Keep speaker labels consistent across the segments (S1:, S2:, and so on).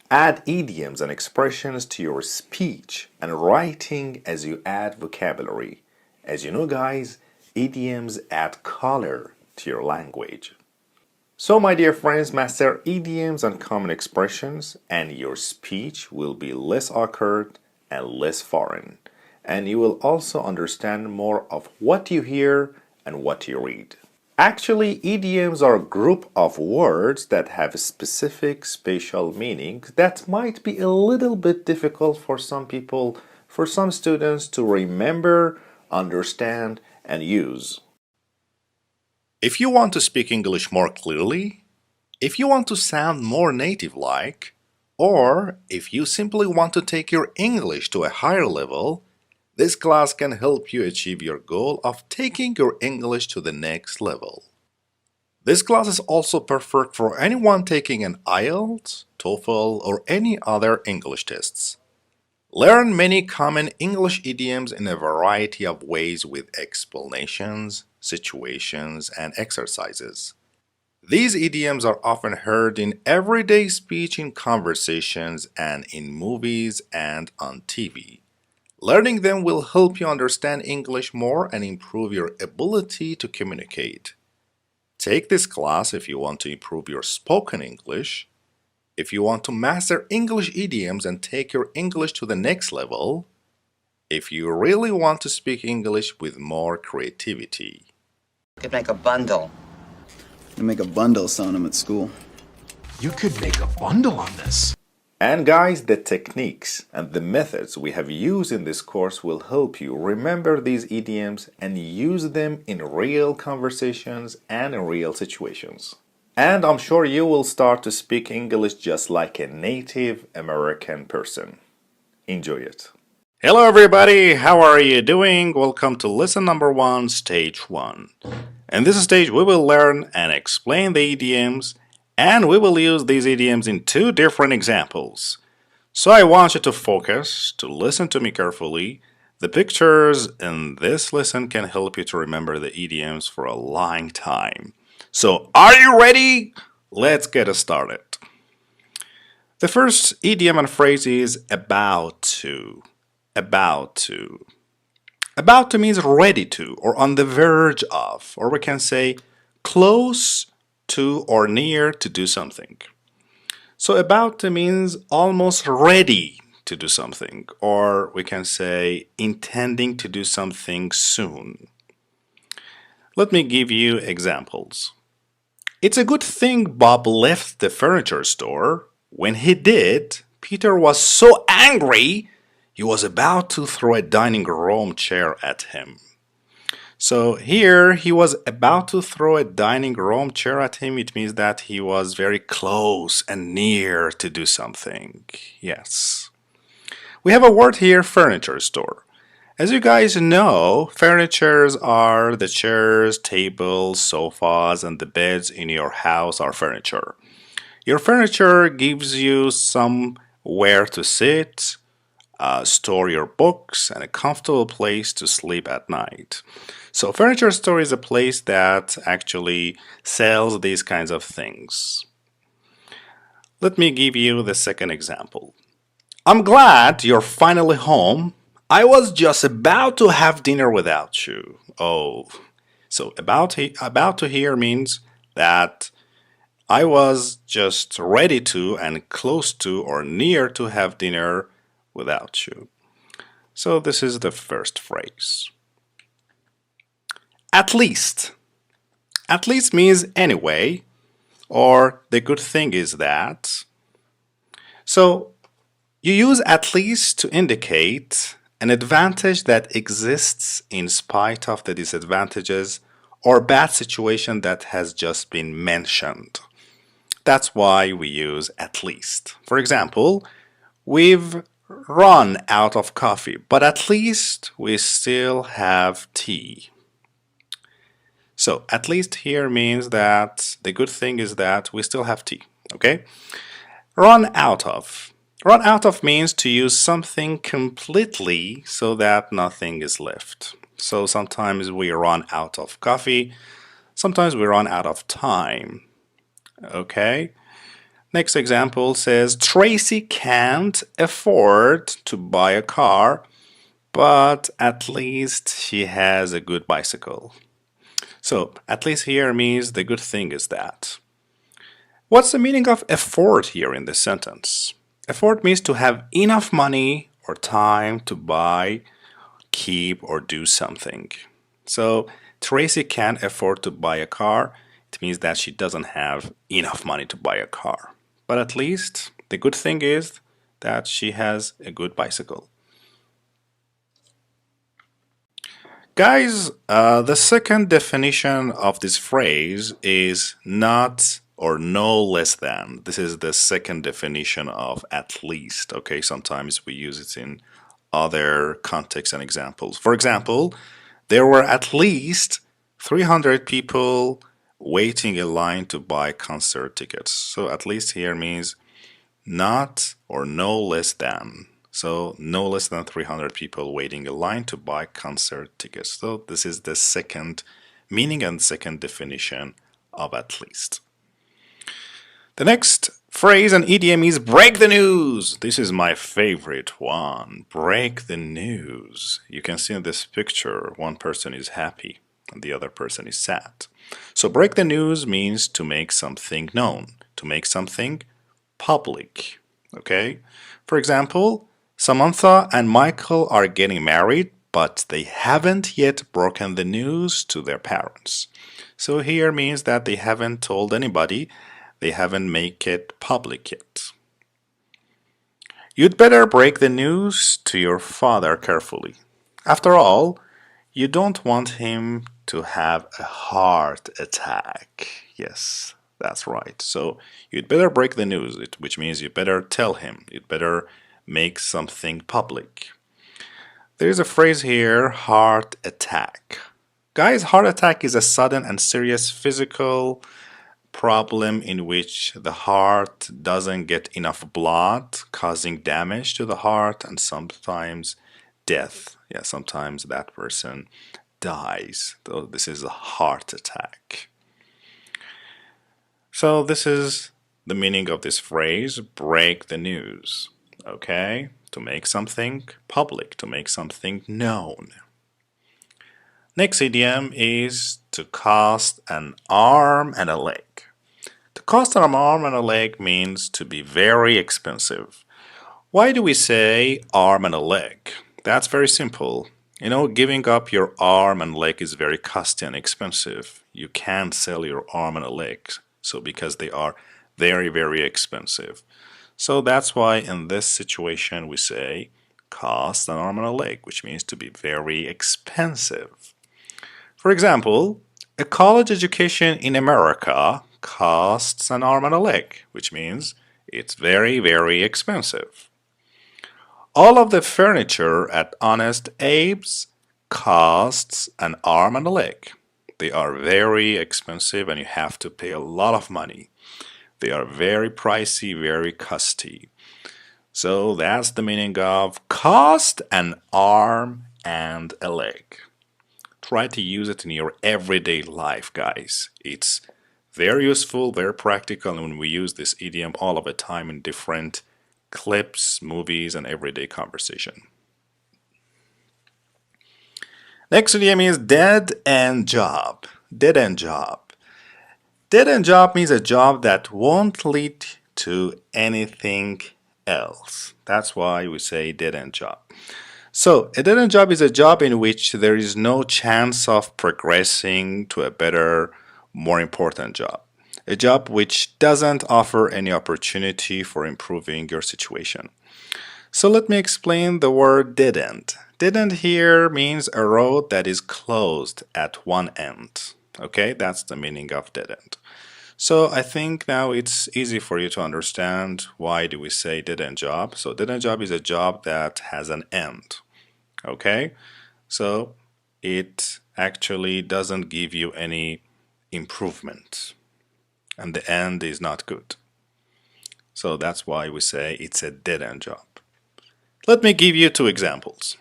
S1: Add idioms and expressions to your speech and writing as you add vocabulary. As you know, guys, idioms add color to your language. So, my dear friends, master idioms and common expressions, and your speech will be less awkward and less foreign. And you will also understand more of what you hear and what you read. Actually, idioms are a group of words that have specific spatial meanings that might be a little bit difficult for some people, for some students to remember, understand, and use. If you want to speak English more clearly, if you want to sound more native-like, or if you simply want to take your English to a higher level, this class can help you achieve your goal of taking your English to the next level. This class is also perfect for anyone taking an IELTS, TOEFL, or any other English tests. Learn many common English idioms in a variety of ways with explanations, situations, and exercises. These idioms are often heard in everyday speech in conversations and in movies and on TV. Learning them will help you understand English more and improve your ability to communicate. Take this class if you want to improve your spoken English, if you want to master English idioms and take your English to the next level, if you really want to speak English with more creativity.
S2: You could make a bundle.
S3: You make a bundle selling them at school.
S4: You could make a bundle on this.
S1: And guys, the techniques and the methods we have used in this course will help you remember these idioms and use them in real conversations and in real situations. And I'm sure you will start to speak English just like a native American person. Enjoy it. Hello everybody, how are you doing? Welcome to lesson number 1, stage 1. In this stage we will learn and explain the idioms, and we will use these idioms in 2 different examples. So I want you to focus, to listen to me carefully. The pictures in this lesson can help you to remember the idioms for a long time. So are you ready? Let's get started. The first idiom and phrase is about to. About to. About to means ready to, or on the verge of, or we can say close to or near to do something. So about to means almost ready to do something, or we can say intending to do something soon. Let me give you examples. It's a good thing Bob left the furniture store. When he did, Peter was so angry he was about to throw a dining room chair at him. So here he was about to throw a dining room chair at him. It means that he was very close and near to do something. Yes. We have a word here, furniture store. As you guys know, furnitures are the chairs, tables, sofas, and the beds in your house are furniture. Your furniture gives you somewhere to sit, store your books, and a comfortable place to sleep at night. So furniture store is a place that actually sells these kinds of things. Let me give you the second example. I'm glad you're finally home. I was just about to have dinner without you. Oh, so about to here means that I was just ready to and close to or near to have dinner without you. So this is the first phrase. At least. At least means anyway, or the good thing is that. So you use at least to indicate an advantage that exists in spite of the disadvantages or bad situation that has just been mentioned. That's why we use at least. For example, we've run out of coffee, but at least we still have tea. So at least here means that the good thing is that we still have tea, okay? Run out of. Run out of means to use something completely so that nothing is left. So sometimes we run out of coffee, sometimes we run out of time, okay? Next example says Tracy can't afford to buy a car, but at least she has a good bicycle. So, at least here means the good thing is that. What's the meaning of afford here in this sentence? Afford means to have enough money or time to buy, keep, or do something. So, Tracy can't afford to buy a car. It means that she doesn't have enough money to buy a car. But at least the good thing is that she has a good bicycle. Guys, the second definition of this phrase is not or no less than. This is the second definition of at least. Okay, sometimes we use it in other contexts and examples. For example, there were at least 300 people waiting in line to buy concert tickets. So at least here means not or no less than. So no less than 300 people waiting in line to buy concert tickets. So this is the second meaning and second definition of at least. The next phrase and idiom is break the news. This is my favorite one. Break the news. You can see in this picture, one person is happy and the other person is sad. So break the news means to make something known, to make something public. Okay? For example, Samantha and Michael are getting married, but they haven't yet broken the news to their parents. So here means that they haven't told anybody, they haven't made it public yet. You'd better break the news to your father carefully. After all, you don't want him to have a heart attack. Yes, that's right. So you'd better break the news, which means you better tell him. You'd better make something public. There's a phrase here, heart attack. Guys, heart attack is a sudden and serious physical problem in which the heart doesn't get enough blood, causing damage to the heart and sometimes death. Yeah, sometimes that person dies. So this is a heart attack. So this is the meaning of this phrase, break the news. Okay? To make something public, to make something known. Next idiom is to cost an arm and a leg. To cost an arm and a leg means to be very expensive. Why do we say arm and a leg? That's very simple. You know, giving up your arm and leg is very costly and expensive. You can't sell your arm and a leg, so because they are very, very expensive. So that's why in this situation we say cost an arm and a leg, which means to be very expensive. For example, a college education in America costs an arm and a leg, which means it's very, very expensive. All of the furniture at Honest Abe's costs an arm and a leg. They are very expensive and you have to pay a lot of money. They are very pricey, very costly. So that's the meaning of cost an arm and a leg. Try to use it in your everyday life, guys. It's very useful, very practical, and when we use this idiom all of the time in different clips, movies, and everyday conversation. Next idiom is dead end job. Dead end job. Dead end job means a job that won't lead to anything else. That's why we say dead end job. So, a dead end job is a job in which there is no chance of progressing to a better, more important job. A job which doesn't offer any opportunity for improving your situation. So let me explain the word dead end. Dead end here means a road that is closed at one end. Okay, that's the meaning of dead end. So I think now it's easy for you to understand why do we say dead end job. So dead end job is a job that has an end. Okay, so it actually doesn't give you any improvement and the end is not good. So that's why we say it's a dead end job. Let me give you two examples.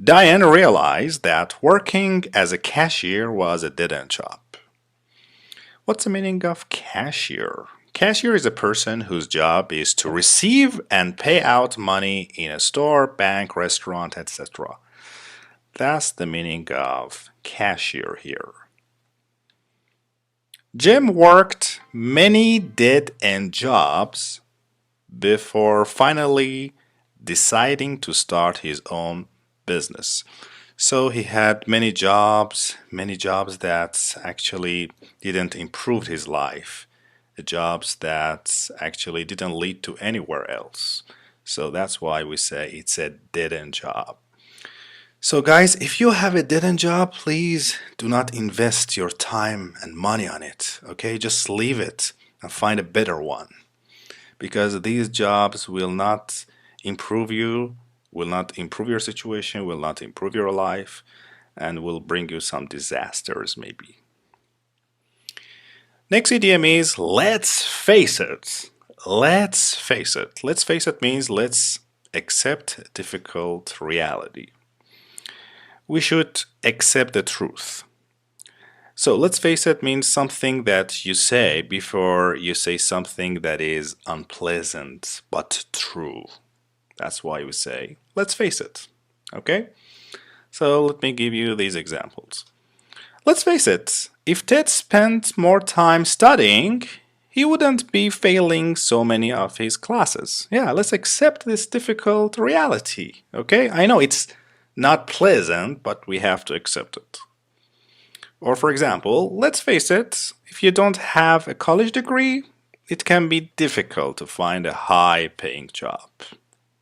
S1: Diane realized that working as a cashier was a dead end job. What's the meaning of cashier? Cashier is a person whose job is to receive and pay out money in a store, bank, restaurant, etc. That's the meaning of cashier here. Jim worked many dead-end jobs before finally deciding to start his own business. So he had many jobs that actually didn't improve his life, jobs that actually didn't lead to anywhere else. So that's why we say it's a dead-end job. So guys, if you have a dead-end job, please do not invest your time and money on it, okay? Just leave it and find a better one, because these jobs will not improve you, will not improve your situation, will not improve your life, and will bring you some disasters maybe. Next idiom is let's face it. Let's face it. Let's face it means let's accept difficult reality. We should accept the truth. So let's face it means something that you say before you say something that is unpleasant but true. That's why we say let's face it. Okay? So let me give you these examples. Let's face it, if Ted spent more time studying, he wouldn't be failing so many of his classes. Yeah, let's accept this difficult reality. Okay? I know it's not pleasant, but we have to accept it. Or for example, let's face it, if you don't have a college degree, it can be difficult to find a high-paying job.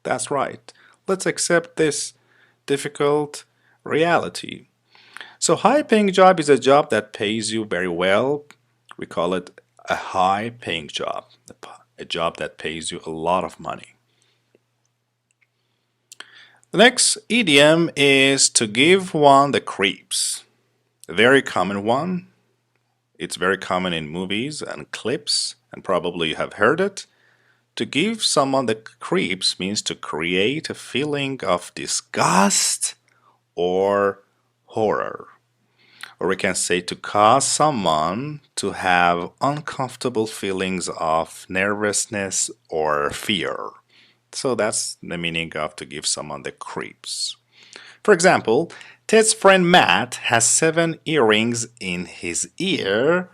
S1: That's right. Let's accept this difficult reality. So high-paying job is a job that pays you very well. We call it a high-paying job, a job that pays you a lot of money. The next idiom is to give one the creeps. A very common one. It's very common in movies and clips, and probably you have heard it. To give someone the creeps means to create a feeling of disgust or horror. Or we can say to cause someone to have uncomfortable feelings of nervousness or fear. So that's the meaning of to give someone the creeps. For example, Ted's friend Matt has 7 earrings in his ear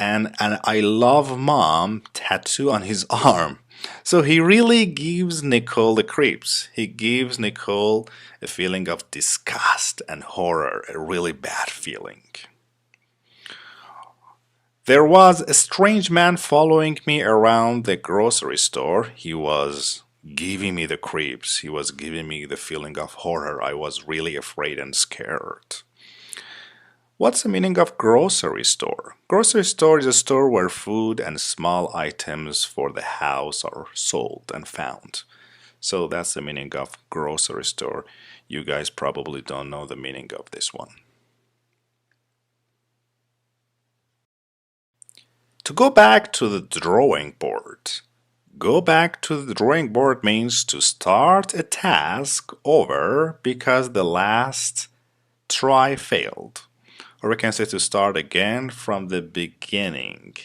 S1: and an I love mom tattoo on his arm. So he really gives Nicole the creeps. He gives Nicole a feeling of disgust and horror, a really bad feeling. There was a strange man following me around the grocery store. He was giving me the creeps. He was giving me the feeling of horror. I was really afraid and scared. What's the meaning of grocery store? Grocery store is a store where food and small items for the house are sold and found. So that's the meaning of grocery store. You guys probably don't know the meaning of this one. To go back to the drawing board. Go back to the drawing board means to start a task over because the last try failed. Or we can say to start again from the beginning.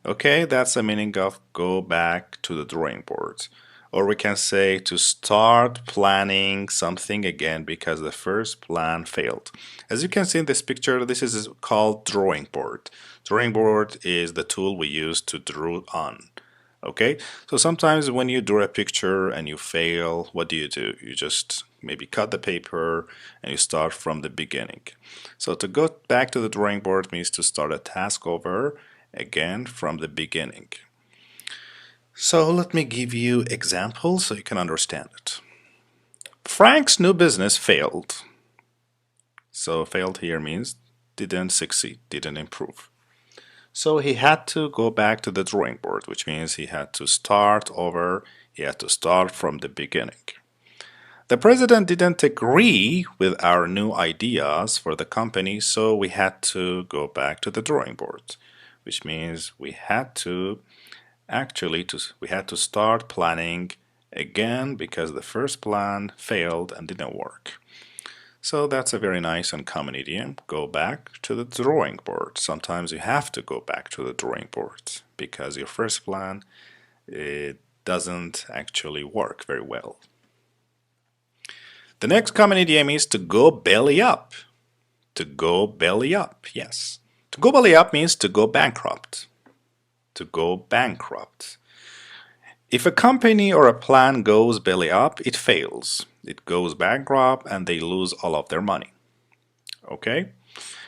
S1: Okay, that's the meaning of go back to the drawing board. Or we can say to start planning something again because the first plan failed. As you can see in this picture, this is called drawing board. Drawing board is the tool we use to draw on. Okay, so sometimes when you draw a picture and you fail, what do? You just maybe cut the paper and you start from the beginning. So to go back to the drawing board means to start a task over again from the beginning. So let me give you examples so you can understand it. Frank's new business failed. So failed here means didn't succeed, didn't improve. So he had to go back to the drawing board, which means he had to start over, he had to start from the beginning. The president didn't agree with our new ideas for the company, so we had to go back to the drawing board, which means we had to start planning again because the first plan failed and didn't work. So that's a very nice and common idiom. Go back to the drawing board. Sometimes you have to go back to the drawing board because your first plan, it doesn't actually work very well. The next common idiom is to go belly up. To go belly up, yes. To go belly up means to go bankrupt. To go bankrupt. If a company or a plan goes belly up, it fails. It goes bankrupt and they lose all of their money. Okay?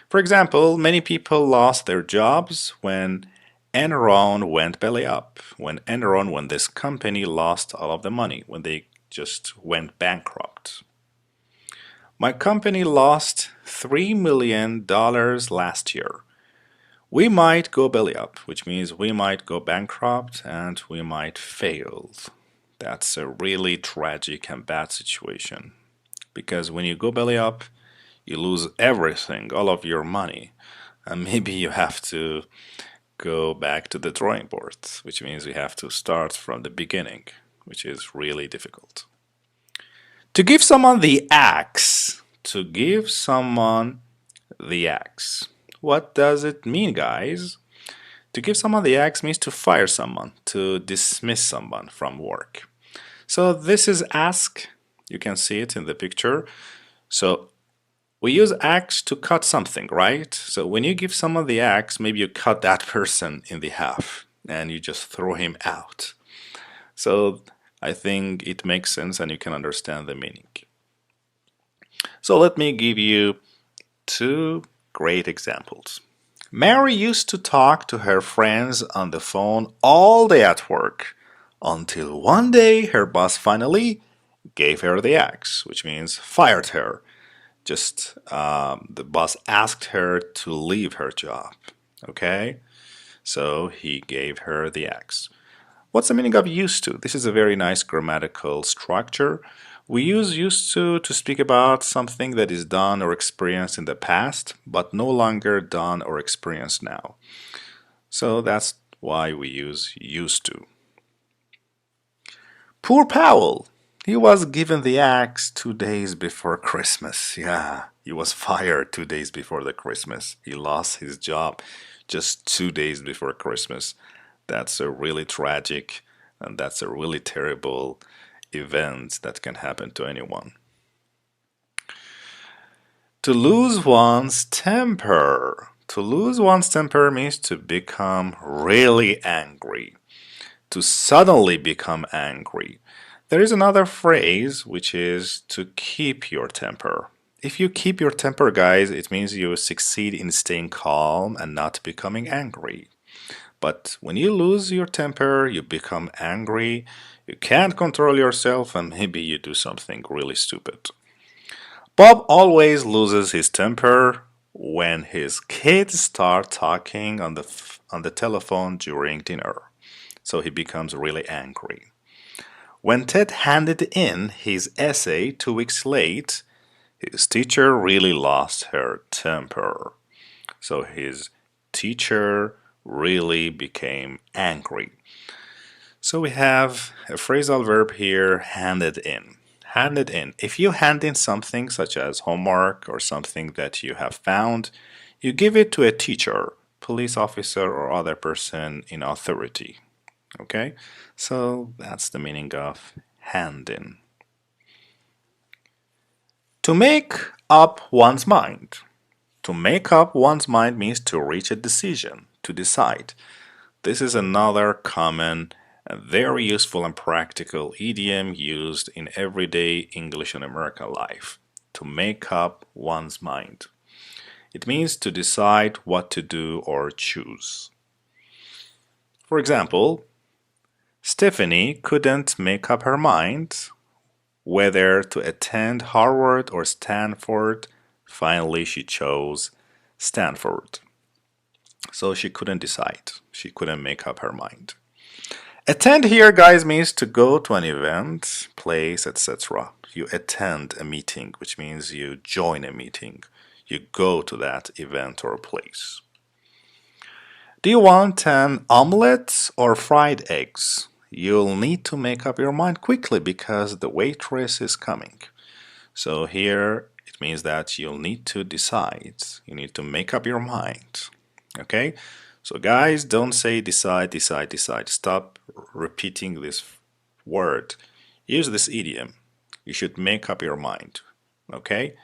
S1: For example, many people lost their jobs when Enron went belly up. When this company lost all of the money, when they just went bankrupt. My company lost $3 million last year. We might go belly up, which means we might go bankrupt and we might fail. That's a really tragic and bad situation. Because when you go belly up, you lose everything, all of your money. And maybe you have to go back to the drawing board, which means you have to start from the beginning, which is really difficult. To give someone the axe. To give someone the axe. What does it mean, guys? To give someone the axe means to fire someone, to dismiss someone from work. So this is ask. You can see it in the picture. So we use axe to cut something, right? So when you give someone the axe, maybe you cut that person in the half and you just throw him out. So I think it makes sense and you can understand the meaning. So let me give you two great examples. Mary used to talk to her friends on the phone all day at work until one day her boss finally gave her the axe, which means fired her. Just the boss asked her to leave her job. Okay? So he gave her the axe. What's the meaning of used to? This is a very nice grammatical structure. We use used to speak about something that is done or experienced in the past, but no longer done or experienced now. So that's why we use used to. Poor Powell. He was given the axe 2 days before Christmas. Yeah, he was fired 2 days before the Christmas. He lost his job just 2 days before Christmas. That's a really tragic and that's a really terrible event that can happen to anyone. To lose one's temper. To lose one's temper means to become really angry. To suddenly become angry. There is another phrase which is to keep your temper. If you keep your temper, guys, it means you succeed in staying calm and not becoming angry. But when you lose your temper, you become angry, you can't control yourself, and maybe you do something really stupid. Bob always loses his temper when his kids start talking on the telephone during dinner. So he becomes really angry. When Ted handed in his essay 2 weeks late, his teacher really lost her temper. So his teacher really became angry. So we have a phrasal verb here, handed in. Handed in. If you hand in something such as homework or something that you have found, you give it to a teacher, police officer, or other person in authority. Okay? So that's the meaning of hand in. To make up one's mind. To make up one's mind means to reach a decision, to decide. This is another common and very useful and practical idiom used in everyday English and American life. To make up one's mind. It means to decide what to do or choose. For example, Stephanie couldn't make up her mind whether to attend Harvard or Stanford. Finally, she chose Stanford. So she couldn't decide. She couldn't make up her mind. Attend here, guys, means to go to an event, place, etc. You attend a meeting, which means you join a meeting. You go to that event or place. Do you want an omelette or fried eggs? You'll need to make up your mind quickly because the waitress is coming. So here it It means that you'll need to decide. You need to make up your mind. Okay? So guys, don't say decide, decide, decide. Stop repeating this word. Use this idiom. You should make up your mind. Okay?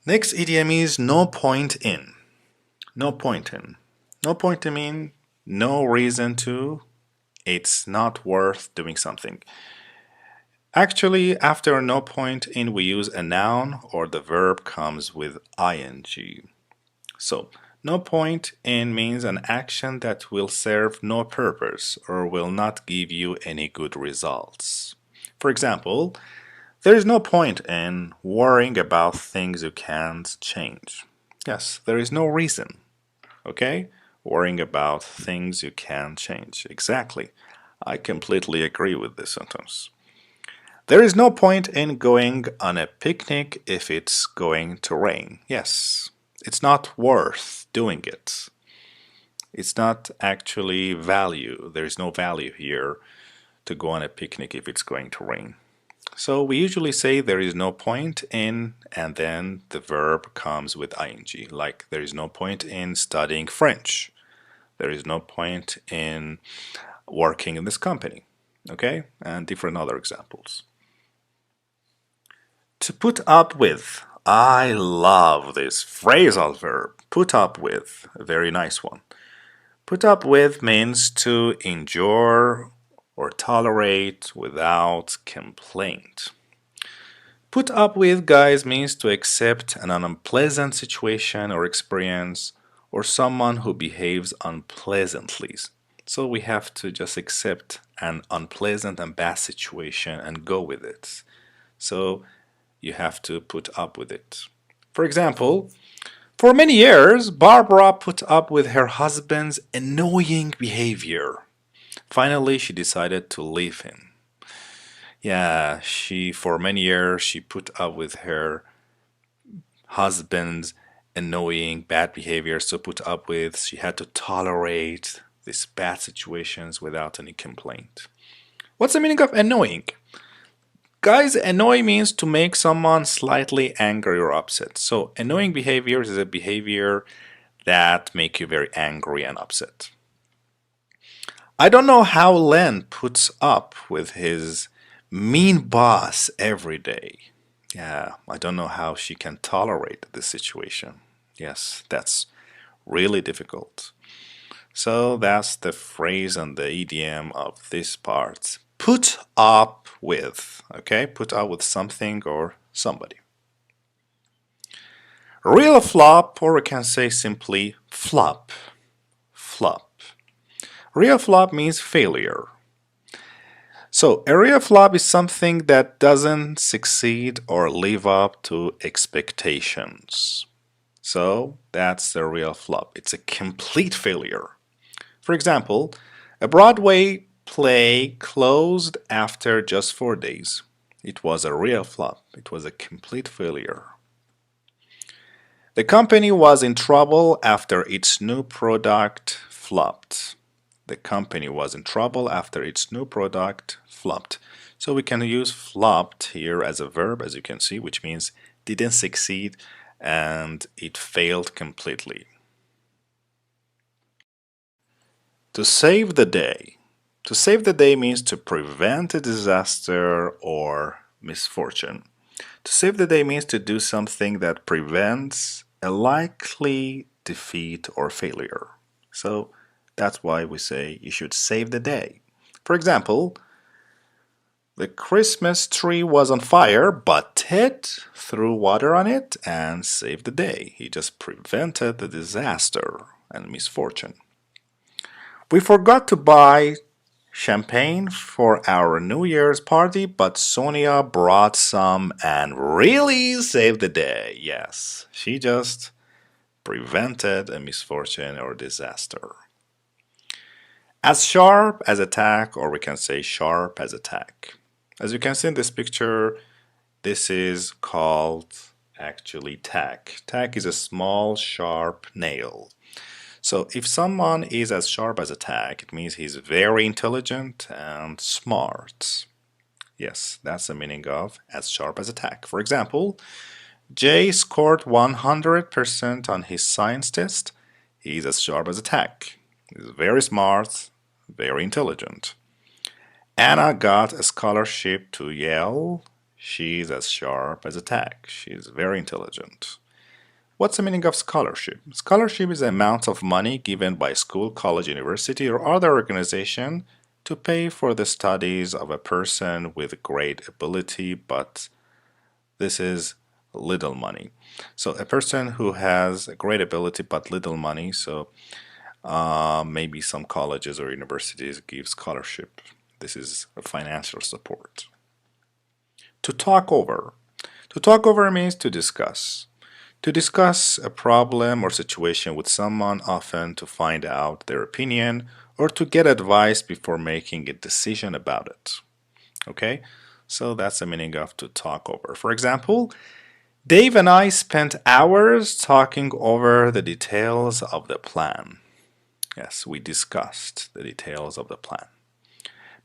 S1: Next idiom is no point in. No point in. No point in means no reason to. It's not worth doing something. Actually, after no point in, we use a noun or the verb comes with ing. So, no point in means an action that will serve no purpose or will not give you any good results. For example, there is no point in worrying about things you can't change. Yes, there is no reason. Okay? Worrying about things you can't change. Exactly. I completely agree with this sentence. There is no point in going on a picnic if it's going to rain. Yes, it's not worth doing it. It's not actually value. There is no value here to go on a picnic if it's going to rain. So we usually say there is no point in, and then the verb comes with ing, like there is no point in studying French. There is no point in working in this company. Okay? And different other examples. To put up with. I love this phrasal verb. Put up with. A very nice one. Put up with means to endure or tolerate without complaint. Put up with, guys, means to accept an unpleasant situation or experience or someone who behaves unpleasantly. So we have to just accept an unpleasant and bad situation and go with it. So you have to put up with it. For example, for many years, Barbara put up with her husband's annoying behavior. Finally, she decided to leave him. Yeah, for many years, she put up with her husband's annoying bad behavior. So put up with, she had to tolerate these bad situations without any complaint. What's the meaning of annoying? Guys, annoy means to make someone slightly angry or upset. So annoying behavior is a behavior that make you very angry and upset. I don't know how Len puts up with his mean boss every day. Yeah, I don't know how she can tolerate this situation. Yes, that's really difficult. So that's the phrase and the idiom of this part. Put up with, okay? Put up with something or somebody. Real flop, or we can say simply flop. Flop. Real flop means failure. So a real flop is something that doesn't succeed or live up to expectations. So that's the real flop. It's a complete failure. For example, a Broadway play closed after just 4 days. It was a real flop. It was a complete failure. The company was in trouble after its new product flopped. The company was in trouble after its new product flopped. So we can use flopped here as a verb, as you can see, which means didn't succeed and it failed completely. To save the day. To save the day means to prevent a disaster or misfortune. To save the day means to do something that prevents a likely defeat or failure. So that's why we say you should save the day. For example, the Christmas tree was on fire, but Ted threw water on it and saved the day. He just prevented the disaster and misfortune. We forgot to buy champagne for our New Year's party, but Sonia brought some and really saved the day. Yes, she just prevented a misfortune or disaster. As sharp as a tack, or we can say sharp as a tack. As you can see in this picture, this is called actually tack. Tack is a small sharp nail. So if someone is as sharp as a tack, it means he's very intelligent and smart. Yes, that's the meaning of as sharp as a tack. For example, Jay scored 100% on his science test. He's as sharp as a tack. He's very smart, very intelligent. Anna got a scholarship to Yale. She's as sharp as a tack. She's very intelligent. What's the meaning of scholarship? Scholarship is the amount of money given by school, college, university, or other organization to pay for the studies of a person with great ability, but this is little money. So a person who has great ability but little money, so maybe some colleges or universities give scholarship. This is a financial support. To talk over. To talk over means to discuss. To discuss a problem or situation with someone, often to find out their opinion or to get advice before making a decision about it. Okay? So that's the meaning of to talk over. For example, Dave and I spent hours talking over the details of the plan. Yes, we discussed the details of the plan.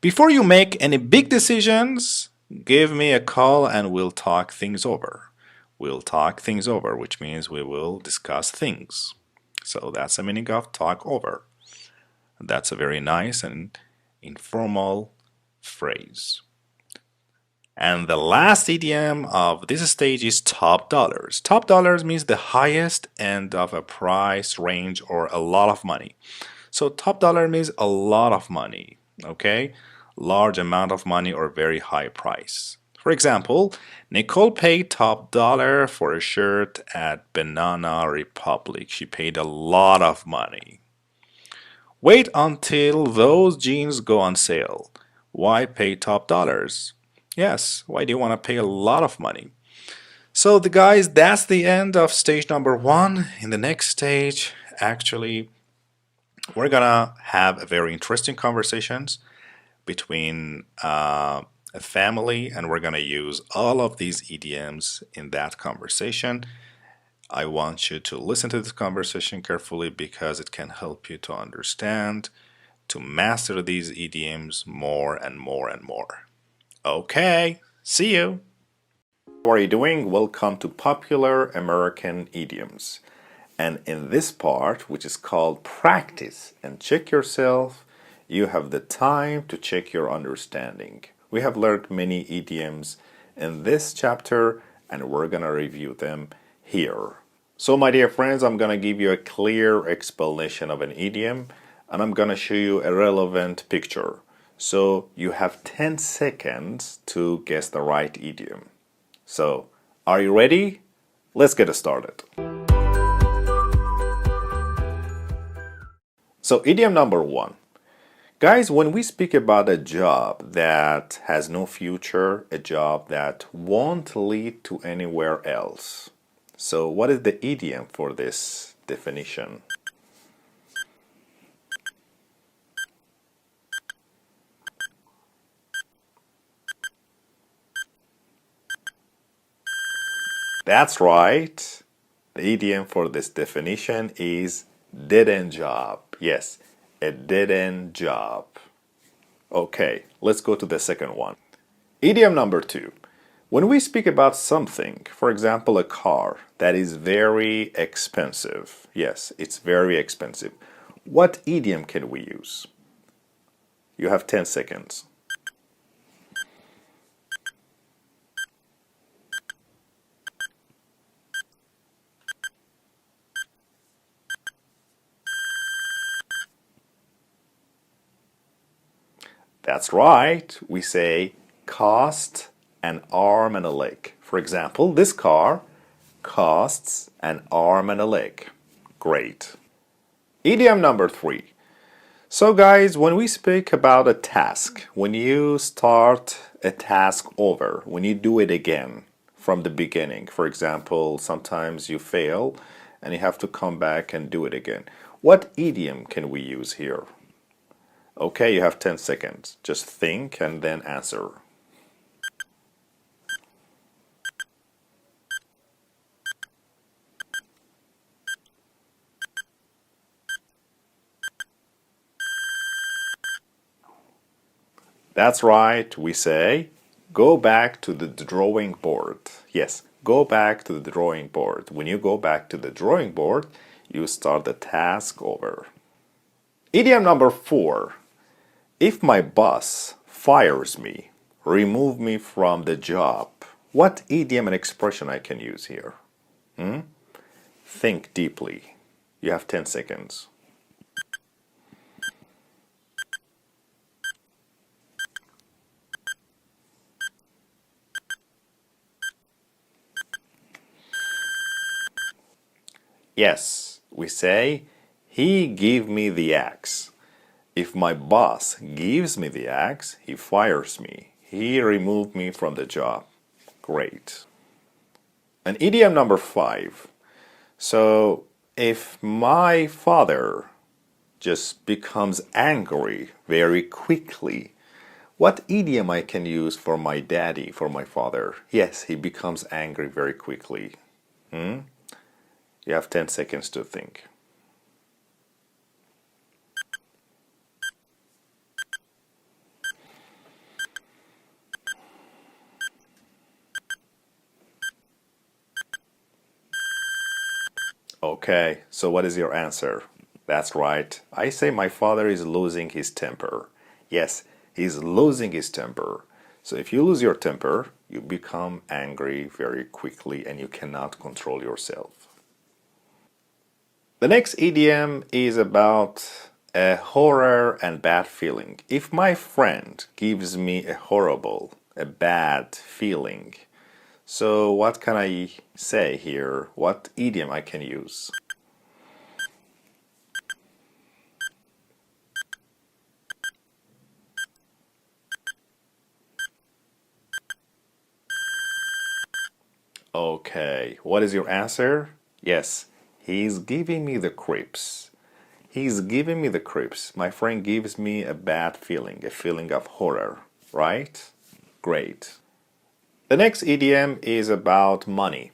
S1: Before you make any big decisions, give me a call and we'll talk things over. We'll talk things over, which means we will discuss things. So that's the meaning of talk over. That's a very nice and informal phrase. And the last idiom of this stage is top dollars. Top dollars means the highest end of a price range or a lot of money. So top dollar means a lot of money, okay? Large amount of money or very high price. For example, Nicole paid top dollar for a shirt at Banana Republic. She paid a lot of money. Wait until those jeans go on sale. Why pay top dollars? Yes, why do you want to pay a lot of money? So the guys, that's the end of stage number 1. In the next stage, actually, we're gonna have a very interesting conversations between a family, and we're gonna use all of these idioms in that conversation. I want you to listen to this conversation carefully because it can help you to understand, to master these idioms more and more and more. Okay, see you. How are you doing? Welcome to Popular American Idioms. And in this part, which is called Practice and Check Yourself, you have the time to check your understanding. We have learned many idioms in this chapter, and we're going to review them here. So, my dear friends, I'm going to give you a clear explanation of an idiom, and I'm going to show you a relevant picture. So you have 10 seconds to guess the right idiom. So, are you ready? Let's get started. So, idiom number 1. Guys, when we speak about a job that has no future, a job that won't lead to anywhere else. So, what is the idiom for this definition? That's right. The idiom for this definition is dead-end job. Yes, a dead-end job. Okay, let's go to the second one. Idiom number 2. When we speak about something, for example, a car that is very expensive. Yes, it's very expensive. What idiom can we use? You have 10 seconds. That's right. We say cost an arm and a leg. For example, this car costs an arm and a leg. Great. Idiom number 3. So guys, when we speak about a task, when you start a task over, when you do it again from the beginning, for example, sometimes you fail and you have to come back and do it again. What idiom can we use here? Okay, you have 10 seconds. Just think and then answer. That's right, we say, go back to the drawing board. Yes, go back to the drawing board. When you go back to the drawing board, you start the task over. Idiom number 4. If my boss fires me, remove me from the job. What idiom and expression I can use here? Think deeply. You have 10 seconds. Yes, we say, he gave me the axe. If my boss gives me the axe, he fires me. He removed me from the job. Great. And idiom number 5. So, if my father just becomes angry very quickly, what idiom I can use for my daddy, for my father? Yes, he becomes angry very quickly. You have 10 seconds to think. Okay, so what is your answer? That's right. I say my father is losing his temper. Yes, he's losing his temper. So if you lose your temper, you become angry very quickly and you cannot control yourself. The next idiom is about a horror and bad feeling. If my friend gives me a bad feeling, so what can I say here? What idiom I can use? Okay, what is your answer? Yes, he's giving me the creeps. He's giving me the creeps. My friend gives me a bad feeling, a feeling of horror, right? Great. The next idiom is about money.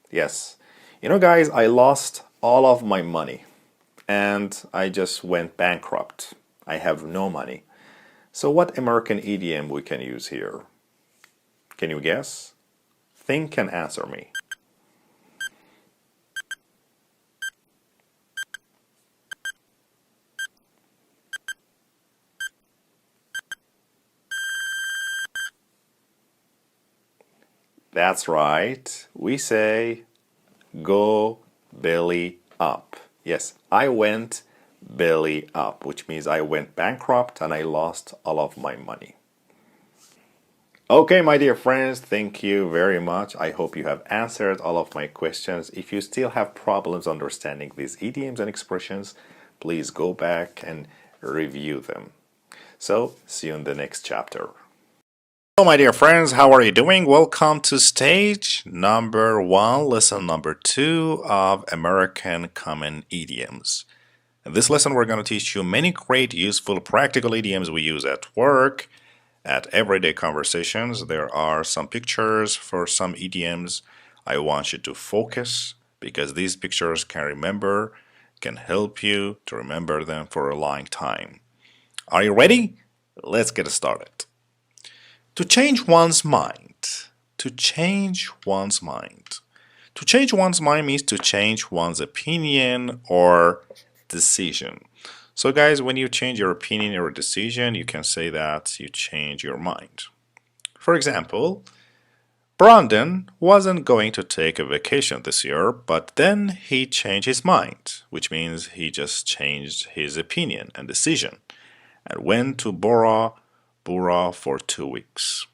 S1: Yes. You know, guys, I lost all of my money and I just went bankrupt. I have no money. So what American idiom we can use here? Can you guess? Think and answer me. That's right. We say go belly up. Yes, I went belly up, which means I went bankrupt and I lost all of my money. Okay, my dear friends, thank you very much. I hope you have answered all of my questions. If you still have problems understanding these idioms and expressions, please go back and review them. So, see you in the next chapter. Hello, my dear friends, how are you doing? Welcome to stage number 1, lesson number 2 of American Common Idioms. In this lesson, we're going to teach you many great, useful, practical idioms we use at work, at everyday conversations. There are some pictures for some idioms. I want you to focus because these pictures can help you to remember them for a long time. Are you ready? Let's get started. To change one's mind. To change one's mind. To change one's mind means to change one's opinion or decision. So guys, when you change your opinion or decision, you can say that you change your mind. For example, Brandon wasn't going to take a vacation this year, but then he changed his mind, which means he just changed his opinion and decision and went to Bora Bora for 2 weeks.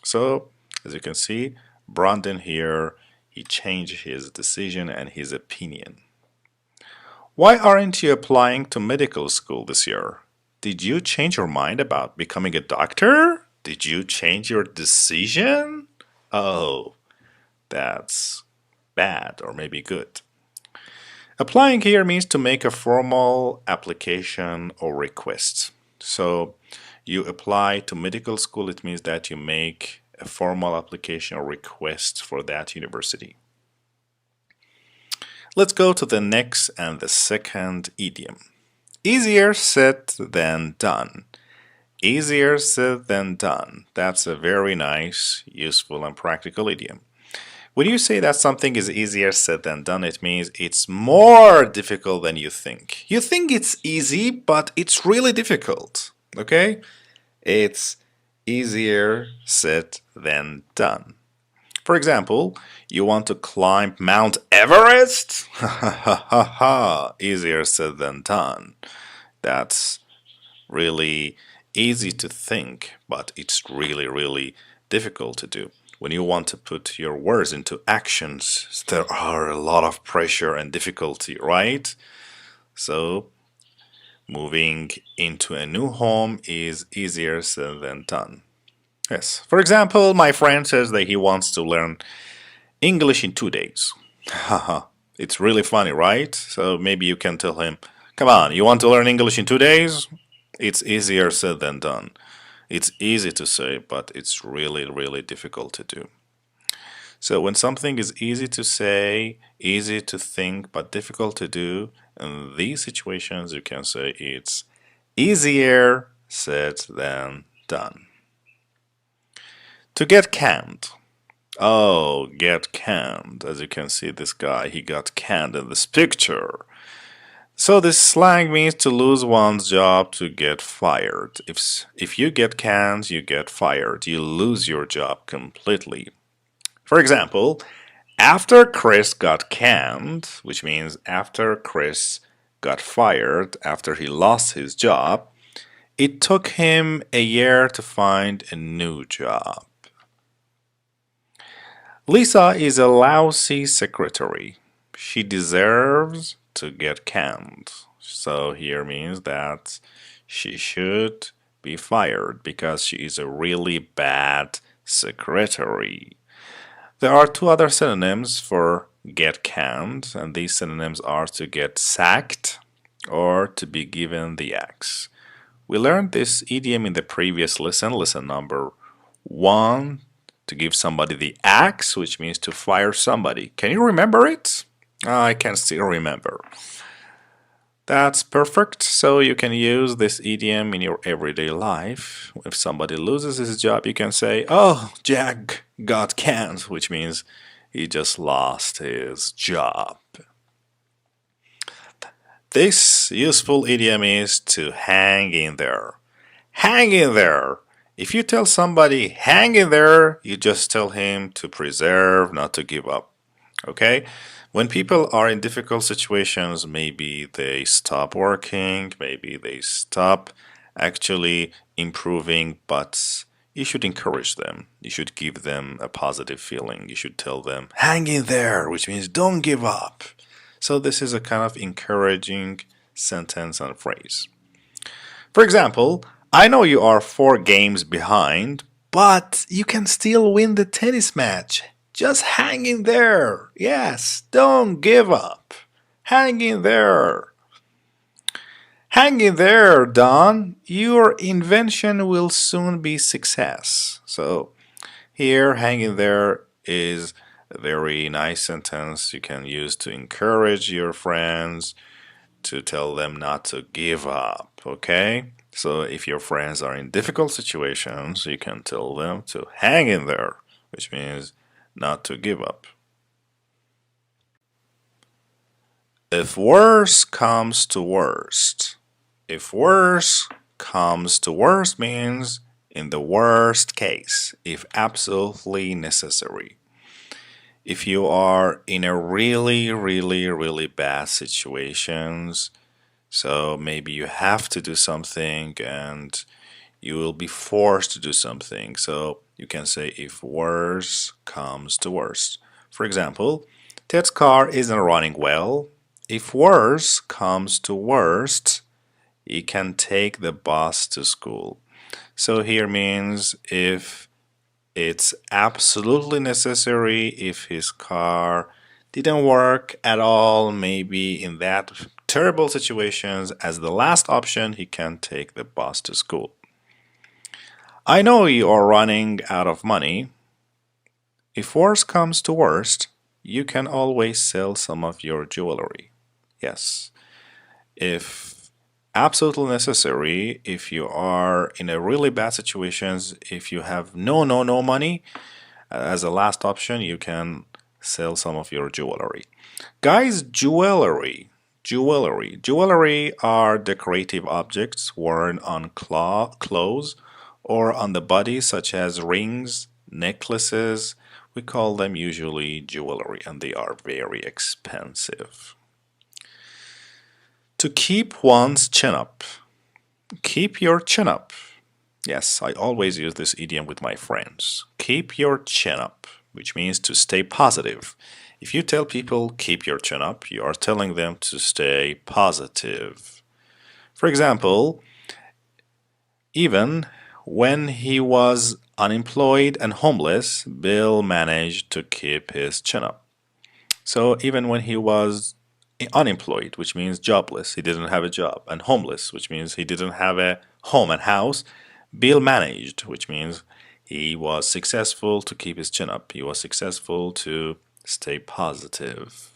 S1: So, as you can see, Brandon here, he changed his decision and his opinion. Why aren't you applying to medical school this year? Did you change your mind about becoming a doctor? Did you change your decision? Oh, that's bad or maybe good. Applying here means to make a formal application or request. So you apply to medical school, it means that you make a formal application or request for that university. Let's go to the next and the second idiom. Easier said than done. Easier said than done. That's a very nice, useful, and practical idiom. When you say that something is easier said than done, it means it's more difficult than you think. You think it's easy, but it's really difficult. Okay? It's easier said than done. For example, you want to climb Mount Everest? Ha ha ha ha ha. Easier said than done. That's really easy to think, but it's really, really difficult to do. When you want to put your words into actions, there are a lot of pressure and difficulty, right? So, moving into a new home is easier said than done. Yes. For example, my friend says that he wants to learn English in 2 days. Haha. It's really funny, right? So maybe you can tell him, come on, you want to learn English in 2 days? It's easier said than done. It's easy to say, but it's really, really difficult to do. So when something is easy to say, easy to think, but difficult to do, in these situations you can say it's easier said than done. To get canned. Oh, get canned. As you can see, this guy, he got canned in this picture. So this slang means to lose one's job, to get fired. If you get canned, you get fired. You lose your job completely. For example, after Chris got canned, which means after Chris got fired, after he lost his job, it took him a year to find a new job. Lisa is a lousy secretary. She deserves to get canned. So here means that she should be fired because she is a really bad secretary. There are two other synonyms for get canned, and these synonyms are to get sacked or to be given the axe. We learned this idiom in the previous lesson number 1, to give somebody the axe, which means to fire somebody. Can you remember it? I can still remember. That's perfect. So you can use this idiom in your everyday life. If somebody loses his job, you can say, oh, Jack got canned, which means he just lost his job. This useful idiom is to hang in there. Hang in there. If you tell somebody hang in there, you just tell him to preserve, not to give up. Okay? When people are in difficult situations, maybe they stop working, maybe they stop actually improving, but you should encourage them. You should give them a positive feeling. You should tell them, hang in there, which means don't give up. So this is a kind of encouraging sentence and phrase. For example, I know you are 4 games behind, but you can still win the tennis match. Just hang in there. Yes, don't give up. Hang in there. Hang in there, Don. Your invention will soon be success. So here, hang in there is a very nice sentence you can use to encourage your friends, to tell them not to give up, okay? So if your friends are in difficult situations, you can tell them to hang in there, which means not to give up. If worse comes to worst. If worse comes to worst means in the worst case, if absolutely necessary. If you are in a really, really, really bad situations, so maybe you have to do something and you will be forced to do something. So you can say if worse comes to worst. For example, Ted's car isn't running well. If worse comes to worst, he can take the bus to school. So here means if it's absolutely necessary, if his car didn't work at all, maybe in that terrible situations, as the last option, he can take the bus to school. I know you are running out of money. If worst comes to worst, you can always sell some of your jewelry. Yes. If absolutely necessary, if you are in a really bad situations, if you have no money, as a last option, you can sell some of your jewelry. Guys, jewelry are decorative objects worn on clothes or on the body, such as rings, necklaces. We call them usually jewelry, and they are very expensive. To keep one's chin up. Keep your chin up. Yes, I always use this idiom with my friends. Keep your chin up, which means to stay positive. If you tell people keep your chin up, you are telling them to stay positive. For example, even when he was unemployed and homeless, Bill managed to keep his chin up. So even when he was unemployed, which means jobless, he didn't have a job, and homeless, which means he didn't have a home and house, Bill managed, which means he was successful to keep his chin up. He was successful to stay positive.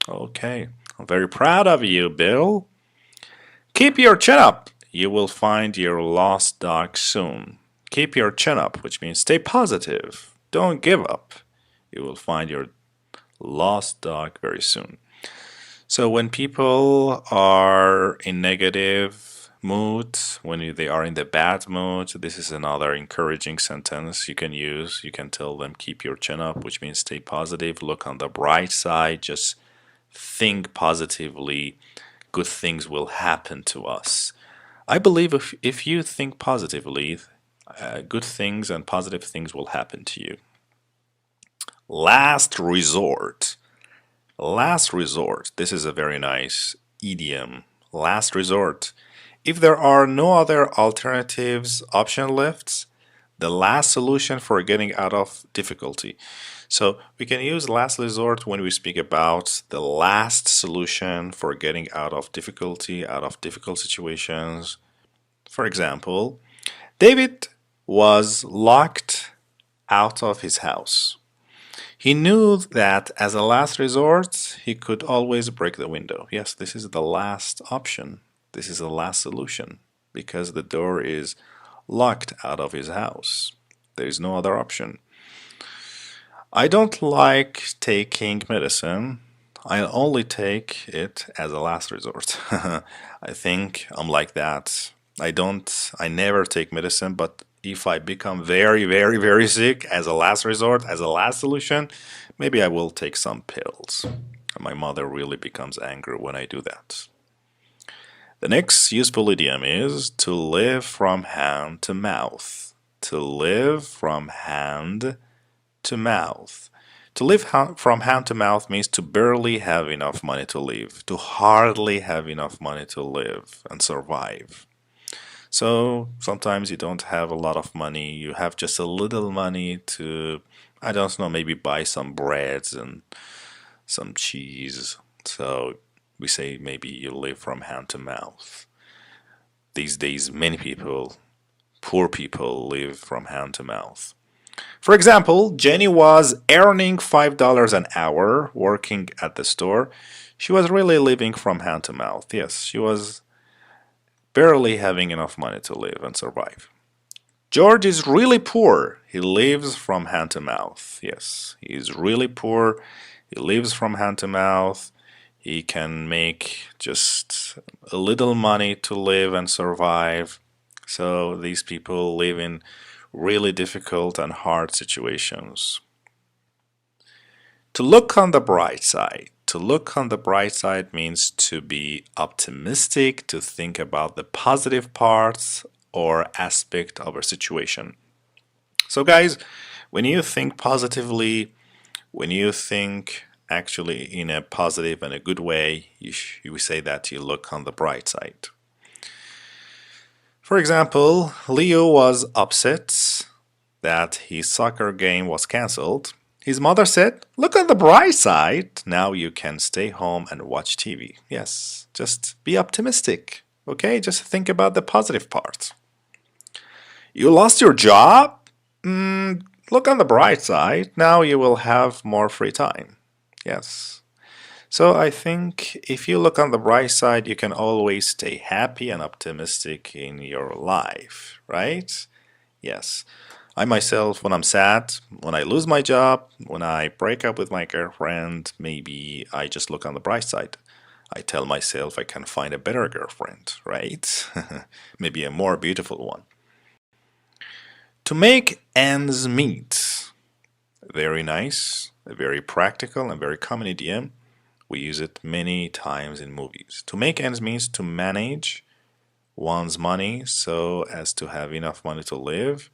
S1: Okay, I'm very proud of you, Bill. Keep your chin up. You will find your lost dog soon. Keep your chin up, which means stay positive. Don't give up. You will find your lost dog very soon. So when people are in negative mood, when they are in the bad mood, this is another encouraging sentence you can use. You can tell them keep your chin up, which means stay positive, look on the bright side, just think positively. Good things will happen to us. I believe if you think positively, good things and positive things will happen to you. Last resort. Last resort. This is a very nice idiom. Last resort. If there are no other alternatives, option left, the last solution for getting out of difficulty. So we can use last resort when we speak about the last solution for getting out of difficulty, out of difficult situations. For example, David was locked out of his house. He knew that as a last resort, he could always break the window. Yes, this is the last option. This is the last solution because the door is locked out of his house. There is no other option. I don't like taking medicine. I only take it as a last resort. I think I'm like that. I never take medicine, but if I become very, very, very sick as a last resort, as a last solution, maybe I will take some pills. And my mother really becomes angry when I do that. The next useful idiom is to live from hand to mouth. To live from hand to mouth. To live from hand to mouth means to barely have enough money to live, to hardly have enough money to live and survive. So sometimes you don't have a lot of money, you have just a little money to, I don't know, maybe buy some breads and some cheese. So we say maybe you live from hand to mouth. These days, many people, poor people, live from hand to mouth. For example, Jenny was earning $5 an hour working at the store. She was really living from hand to mouth. Yes, she was barely having enough money to live and survive. George is really poor. He lives from hand to mouth. Yes, he is really poor. He lives from hand to mouth. He can make just a little money to live and survive. So these people live in really difficult and hard situations. To look on the bright side. To look on the bright side means to be optimistic, to think about the positive parts or aspect of a situation. So guys, when you think positively, when you think actually in a positive and a good way, you say that you look on the bright side. For example, Leo was upset that his soccer game was cancelled. His mother said, look on the bright side. Now you can stay home and watch TV. Yes, just be optimistic. Okay, just think about the positive part. You lost your job? Look on the bright side. Now you will have more free time. Yes. So I think if you look on the bright side, you can always stay happy and optimistic in your life, right? Yes. I myself, when I'm sad, when I lose my job, when I break up with my girlfriend, maybe I just look on the bright side. I tell myself I can find a better girlfriend, right? Maybe a more beautiful one. To make ends meet. Very nice, very practical, and very common idiom. We use it many times in movies. To make ends means to manage one's money so as to have enough money to live,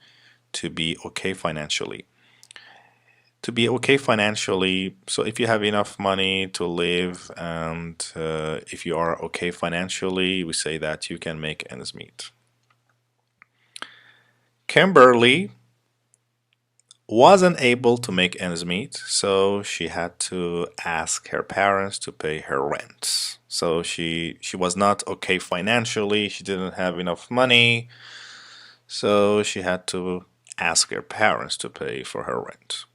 S1: to be okay financially. To be okay financially, so if you have enough money to live and if you are okay financially, we say that you can make ends meet. Kimberly wasn't able to make ends meet, so she had to ask her parents to pay her rent. So she was not okay financially, she didn't have enough money, so she had to ask her parents to pay for her rent.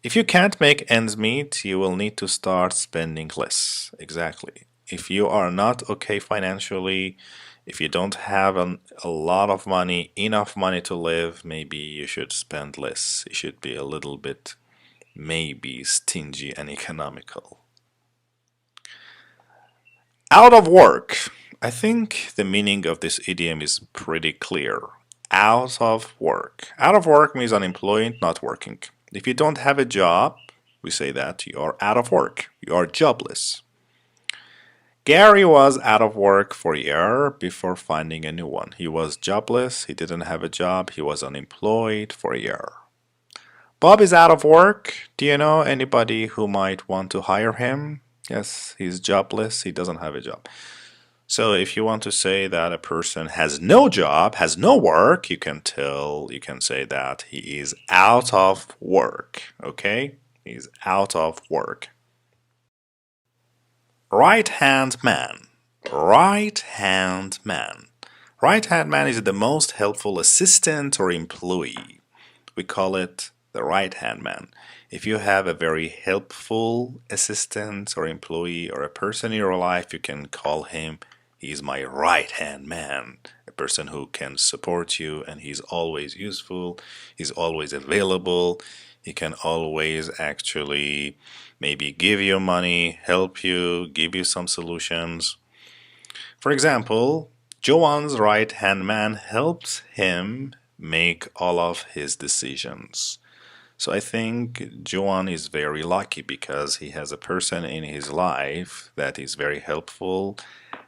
S1: If you can't make ends meet, you will need to start spending less. Exactly. If you are not okay financially, if you don't have a lot of money, enough money to live, maybe you should spend less. You should be a little bit, maybe, stingy and economical. Out of work. I think the meaning of this idiom is pretty clear. Out of work. Out of work means unemployed, not working. If you don't have a job, we say that you are out of work. You are jobless. Gary was out of work for a year before finding a new one. He was jobless, he didn't have a job, he was unemployed for a year. Bob is out of work. Do you know anybody who might want to hire him? Yes, he's jobless, he doesn't have a job. So if you want to say that a person has no job, has no work, you can say that he is out of work, okay? He's out of work. Right-hand man. Right-hand man. Right-hand man is the most helpful assistant or employee. We call it the right-hand man. If you have a very helpful assistant or employee or a person in your life, you can call him, he's my right-hand man. A person who can support you and he's always useful, he's always available, he can always actually maybe give you money, help you, give you some solutions. For example, Joan's right-hand man helps him make all of his decisions. So I think Joan is very lucky because he has a person in his life that is very helpful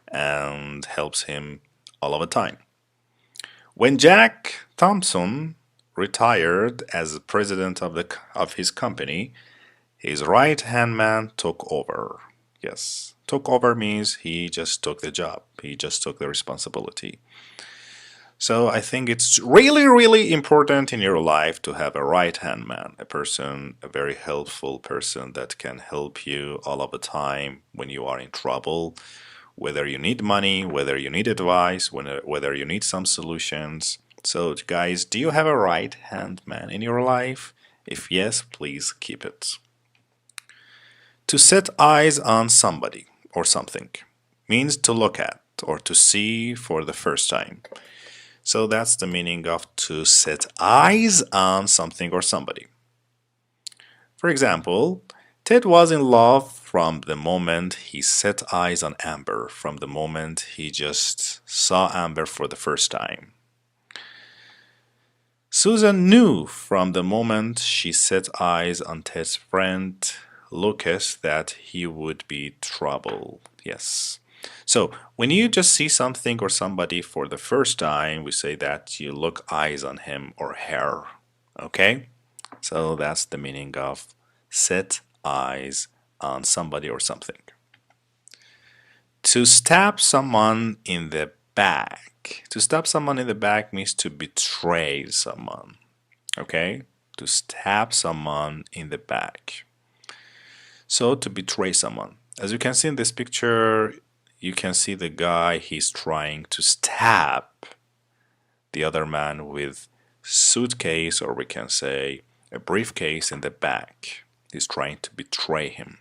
S1: and helps him all of the time. When Jack Thompson retired as president of his company, his right-hand man took over. Yes, took over means he just took the job. He just took the responsibility. So I think it's really, really important in your life to have a right-hand man, a person, a very helpful person that can help you all of the time when you are in trouble, whether you need money, whether you need advice, whether you need some solutions. So guys, do you have a right-hand man in your life? If yes, please keep it. To set eyes on somebody or something means to look at or to see for the first time. So that's the meaning of to set eyes on something or somebody. For example, Ted was in love from the moment he set eyes on Amber, from the moment he just saw Amber for the first time. Susan knew from the moment she set eyes on Ted's friend Lucas that he would be trouble. Yes. So when you just see something or somebody for the first time, we say that you look eyes on him or her. Okay? So that's the meaning of set eyes on somebody or something. To stab someone in the back. To stab someone in the back means to betray someone. Okay? To stab someone in the back. So to betray someone. As you can see in this picture, you can see the guy, he's trying to stab the other man with suitcase, or we can say a briefcase in the back. He's trying to betray him.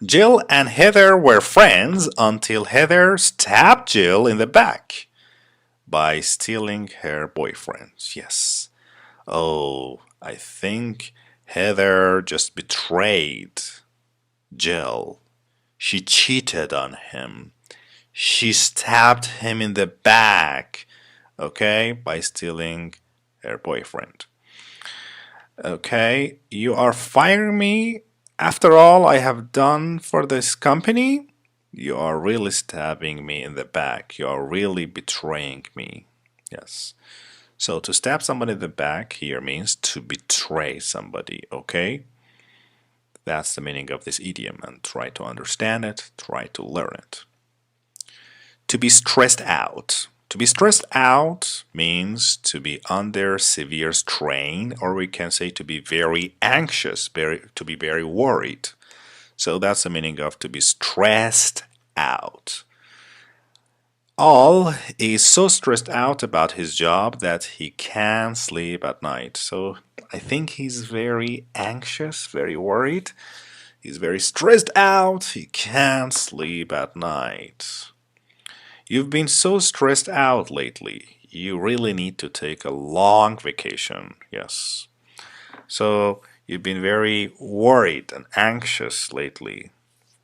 S1: Jill and Heather were friends until Heather stabbed Jill in the back. by stealing her boyfriend. Yes. Oh, I think Heather just betrayed Jill. She cheated on him. She stabbed him in the back, okay, by stealing her boyfriend. Okay, you are firing me after all I have done for this company? You are really stabbing me in the back. You are really betraying me. Yes. So to stab somebody in the back here means to betray somebody, okay? That's the meaning of this idiom, and try to understand it, try to learn it. To be stressed out. To be stressed out means to be under severe strain, or we can say to be very anxious, to be very worried. So that's the meaning of to be stressed out. Al is so stressed out about his job that he can't sleep at night. So I think he's very anxious, very worried. He's very stressed out. He can't sleep at night. You've been so stressed out lately. You really need to take a long vacation. Yes. So you've been very worried and anxious lately.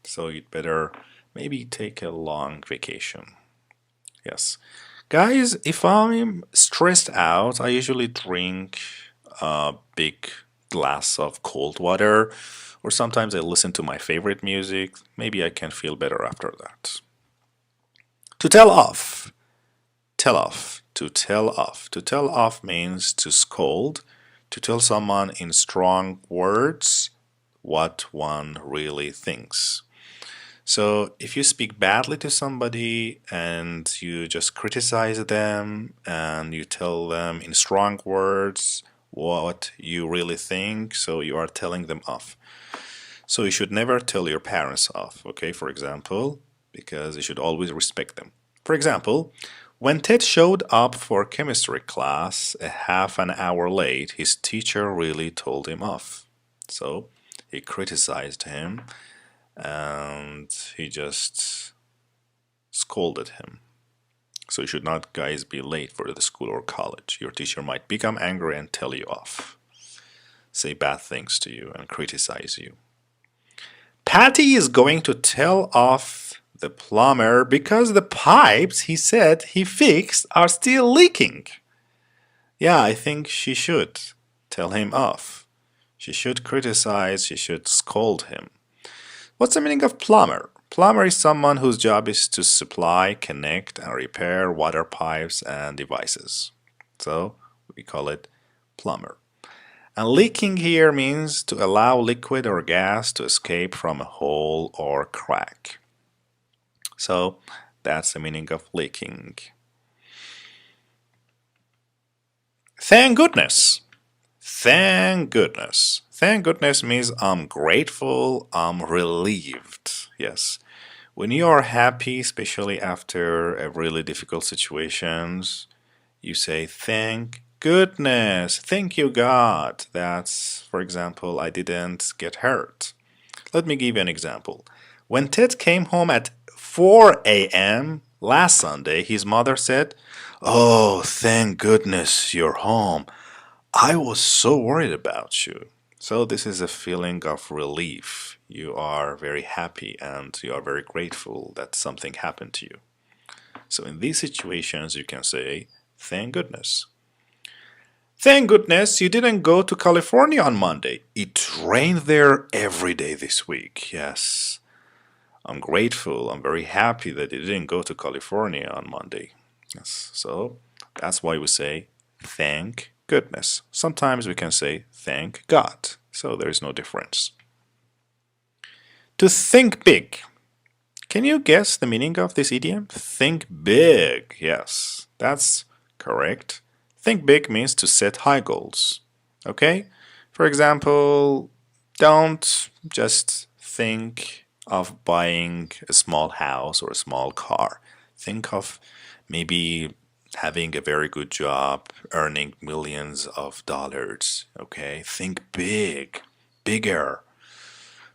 S1: So you'd better maybe take a long vacation. Yes. Guys, if I'm stressed out, I usually drink a big glass of cold water, or sometimes I listen to my favorite music. Maybe I can feel better after that. To tell off. Tell off. To tell off. To tell off means to scold, to tell someone in strong words what one really thinks. So if you speak badly to somebody and you just criticize them and you tell them in strong words what you really think, so you are telling them off. So you should never tell your parents off, okay, for example, because you should always respect them. For example, when Ted showed up for chemistry class a half an hour late, his teacher really told him off. So he criticized him and he just scolded him. So you should not, guys, be late for the school or college. Your teacher might become angry and tell you off, say bad things to you and criticize you. Patty is going to tell off the plumber because the pipes he said he fixed are still leaking. Yeah, I think she should tell him off. She should criticize, she should scold him. What's the meaning of plumber? Plumber is someone whose job is to supply, connect, and repair water pipes and devices. So we call it plumber. And leaking here means to allow liquid or gas to escape from a hole or crack. So that's the meaning of leaking. Thank goodness. Thank goodness. Thank goodness means I'm grateful, I'm relieved. Yes. When you are happy, especially after a really difficult situations, you say thank goodness. Thank you, God. That's, for example, I didn't get hurt. Let me give you an example. When Ted came home at 4 a.m. last Sunday, his mother said, "Oh, thank goodness you're home. I was so worried about you." So this is a feeling of relief. You are very happy and you are very grateful that something happened to you. So in these situations, you can say, thank goodness. Thank goodness you didn't go to California on Monday. It rained there every day this week. Yes. I'm grateful. I'm very happy that you didn't go to California on Monday. Yes. So that's why we say thank goodness. Sometimes we can say thank God. So there is no difference. To think big. Can you guess the meaning of this idiom? Think big. Yes, that's correct. Think big means to set high goals. Okay? For example, don't just think of buying a small house or a small car. Think of maybe having a very good job, earning millions of dollars. Okay? Think big, bigger.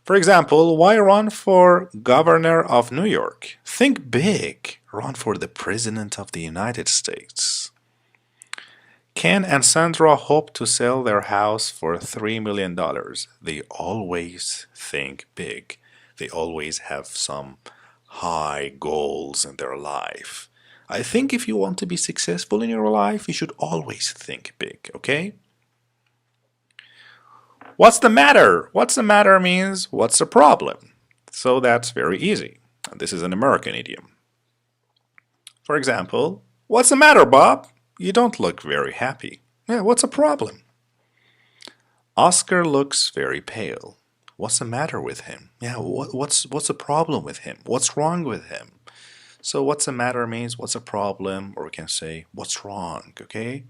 S1: For example, why run for governor of New York? Think big. run for the President of the United States. Ken and Sandra hope to sell their house for $3 million. They always think big. They always have some high goals in their life. I think if you want to be successful in your life, you should always think big, okay? What's the matter? What's the matter means what's the problem? So that's very easy. And this is an American idiom. For example, what's the matter, Bob? You don't look very happy. Yeah, what's the problem? Oscar looks very pale. What's the matter with him? Yeah, what's the problem with him? What's wrong with him? So what's the matter means what's the problem, or we can say what's wrong, okay?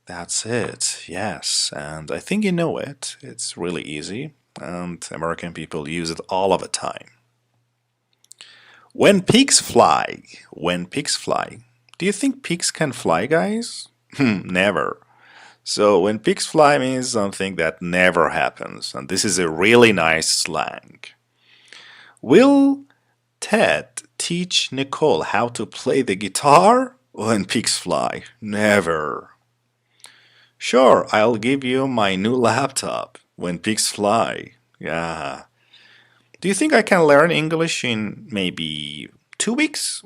S1: That's it, yes. And I think you know it. It's really easy, and American people use it all of the time. When pigs fly, when pigs fly. Do you think pigs can fly, guys? Never. So when pigs fly means something that never happens, and this is a really nice slang. Will Ted teach Nicole how to play the guitar when pigs fly? Never. Sure, I'll give you my new laptop when pigs fly. Yeah. Do you think I can learn English in maybe 2 weeks?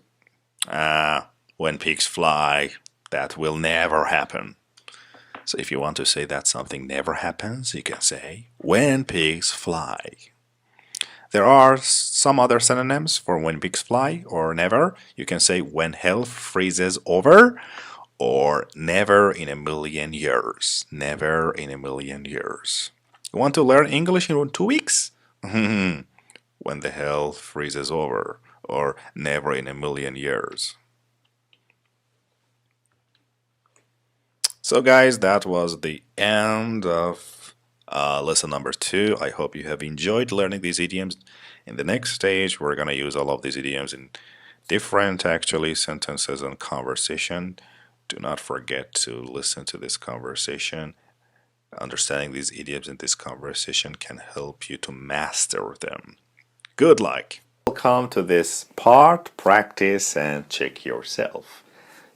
S1: When pigs fly, that will never happen. So if you want to say that something never happens, you can say when pigs fly. There are some other synonyms for when pigs fly or never. You can say when hell freezes over or never in a million years. Never in a million years. You want to learn English in 2 weeks? When the hell freezes over or never in a million years. So guys, that was the end of lesson number 2. I hope you have enjoyed learning these idioms. In the next stage, we're going to use all of these idioms in different actually sentences and conversation. Do not forget to listen to this conversation. Understanding these idioms in this conversation can help you to master them. Good luck! Welcome to this part, practice and check yourself.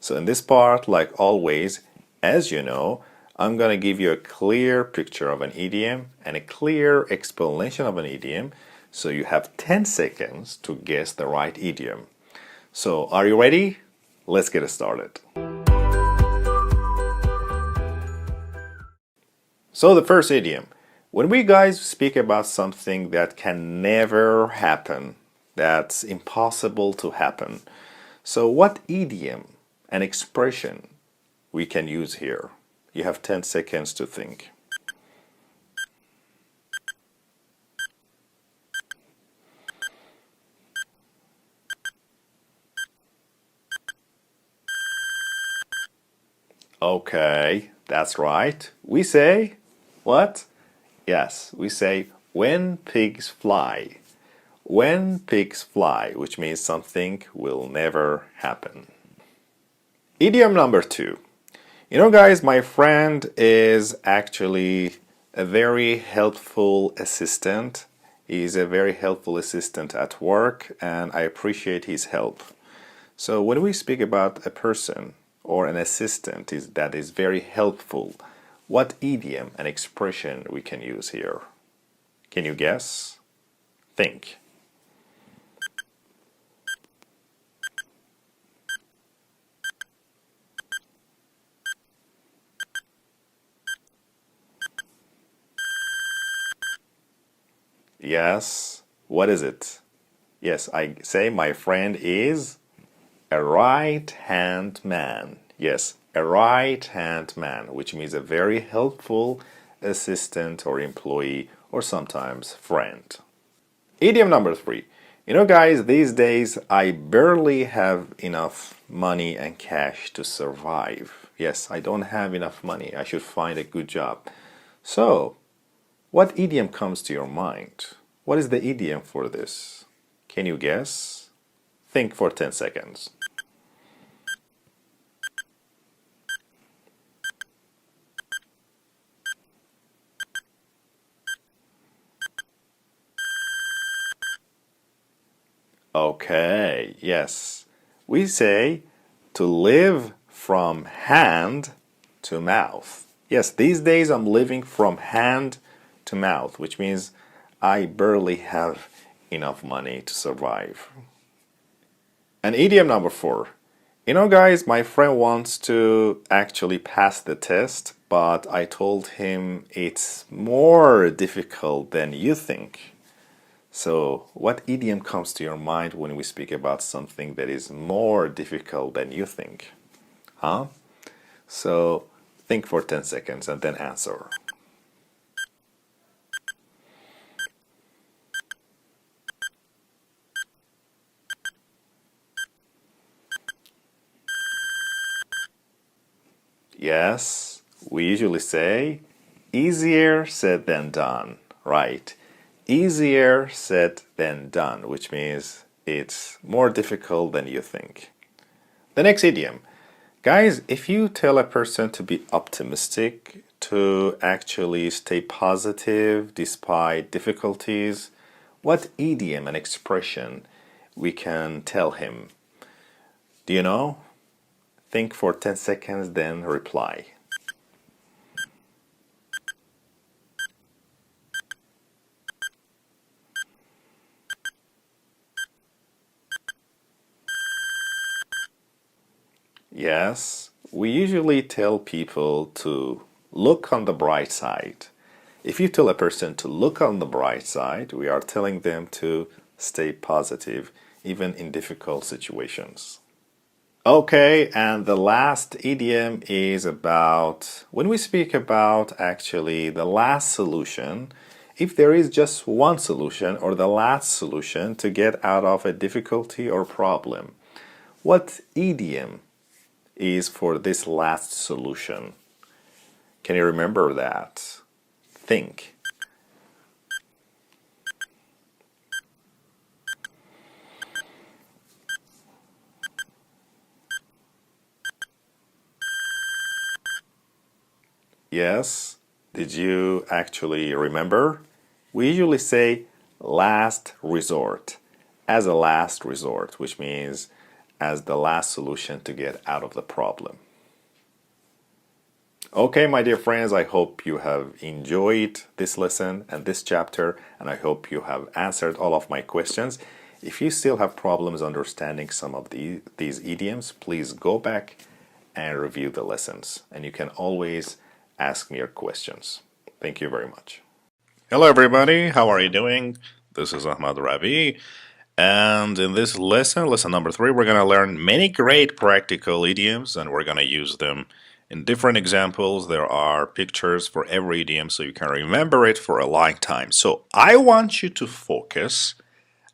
S1: So in this part, like always, as you know, I'm going to give you a clear picture of an idiom and a clear explanation of an idiom. So you have 10 seconds to guess the right idiom. So are you ready? Let's get started. So the first idiom. When we guys speak about something that can never happen, that's impossible to happen. So what idiom and expression we can use here? You have 10 seconds to think. Okay, that's right. We say what? Yes, we say when pigs fly. When pigs fly, which means something will never happen. Idiom number 2. You know, guys, my friend is actually a very helpful assistant. He's a very helpful assistant at work, and I appreciate his help. So when we speak about a person or an assistant that is very helpful, what idiom and expression we can use here? Can you guess? Think. Yes. What is it? Yes, I say my friend is a right-hand man. Yes, a right-hand man, which means a very helpful assistant or employee or sometimes friend. Idiom number 3. You know, guys, these days I barely have enough money and cash to survive. Yes, I don't have enough money. I should find a good job. So, what idiom comes to your mind? What is the idiom for this? Can you guess? Think for 10 seconds. Okay, yes. We say to live from hand to mouth. Yes, these days I'm living from hand to mouth, which means I barely have enough money to survive. And idiom number 4. You know, guys, my friend wants to actually pass the test, but I told him it's more difficult than you think. So, what idiom comes to your mind when we speak about something that is more difficult than you think? Huh? So, think for 10 seconds and then answer. Yes, we usually say easier said than done, right? Easier said than done, which means it's more difficult than you think. The next idiom. Guys, if you tell a person to be optimistic, to actually stay positive despite difficulties, what idiom and expression we can tell him? Do you know? Think for 10 seconds, then reply. Yes, we usually tell people to look on the bright side. If you tell a person to look on the bright side, we are telling them to stay positive, even in difficult situations. Okay, and the last idiom is about when we speak about actually the last solution, if there is just one solution or the last solution to get out of a difficulty or problem. What idiom is for this last solution? Can you remember that? Think. Yes, did you actually remember? We usually say last resort, as a last resort, which means as the last solution to get out of the problem. Okay, my dear friends, I hope you have enjoyed this lesson and this chapter, and I hope you have answered all of my questions. If you still have problems understanding some of these idioms, please go back and review the lessons, and you can always ask me your questions. Thank you very much. Hello, everybody. How are you doing? This is Ahmad Ravi. And in this lesson, lesson number 3, we're going to learn many great practical idioms, and we're going to use them in different examples. There are pictures for every idiom, so you can remember it for a long time. So I want you to focus,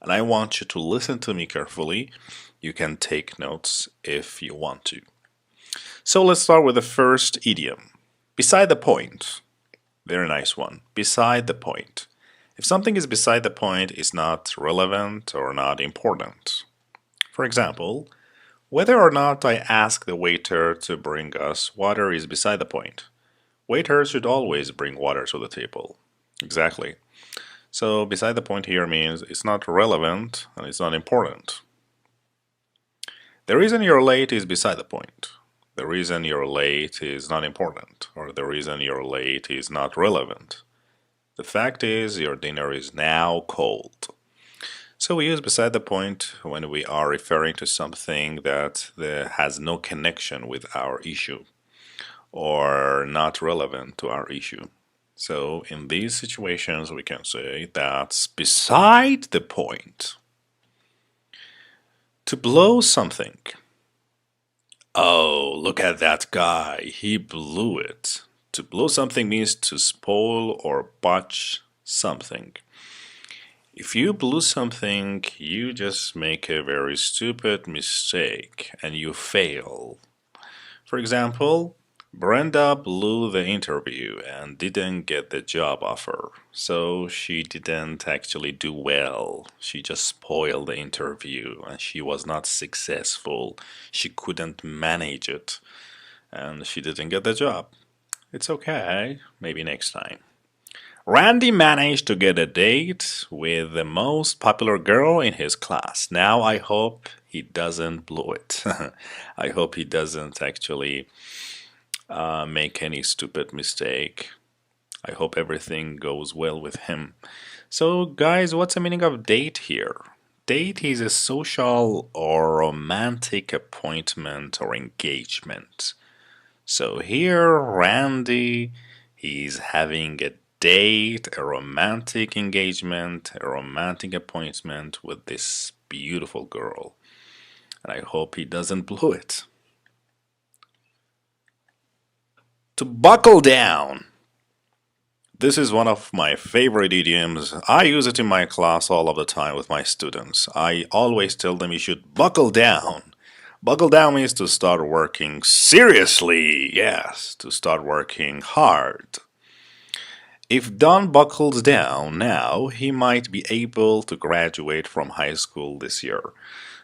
S1: and I want you to listen to me carefully. You can take notes if you want to. So let's start with the first idiom. Beside the point. Very nice one. Beside the point. If something is beside the point, it's not relevant or not important. For example, whether or not I ask the waiter to bring us water is beside the point. Waiters should always bring water to the table. Exactly. So beside the point here means it's not relevant and it's not important. The reason you're late is beside the point. The reason you're late is not important, or the reason you're late is not relevant. The fact is your dinner is now cold. So we use beside the point when we are referring to something that has no connection with our issue or not relevant to our issue. So in these situations we can say that's beside the point. To blow something. Oh, look at that guy, he blew it. To blow something means to spoil or botch something. If you blew something, you just make a very stupid mistake and you fail. For example, Brenda blew the interview and didn't get the job offer. So she didn't actually do well. She just spoiled the interview and she was not successful. She couldn't manage it and she didn't get the job. It's okay, maybe next time. Randy managed to get a date with the most popular girl in his class. Now I hope he doesn't blow it. I hope he doesn't actually make any stupid mistake. I hope everything goes well with him. So, guys, what's the meaning of date here? Date is a social or romantic appointment or engagement. So here, Randy, he's having a date, a romantic engagement, a romantic appointment with this beautiful girl. And I hope he doesn't blow it. To buckle down. This is one of my favorite idioms. I use it in my class all of the time with my students. I always tell them you should buckle down. Buckle down means to start working seriously. Yes, to start working hard. If Don buckles down now, he might be able to graduate from high school this year.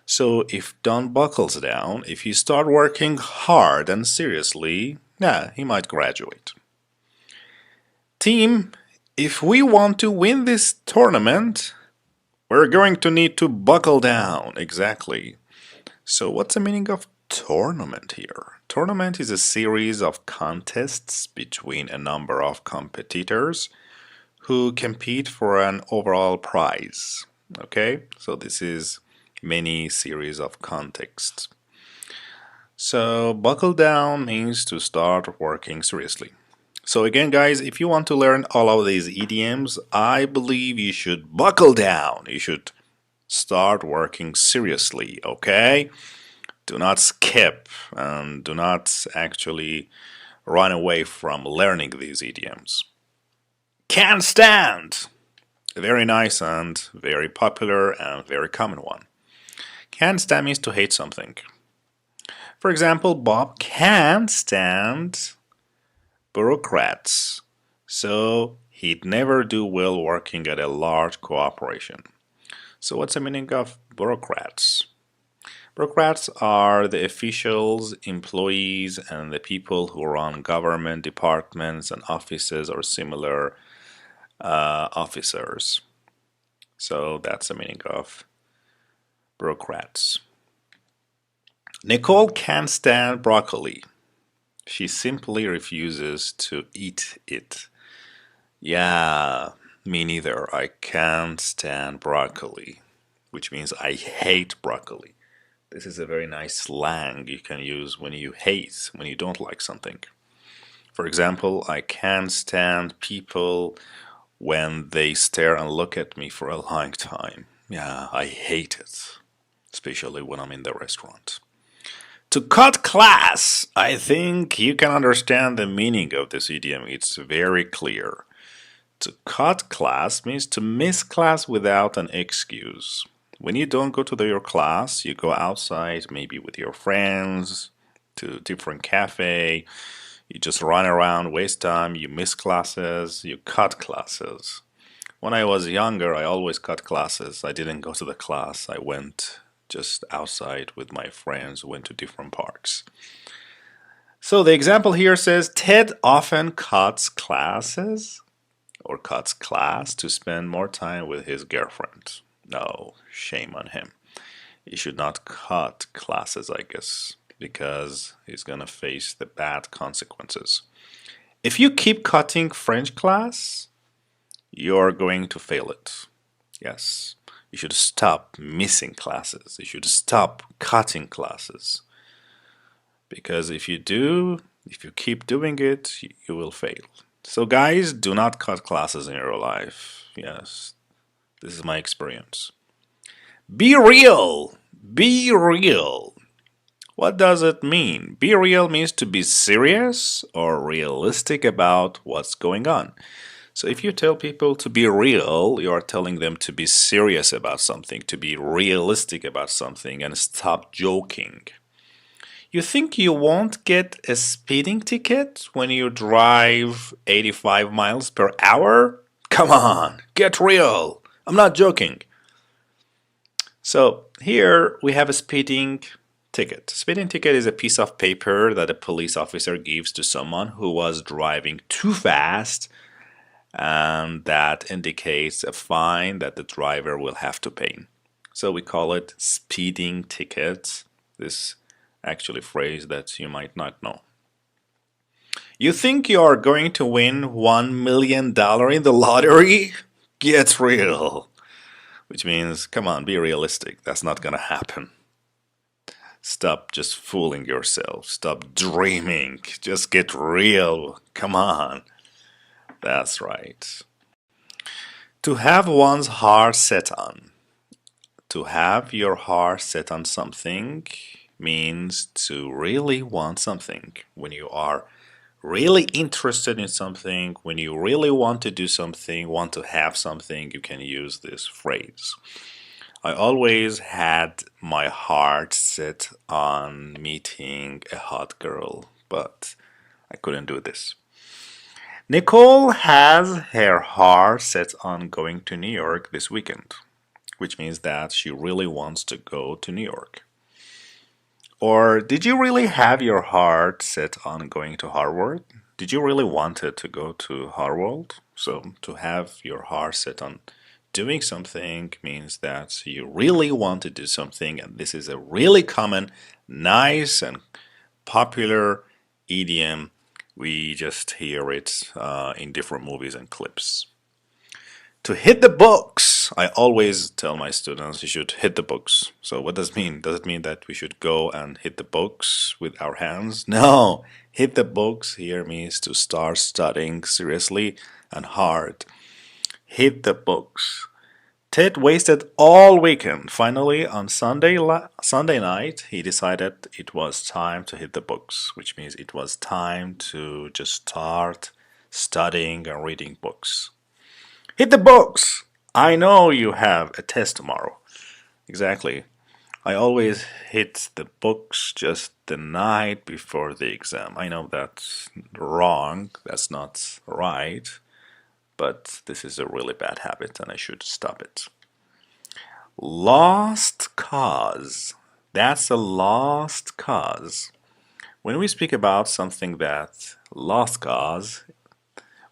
S1: So if Don buckles down, if he start working hard and seriously, yeah, he might graduate. Team, if we want to win this tournament, we're going to need to buckle down. Exactly. So what's the meaning of tournament here? Tournament is a series of contests between a number of competitors who compete for an overall prize. Okay, so this is many series of contests. So buckle down means to start working seriously. So again, guys, if you want to learn all of these idioms, I believe you should buckle down. You should start working seriously, okay? Do not skip and do not actually run away from learning these idioms. Can't stand! A very nice and very popular and very common one. Can't stand means to hate something. For example, Bob can't stand bureaucrats, so he'd never do well working at a large corporation. So what's the meaning of bureaucrats? Bureaucrats are the officials, employees, and the people who run government departments and offices or similar officers. So that's the meaning of bureaucrats. Nicole can't stand broccoli. She simply refuses to eat it. Yeah, me neither. I can't stand broccoli, which means I hate broccoli. This is a very nice slang you can use when you hate, when you don't like something. For example, I can't stand people when they stare and look at me for a long time. Yeah, I hate it, especially when I'm in the restaurant. To cut class, I think you can understand the meaning of this idiom. It's very clear. To cut class means to miss class without an excuse. When you don't go to your class, you go outside, maybe with your friends, to a different cafe. You just run around, waste time, you miss classes, you cut classes. When I was younger, I always cut classes. I didn't go to the class. I went just outside with my friends, went to different parks. So the example here says Ted often cuts classes or cuts class to spend more time with his girlfriend. No, shame on him. He should not cut classes, I guess, because he's gonna face the bad consequences. If you keep cutting French class, you're going to fail it. Yes. You should stop missing classes. You should stop cutting classes. Because if you keep doing it, you will fail. So guys, do not cut classes in your life. Yes, this is my experience. Be real. Be real. What does it mean? Be real means to be serious or realistic about what's going on. So if you tell people to be real, you are telling them to be serious about something, to be realistic about something, and stop joking. You think you won't get a speeding ticket when you drive 85 miles per hour? Come on, get real. I'm not joking. So here we have a speeding ticket. Speeding ticket is a piece of paper that a police officer gives to someone who was driving too fast and that indicates a fine that the driver will have to pay. So we call it speeding tickets. This actually phrase that you might not know. You think you are going to win $1 million in the lottery? Get real. Which means, come on, be realistic. That's not gonna happen. Stop just fooling yourself. Stop dreaming. Just get real. Come on. That's right. To have one's heart set on. To have your heart set on something means to really want something. When you are really interested in something, when you really want to do something, want to have something, you can use this phrase. I always had my heart set on meeting a hot girl, but I couldn't do this. Nicole has her heart set on going to New York this weekend, which means that she really wants to go to New York. Or did you really have your heart set on going to Harvard? Did you really wanted to go to Harvard? So to have your heart set on doing something means that you really want to do something, and this is a really common, nice, and popular idiom. We just hear it in different movies and clips. To hit the books, I always tell my students you should hit the books. So what does it mean? Does it mean that we should go and hit the books with our hands? No, hit the books here means to start studying seriously and hard. Hit the books. Ted wasted all weekend. Finally, on Sunday night, he decided it was time to hit the books, which means it was time to just start studying and reading books. Hit the books! I know you have a test tomorrow. Exactly. I always hit the books just the night before the exam. I know that's wrong, that's not right, but this is a really bad habit and I should stop it. Lost cause. That's a lost cause. When we speak about something that's lost cause,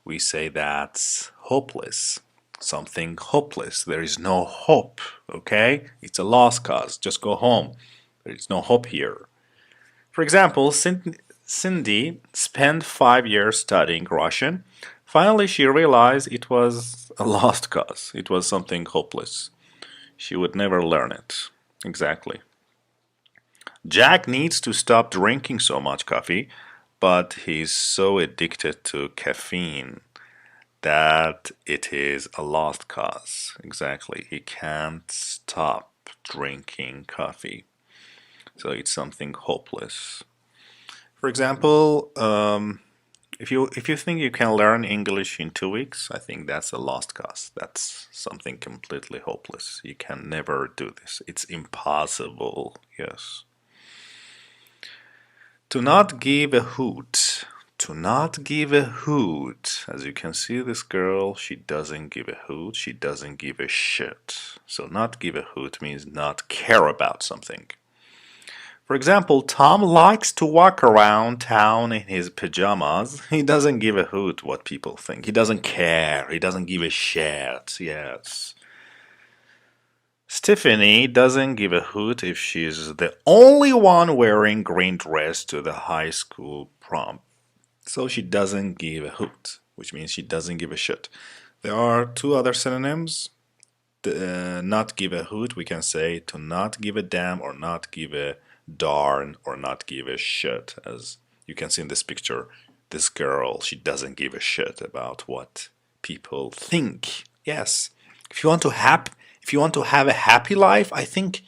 S1: we say that's hopeless. Something hopeless. There is no hope, okay? It's a lost cause. Just go home. There is no hope here. For example, Cindy spent 5 years studying Russian. Finally, she realized it was a lost cause. It was something hopeless. She would never learn it. Exactly. Jack needs to stop drinking so much coffee, but he's so addicted to caffeine that it is a lost cause. Exactly. He can't stop drinking coffee. So it's something hopeless. For example, if you think you can learn English in 2 weeks, I think that's a lost cause. That's something completely hopeless. You can never do this. It's impossible. Yes. To not give a hoot. To not give a hoot. As you can see, this girl, she doesn't give a hoot. She doesn't give a shit. So not give a hoot means not care about something. For example, Tom likes to walk around town in his pajamas. He doesn't give a hoot what people think. He doesn't care. He doesn't give a shit. Yes. Stephanie doesn't give a hoot if she's the only one wearing green dress to the high school prom. So she doesn't give a hoot, which means she doesn't give a shit. There are two other synonyms. Not give a hoot, we can say to not give a damn or not give a darn or not give a shit. As you can see in this picture, this girl, she doesn't give a shit about what people think. Yes, if you want to have a happy life, I think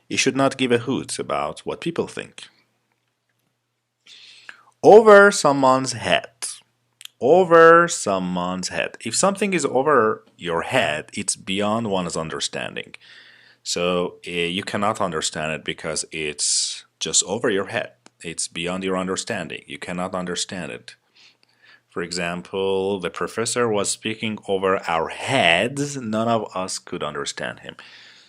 S1: you should not give a hoot about what people think. Over someone's head. Over someone's head. If something is over your head, it's beyond one's understanding. So you cannot understand it because it's just over your head. It's beyond your understanding. You cannot understand it. For example, the professor was speaking over our heads. None of us could understand him.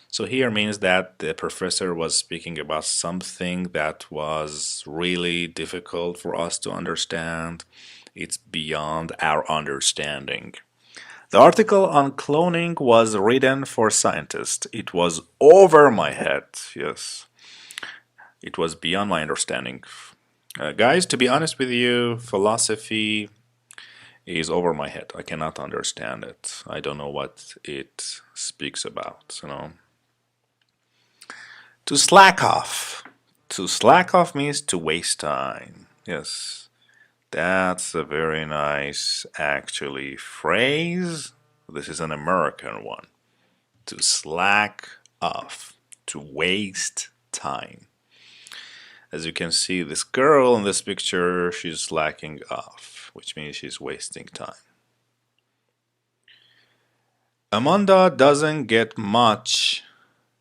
S1: So here means that the professor was speaking about something that was really difficult for us to understand. It's beyond our understanding. The article on cloning was written for scientists. It was over my head. Yes, it was beyond my understanding. Guys, to be honest with you, philosophy is over my head. I cannot understand it. I don't know what it speaks about. To slack off. To slack off means to waste time. Yes, that's a very nice, actually, phrase. This is an American one. To slack off, to waste time. As you can see, this girl in this picture, she's slacking off, which means she's wasting time. Amanda doesn't get much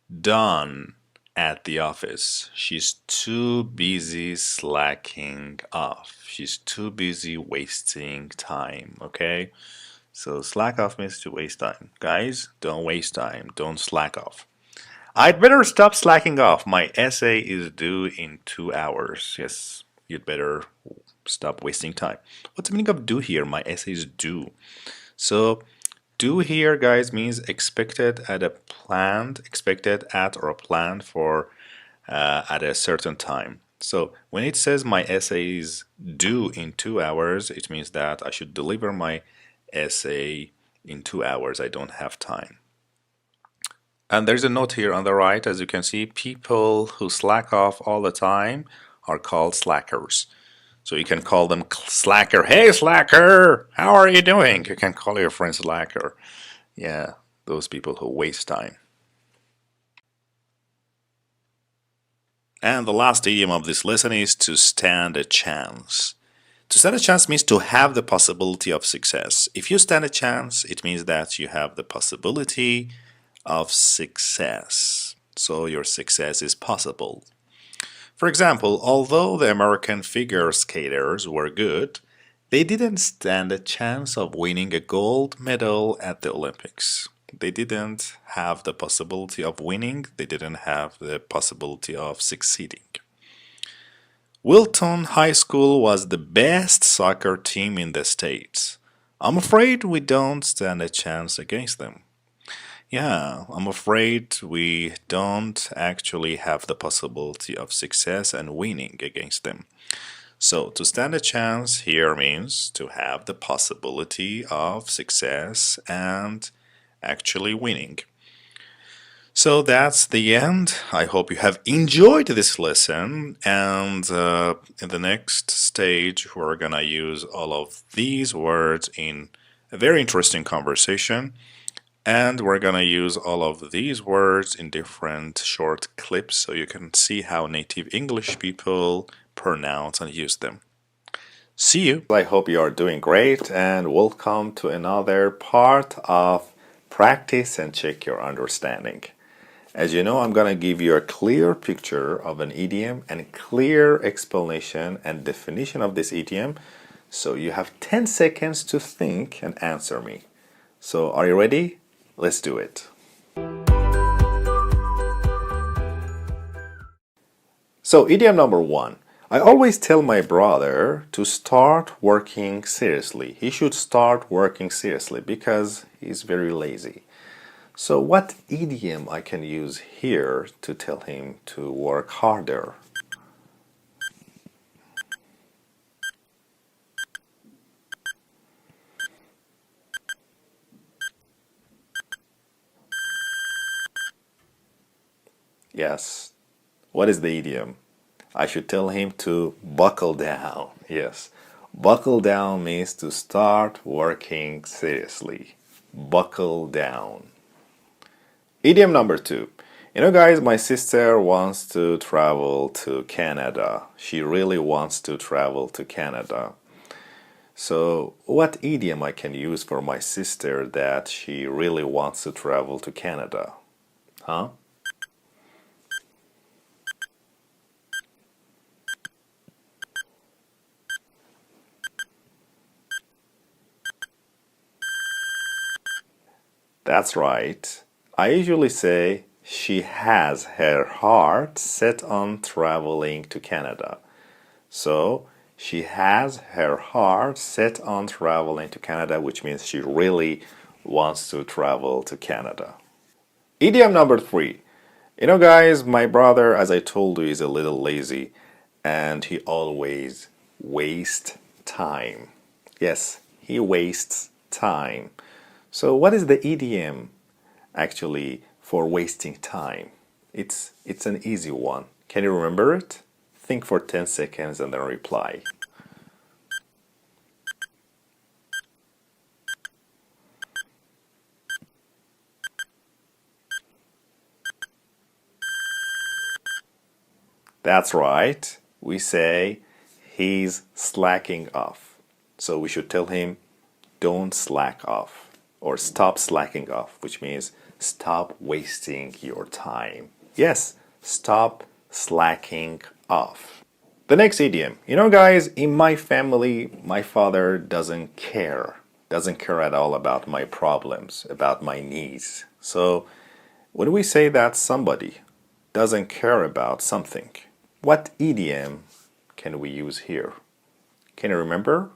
S1: done at the office. She's too busy slacking off. She's too busy wasting time, okay? So slack off means to waste time. Guys, don't waste time. Don't slack off. I'd better stop slacking off. My essay is due in 2 hours. Yes, you'd better stop wasting time. What's the meaning of due here? My essay is due. So due here, guys, means expected at or a planned for at a certain time. So when it says my essay is due in 2 hours, it means that I should deliver my essay in 2 hours. I don't have time. And there's a note here on the right, as you can see, people who slack off all the time are called slackers. So you can call them slacker. Hey, slacker, how are you doing? You can call your friend slacker. Yeah, those people who waste time. And the last idiom of this lesson is to stand a chance. To stand a chance means to have the possibility of success. If you stand a chance, it means that you have the possibility of success. So your success is possible. For example, although the American figure skaters were good, they didn't stand a chance of winning a gold medal at the Olympics. They didn't have the possibility of winning. They didn't have the possibility of succeeding. Wilton High School was the best soccer team in the States. I'm afraid we don't stand a chance against them. Yeah, I'm afraid we don't actually have the possibility of success and winning against them. So, to stand a chance here means to have the possibility of success and actually winning. So that's the end. I hope you have enjoyed this lesson, and in the next stage we're gonna use all of these words in a very interesting conversation, and we're gonna use all of these words in different short clips so you can see how native English people pronounce and use them. See you! I hope you are doing great, and welcome to another part of Practice and Check Your Understanding. As you know, I'm going to give you a clear picture of an idiom and a clear explanation and definition of this idiom. So you have 10 seconds to think and answer me. So are you ready? Let's do it. So idiom number 1. I always tell my brother to start working seriously. He should start working seriously because he's very lazy. So what idiom I can use here to tell him to work harder? Yes. What is the idiom? I should tell him to buckle down. Yes. Buckle down means to start working seriously. Buckle down. Idiom number 2. You know, guys, my sister wants to travel to Canada. She really wants to travel to Canada. So, what idiom I can use for my sister that she really wants to travel to Canada? Huh? That's right. I usually say she has her heart set on traveling to Canada. So, she has her heart set on traveling to Canada, which means she really wants to travel to Canada. Idiom number 3. You know, guys, my brother, as I told you, is a little lazy and he always wastes time. Yes, he wastes time. So, what is the idiom actually for wasting time? It's an easy one. Can you remember it? Think for 10 seconds and then reply. That's right. We say he's slacking off. So we should tell him don't slack off or stop slacking off, which means stop wasting your time. Yes, stop slacking off. The next idiom. You know, guys, in my family, my father doesn't care at all about my problems, about my needs. So when we say that somebody doesn't care about something, what idiom can we use here? Can you remember?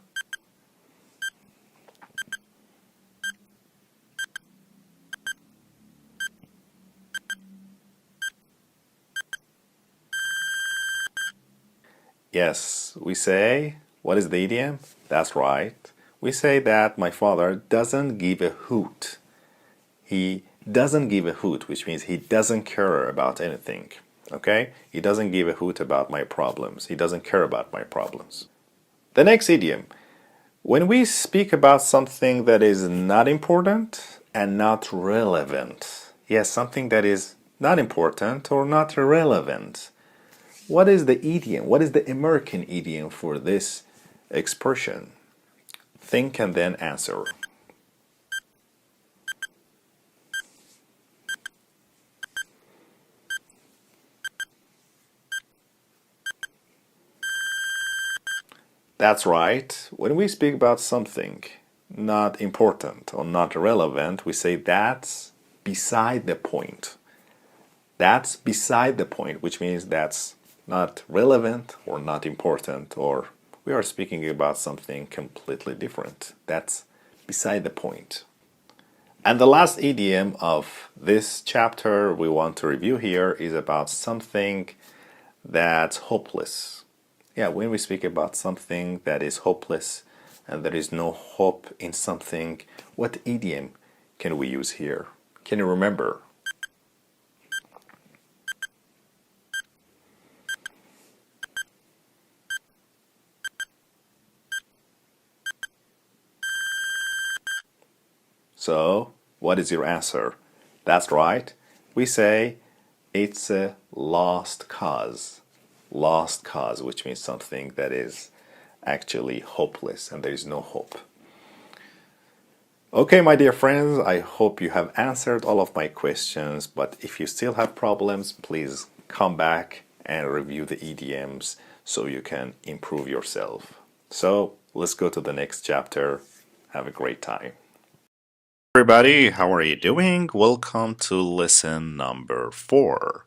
S1: Yes, we say, what is the idiom? That's right. We say that my father doesn't give a hoot. He doesn't give a hoot, which means he doesn't care about anything. Okay? He doesn't give a hoot about my problems. He doesn't care about my problems. The next idiom. When we speak about something that is not important and not relevant. Yes, something that is not important or not relevant. What is the idiom? What is the American idiom for this expression? Think and then answer. That's right. When we speak about something not important or not relevant, we say that's beside the point. That's beside the point, which means that's not relevant or not important, or we are speaking about something completely different. That's beside the point. And the last idiom of this chapter we want to review here is about something that's hopeless. Yeah, when we speak about something that is hopeless and there is no hope in something, what idiom can we use here? Can you remember? So, what is your answer? That's right. We say it's a lost cause. Lost cause, which means something that is actually hopeless and there is no hope. Okay, my dear friends, I hope you have answered all of my questions, but if you still have problems, please come back and review the idioms so you can improve yourself. So, let's go to the next chapter. Have a great time. Everybody, how are you doing? Welcome to lesson number 4.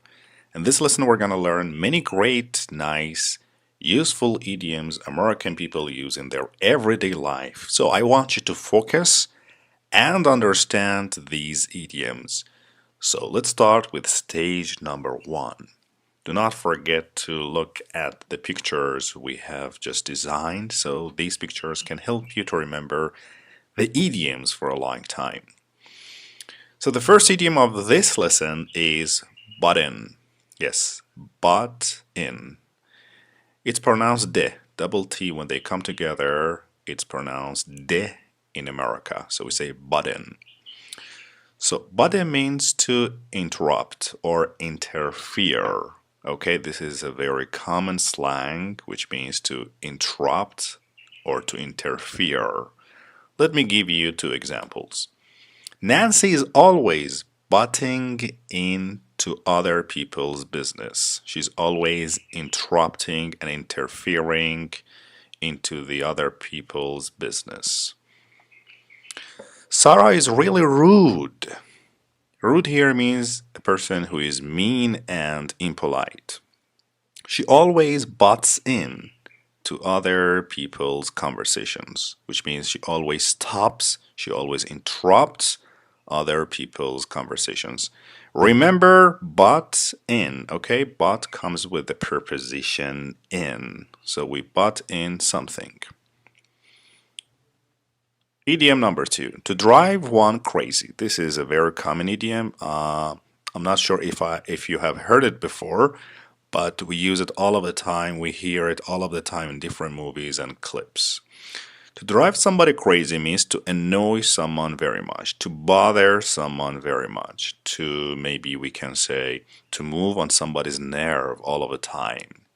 S1: In this lesson, we're going to learn many great, nice, useful idioms American people use in their everyday life. So I want you to focus and understand these idioms. So let's start with stage number 1. Do not forget to look at the pictures we have just designed. So these pictures can help you to remember the idioms for a long time. So the first idiom of this lesson is butt in. Yes, butt in. It's pronounced de, double T when they come together. It's pronounced de in America. So we say butt in. So butt in means to interrupt or interfere. Okay, this is a very common slang which means to interrupt or to interfere. Let me give you 2 examples. Nancy is always butting into other people's business. She's always interrupting and interfering into the other people's business. Sarah is really rude. Rude here means a person who is mean and impolite. She always butts in to other people's conversations, which means she always stops, she always interrupts other people's conversations. Remember but in, okay? But comes with the preposition in. So we but in something. Idiom number 2, to drive one crazy. This is a very common idiom. I'm not sure if you have heard it before, but we use it all of the time. We hear it all of the time in different movies and clips. To drive somebody crazy means to annoy someone very much, to bother someone very much, to maybe we can say to move on somebody's nerve all of the time.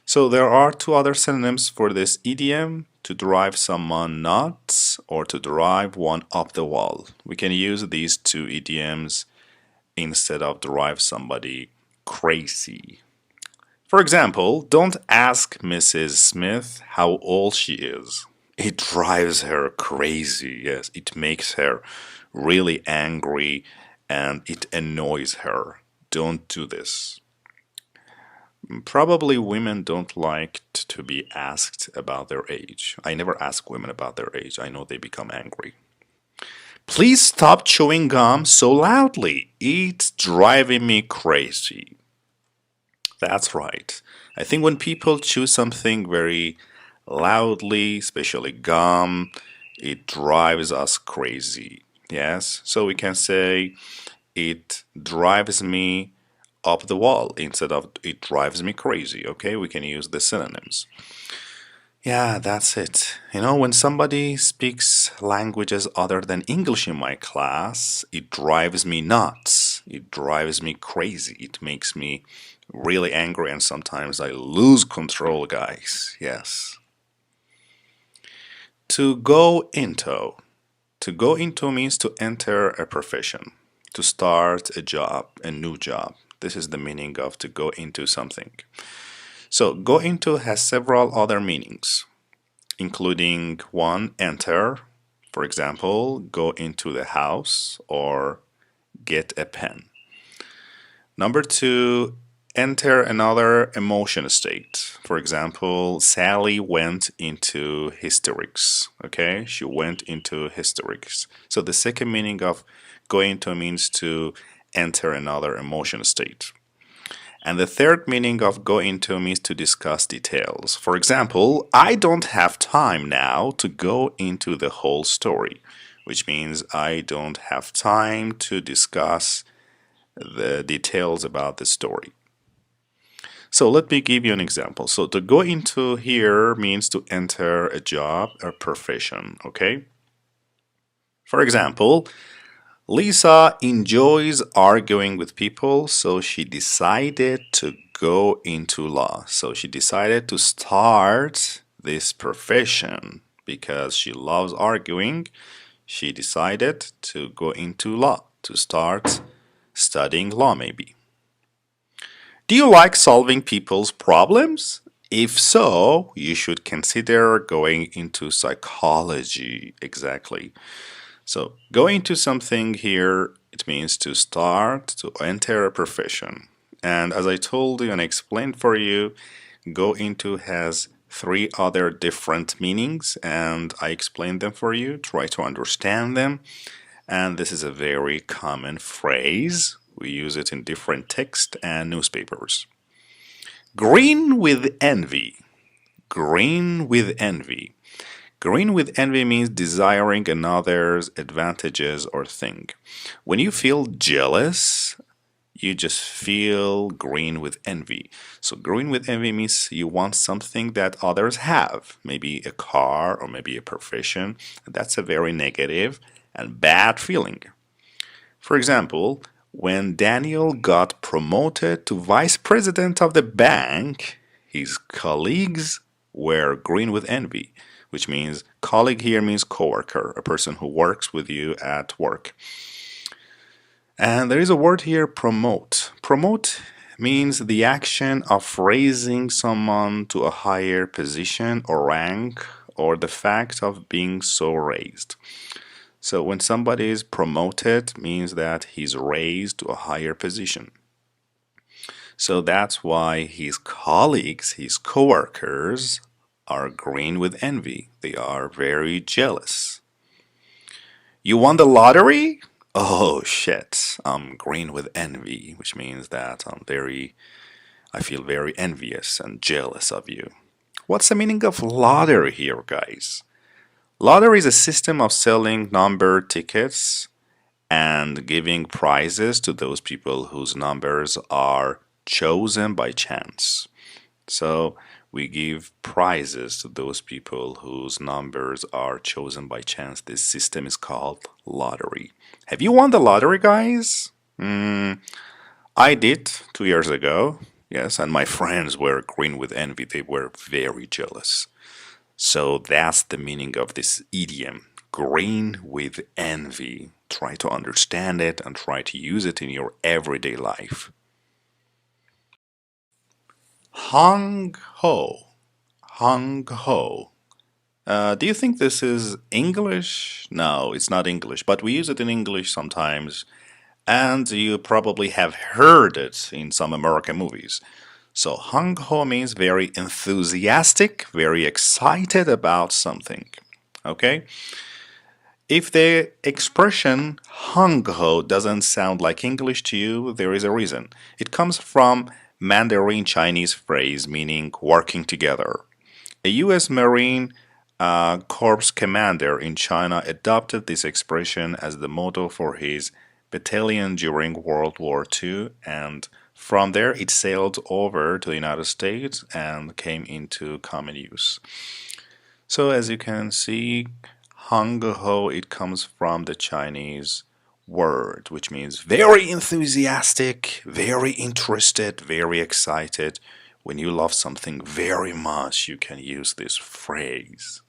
S1: So there are 2 other synonyms for this idiom, to drive someone nuts or to drive one up the wall. We can use these 2 idioms instead of drive somebody crazy. For example, don't ask Mrs. Smith how old she is. It drives her crazy. Yes, it makes her really angry and it annoys her. Don't do this. Probably women don't like to be asked about their age. I never ask women about their age. I know they become angry. Please stop chewing gum so loudly. It's driving me crazy. That's right. I think when people chew something very loudly, especially gum, it drives us crazy. Yes? So we can say it drives me up the wall instead of it drives me crazy. Okay? We can use the synonyms. Yeah, that's it. You know, when somebody speaks languages other than English in my class, it drives me nuts. It drives me crazy. It makes me really angry and sometimes I lose control, guys. Yes. To go into. To go into means to enter a profession, to start a job, a new job. This is the meaning of to go into something. So go into has several other meanings, including 1, enter. For example, go into the house or get a pen. Number 2, enter another emotion state. For example, Sally went into hysterics. Okay, she went into hysterics. So the second meaning of go into means to enter another emotion state. And the third meaning of go into means to discuss details. For example, I don't have time now to go into the whole story, which means I don't have time to discuss the details about the story. So let me give you an example. So to go into here means to enter a job or profession, okay? For example, Lisa enjoys arguing with people, so she decided to go into law. So she decided to start this profession because she loves arguing. She decided to go into law, to start studying law maybe. Do you like solving people's problems? If so, you should consider going into psychology. Exactly. So, go into something here, it means to start, to enter a profession. And as I told you and explained for you, go into has 3 other different meanings, and I explained them for you. Try to understand them. And this is a very common phrase. We use it in different text and newspapers. Green with envy. Green with envy. Green with envy means desiring another's advantages or thing. When you feel jealous, you just feel green with envy. So green with envy means you want something that others have, maybe a car or maybe a profession. That's a very negative and bad feeling. For example, when Daniel got promoted to vice president of the bank, his colleagues were green with envy, which means colleague here means coworker, a person who works with you at work. And there is a word here, promote. Promote means the action of raising someone to a higher position or rank, or the fact of being so raised. So when somebody is promoted means that he's raised to a higher position. So that's why his colleagues, his coworkers, are green with envy. They are very jealous. You won the lottery? Oh shit, I'm green with envy, which means that I feel very envious and jealous of you. What's the meaning of lottery here, guys? Lottery is a system of selling number tickets and giving prizes to those people whose numbers are chosen by chance. So we give prizes to those people whose numbers are chosen by chance. This system is called lottery. Have you won the lottery, guys? I did 2 years ago. Yes, and my friends were green with envy. They were very jealous. So that's the meaning of this idiom, green with envy. Try to understand it and try to use it in your everyday life. Hung ho. Hung ho. Do you think this is English? No, it's not English, but we use it in English sometimes, and you probably have heard it in some American movies. So, hung ho means very enthusiastic, very excited about something. Okay? If the expression hung ho doesn't sound like English to you, there is a reason. It comes from Mandarin Chinese phrase meaning working together. A U.S. Marine Corps commander in China adopted this expression as the motto for his battalion during World War II, and from there it sailed over to the United States and came into common use. So as you can see, hung ho, it comes from the Chinese word, which means very enthusiastic, very interested, very excited. When you love something very much, you can use this phrase.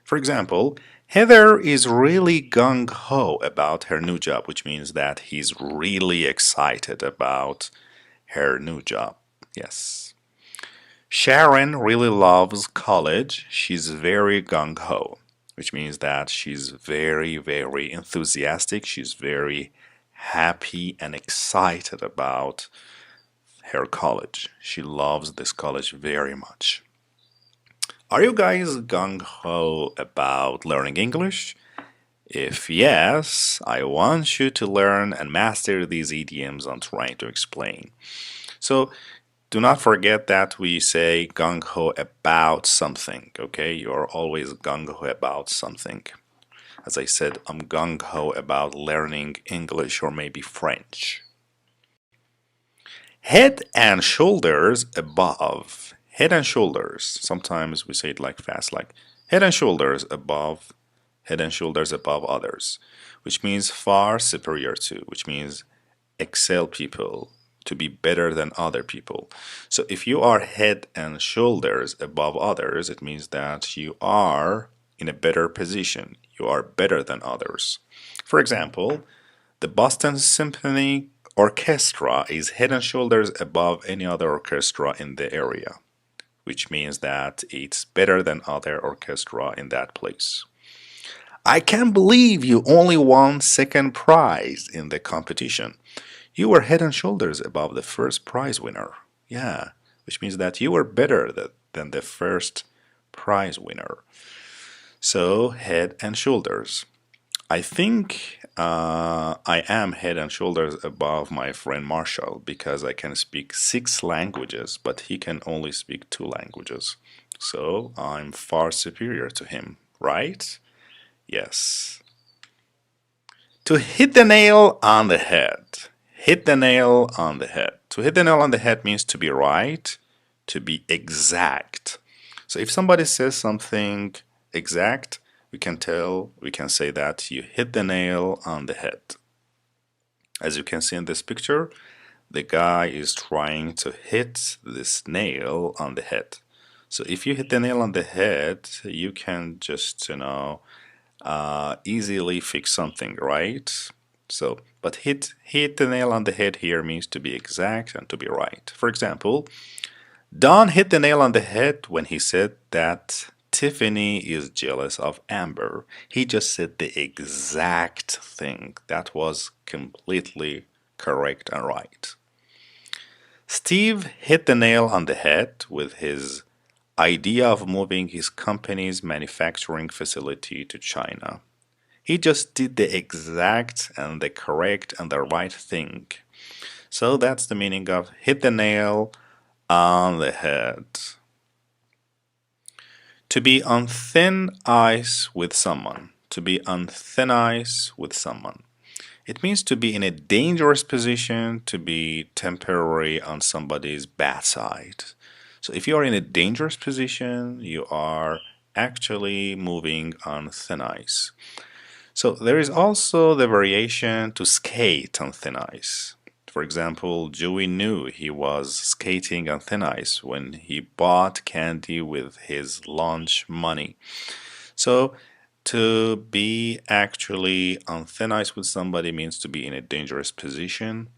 S1: For example, Heather is really gung ho about her new job, which means that he's really excited about her new job. Yes. Sharon really loves college. She's very gung ho, which means that she's very, very enthusiastic. She's very happy and excited about her college. She loves this college very much. Are you guys gung ho about learning English? If yes, I want you to learn and master these idioms I'm trying to explain. So, do not forget that we say gung ho about something, okay? You're always gung ho about something. As I said, I'm gung ho about learning English or maybe French. Head and shoulders above. Head and shoulders. Sometimes we say it like fast, like head and shoulders above, head and shoulders above others, which means far superior to, which means excel people, to be better than other people. So if you are head and shoulders above others, it means that you are in a better position. You are better than others. For example, the Boston Symphony Orchestra is head and shoulders above any other orchestra in the area, which means that it's better than other orchestra in that place. I can't believe you only won second prize in the competition. You were head and shoulders above the first prize winner. Yeah, which means that you were better than the first prize winner. So, head and shoulders. I think I am head and shoulders above my friend Marshall because I can speak 6 languages, but he can only speak 2 languages. So I'm far superior to him, right? Yes. To hit the nail on the head. Hit the nail on the head. To hit the nail on the head means to be right, to be exact. So if somebody says something exact, we can say that you hit the nail on the head. As you can see in this picture, the guy is trying to hit this nail on the head. So if you hit the nail on the head, you can just, easily fix something, right? So, but hit the nail on the head here means to be exact and to be right. For example, Don hit the nail on the head when he said that Tiffany is jealous of Amber. He just said the exact thing. That was completely correct and right. Steve hit the nail on the head with his idea of moving his company's manufacturing facility to China. He just did the exact and the correct and the right thing. So that's the meaning of hit the nail on the head. To be on thin ice with someone. To be on thin ice with someone. It means to be in a dangerous position, to be temporarily on somebody's bad side. So if you are in a dangerous position, you are actually moving on thin ice. So there is also the variation to skate on thin ice. For example, Joey knew he was skating on thin ice when he bought candy with his lunch money. So to be actually on thin ice with somebody means to be in a dangerous position.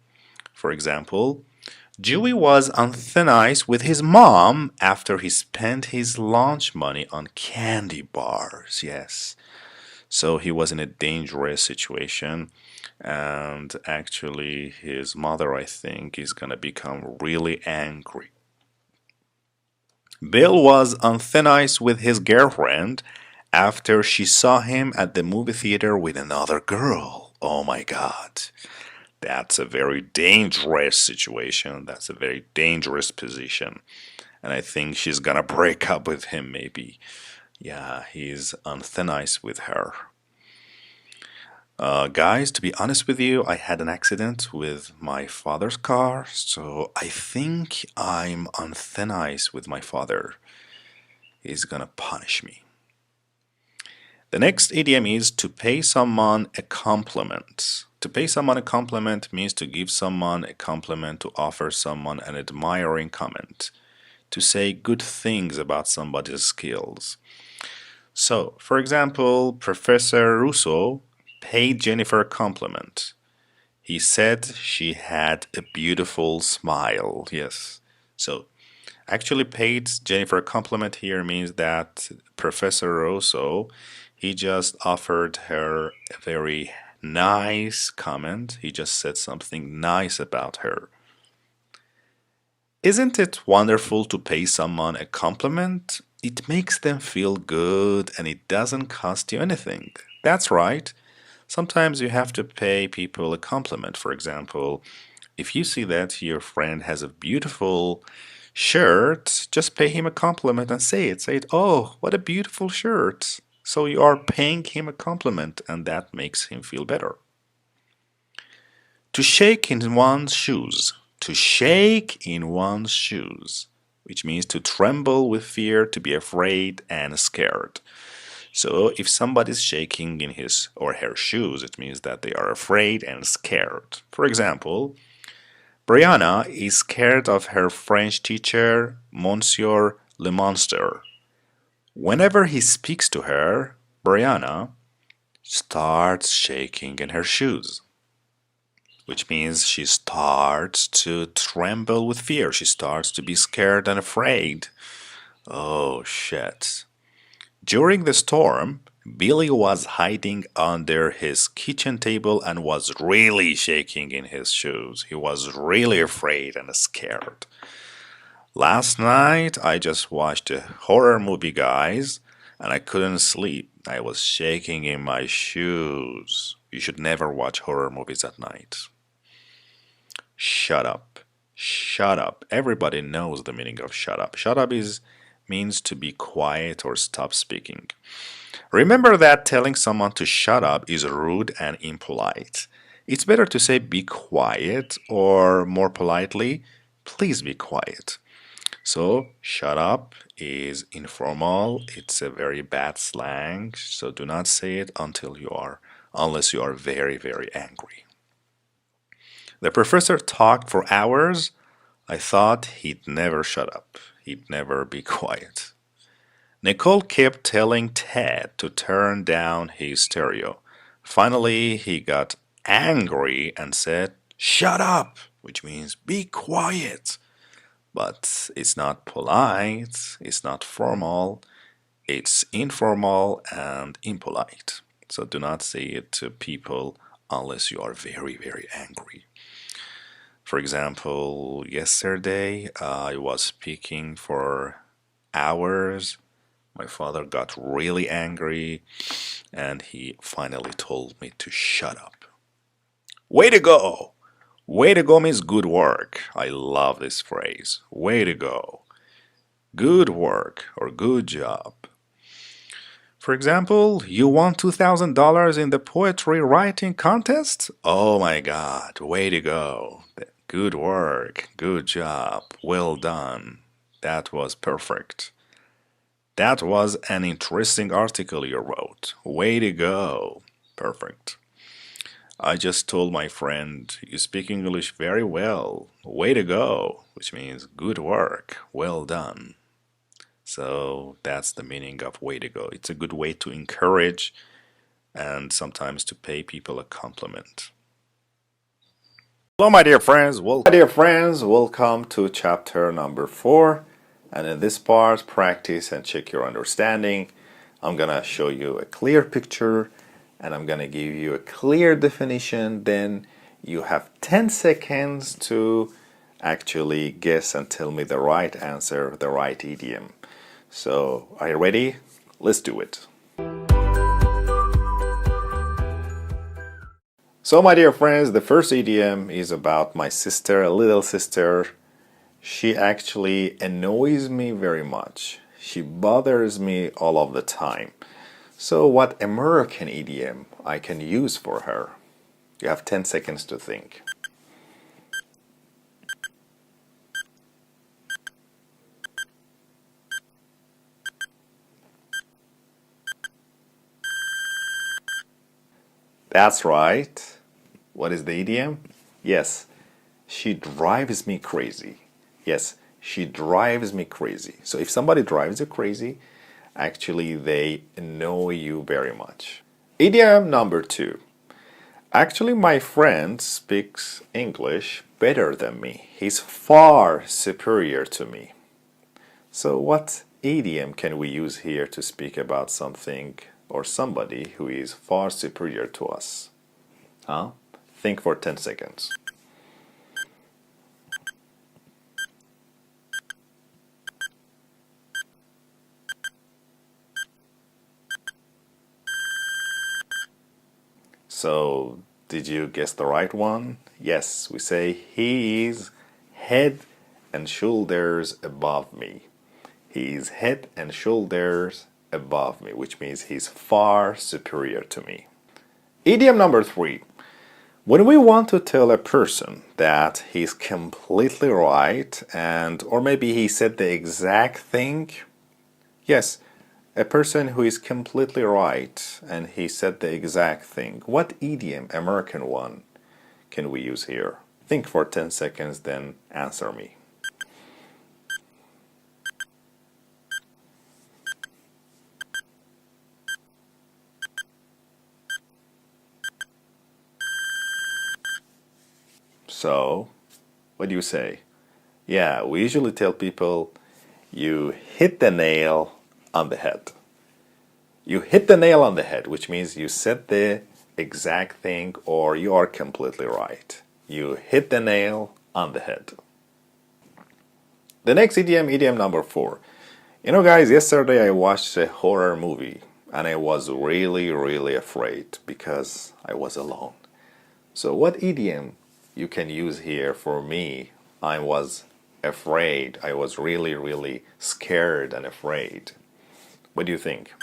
S1: For example, Joey was on thin ice with his mom after he spent his lunch money on candy bars. Yes. So he was in a dangerous situation, and actually, his mother, I think, is gonna become really angry. Bill was on thin ice with his girlfriend after she saw him at the movie theater with another girl. Oh my God. That's a very dangerous situation. That's a very dangerous position. And I think she's gonna break up with him, maybe. Yeah, he's on thin ice with her. Guys, to be honest with you, I had an accident with my father's car, so I think I'm on thin ice with my father. He's gonna punish me. The next idiom is to pay someone a compliment. To pay someone a compliment means to give someone a compliment, to offer someone an admiring comment, to say good things about somebody's skills. So, for example, Professor Russo paid Jennifer a compliment. He said she had a beautiful smile. Yes. So, actually paid Jennifer a compliment here means that Professor Russo, he just offered her a very nice comment. He just said something nice about her. Isn't it wonderful to pay someone a compliment? It makes them feel good and it doesn't cost you anything. That's right. Sometimes you have to pay people a compliment. For example, if you see that your friend has a beautiful shirt, just pay him a compliment and say it. Say it, oh, what a beautiful shirt. So you are paying him a compliment and that makes him feel better. To shake in one's shoes. To shake in one's shoes, which means to tremble with fear, to be afraid and scared. So if somebody's shaking in his or her shoes, it means that they are afraid and scared. For example, Brianna is scared of her French teacher, Monsieur Le Monster. Whenever he speaks to her, Brianna starts shaking in her shoes, which means she starts to tremble with fear. She starts to be scared and afraid. Oh, shit. During the storm, Billy was hiding under his kitchen table and was really shaking in his shoes. He was really afraid and scared. Last night, I just watched a horror movie, guys, and I couldn't sleep. I was shaking in my shoes. You should never watch horror movies at night. Shut up. Shut up. Everybody knows the meaning of shut up. Shut up means to be quiet or stop speaking. Remember that telling someone to shut up is rude and impolite. It's better to say be quiet or more politely, please be quiet. So, shut up is informal. It's a very bad slang, so do not say it unless you are very, very angry. The professor talked for hours. I thought he'd never shut up. He'd never be quiet. Nicole kept telling Ted to turn down his stereo. Finally, he got angry and said, "Shut up," which means be quiet. But it's not polite, it's not formal, it's informal and impolite. So do not say it to people unless you are very, very angry. For example, yesterday I was speaking for hours. My father got really angry and he finally told me to shut up. Way to go! Way to go means good work. I love this phrase. Way to go. Good work or good job. For example, you won $2,000 in the poetry writing contest? Oh my God, way to go. Good work, good job, well done. That was perfect. That was an interesting article you wrote. Way to go. Perfect. I just told my friend, you speak English very well. Way to go, which means good work, well done. So that's the meaning of way to go. It's a good way to encourage and sometimes to pay people a compliment. Hello, my dear friends. Welcome to chapter number 4. And in this part, practice and check your understanding. I'm gonna show you a clear picture and I'm gonna give you a clear definition. Then you have 10 seconds to actually guess and tell me the right answer, the right idiom. So, are you ready? Let's do it. So, my dear friends, the first idiom is about my sister, a little sister. She actually annoys me very much. She bothers me all of the time. So, what American idiom I can use for her? You have 10 seconds to think. That's right. What is the idiom? Yes, she drives me crazy. Yes, she drives me crazy. So if somebody drives you crazy, actually they annoy you very much. Idiom number 2. Actually, my friend speaks English better than me. He's far superior to me. So what idiom can we use here to speak about something or somebody who is far superior to us? Huh? Think for 10 seconds. So, did you guess the right one? Yes, we say he is head and shoulders above me. He is head and shoulders above me, which means he's far superior to me. Idiom number 3. When we want to tell a person that he's completely right and or maybe he said the exact thing, yes, a person who is completely right and he said the exact thing. What idiom, American one, can we use here? Think for 10 seconds, then answer me. So, what do you say? Yeah, we usually tell people you hit the nail on the head. You hit the nail on the head, which means you said the exact thing or you are completely right. You hit the nail on the head. The next idiom number 4. You know, guys, yesterday I watched a horror movie and I was really afraid because I was alone. So what idiom you can use here for me? I was afraid. I was really scared and afraid. What do you think?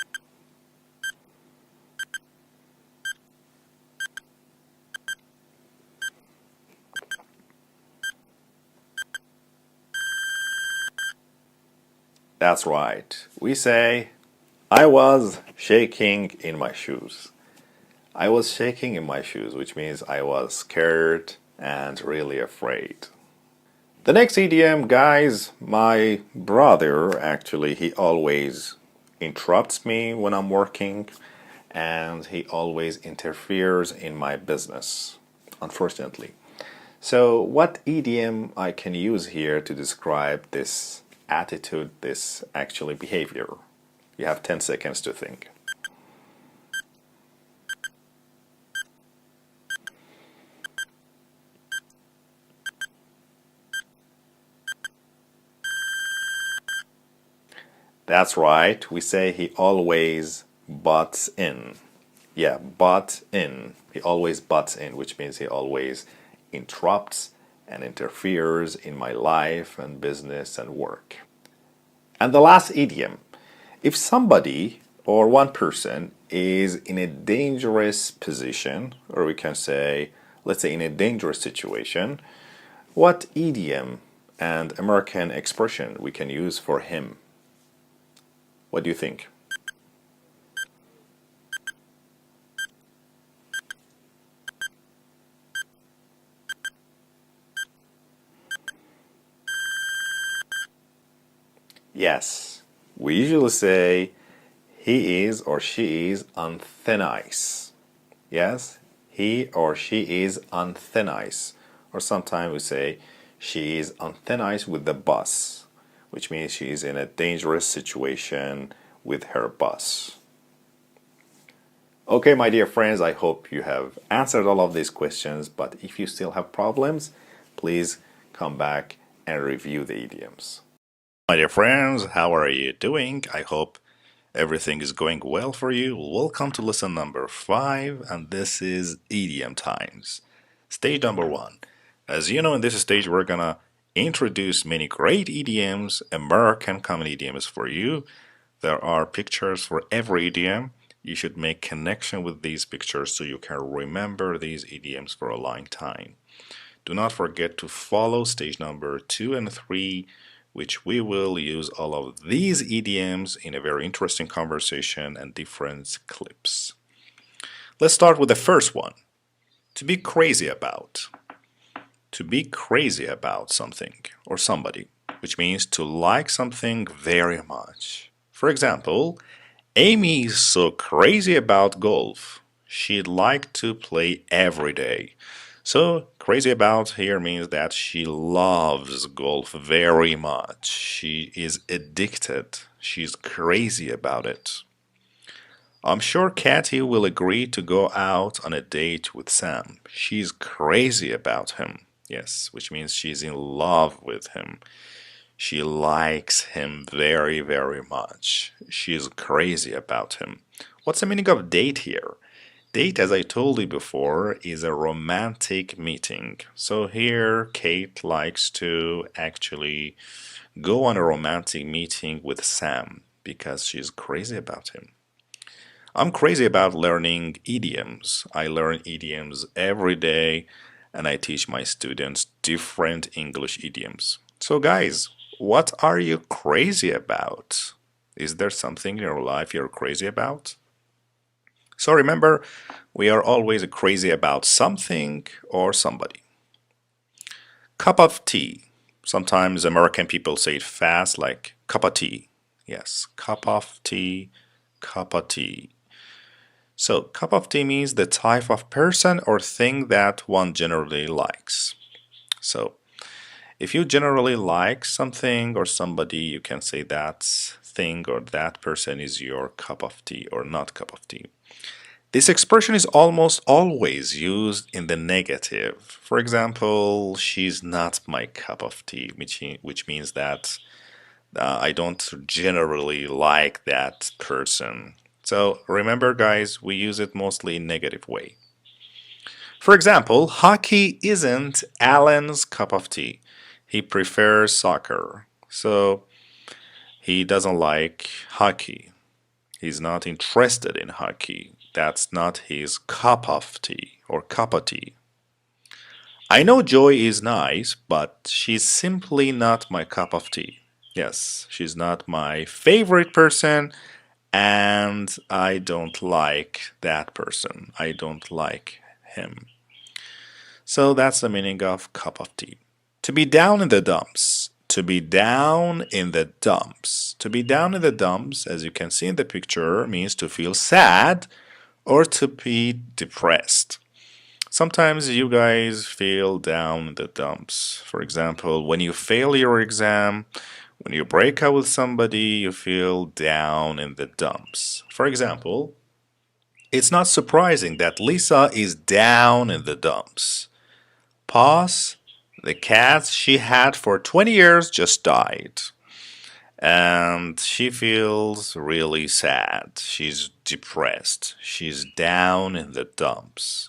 S1: That's right. We say, I was shaking in my shoes. I was shaking in my shoes, which means I was scared and really afraid. The next idiom, guys, my brother actually, he always interrupts me when I'm working and he always interferes in my business, unfortunately. So what idiom I can use here to describe this attitude, this actually behavior? You have 10 seconds to think. That's right. We say he always butts in. Yeah, butt in. He always butts in, which means he always interrupts and interferes in my life and business and work. And the last idiom. If somebody or one person is in a dangerous position, or we can say, let's say in a dangerous situation, what idiom and American expression we can use for him? What do you think? Yes, we usually say he is or she is on thin ice. Yes, he or she is on thin ice. Or sometimes we say she is on thin ice with the bus, which means she is in a dangerous situation with her bus. Okay, my dear friends, I hope you have answered all of these questions, but if you still have problems, please come back and review the idioms. My dear friends, how are you doing? I hope everything is going well for you. Welcome to lesson number 5, and this is idiom times. Stage number 1. As you know, in this stage, we're gonna introduce many great idioms, American common idioms for you. There are pictures for every idiom. You should make connection with these pictures so you can remember these idioms for a long time. Do not forget to follow stage number 2 and 3, which we will use all of these idioms in a very interesting conversation and different clips. Let's start with the first one. To be crazy about. To be crazy about something or somebody, which means to like something very much. For example, Amy is so crazy about golf. She'd like to play every day. So, crazy about here means that she loves golf very much. She is addicted. She's crazy about it. I'm sure Kathy will agree to go out on a date with Sam. She's crazy about him. Yes, which means she's in love with him. She likes him very, very much. She's crazy about him. What's the meaning of date here? Date, as I told you before, is a romantic meeting. So here, Kate likes to actually go on a romantic meeting with Sam because she's crazy about him. I'm crazy about learning idioms. I learn idioms every day and I teach my students different English idioms. So, guys, what are you crazy about? Is there something in your life you're crazy about? So remember, we are always crazy about something or somebody. Cup of tea. Sometimes American people say it fast, like cup of tea. Yes, cup of tea, cup of tea. So, cup of tea means the type of person or thing that one generally likes. So, if you generally like something or somebody, you can say that thing or that person is your cup of tea or not cup of tea. This expression is almost always used in the negative. For example, she's not my cup of tea, which means that I don't generally like that person. So remember, guys, we use it mostly in negative way. For example, hockey isn't Alan's cup of tea. He prefers soccer. So he doesn't like hockey. He's not interested in hockey. That's not his cup of tea or cup of tea. I know Joy is nice, but she's simply not my cup of tea. Yes, she's not my favorite person, and I don't like that person. I don't like him. So that's the meaning of cup of tea. To be down in the dumps. To be down in the dumps. To be down in the dumps, as you can see in the picture, means to feel sad or to be depressed. Sometimes you guys feel down in the dumps. For example, when you fail your exam, when you break up with somebody, you feel down in the dumps. For example, it's not surprising that Lisa is down in the dumps. Pause. The cat she had for 20 years just died. and she feels really sad. She's depressed. She's down in the dumps.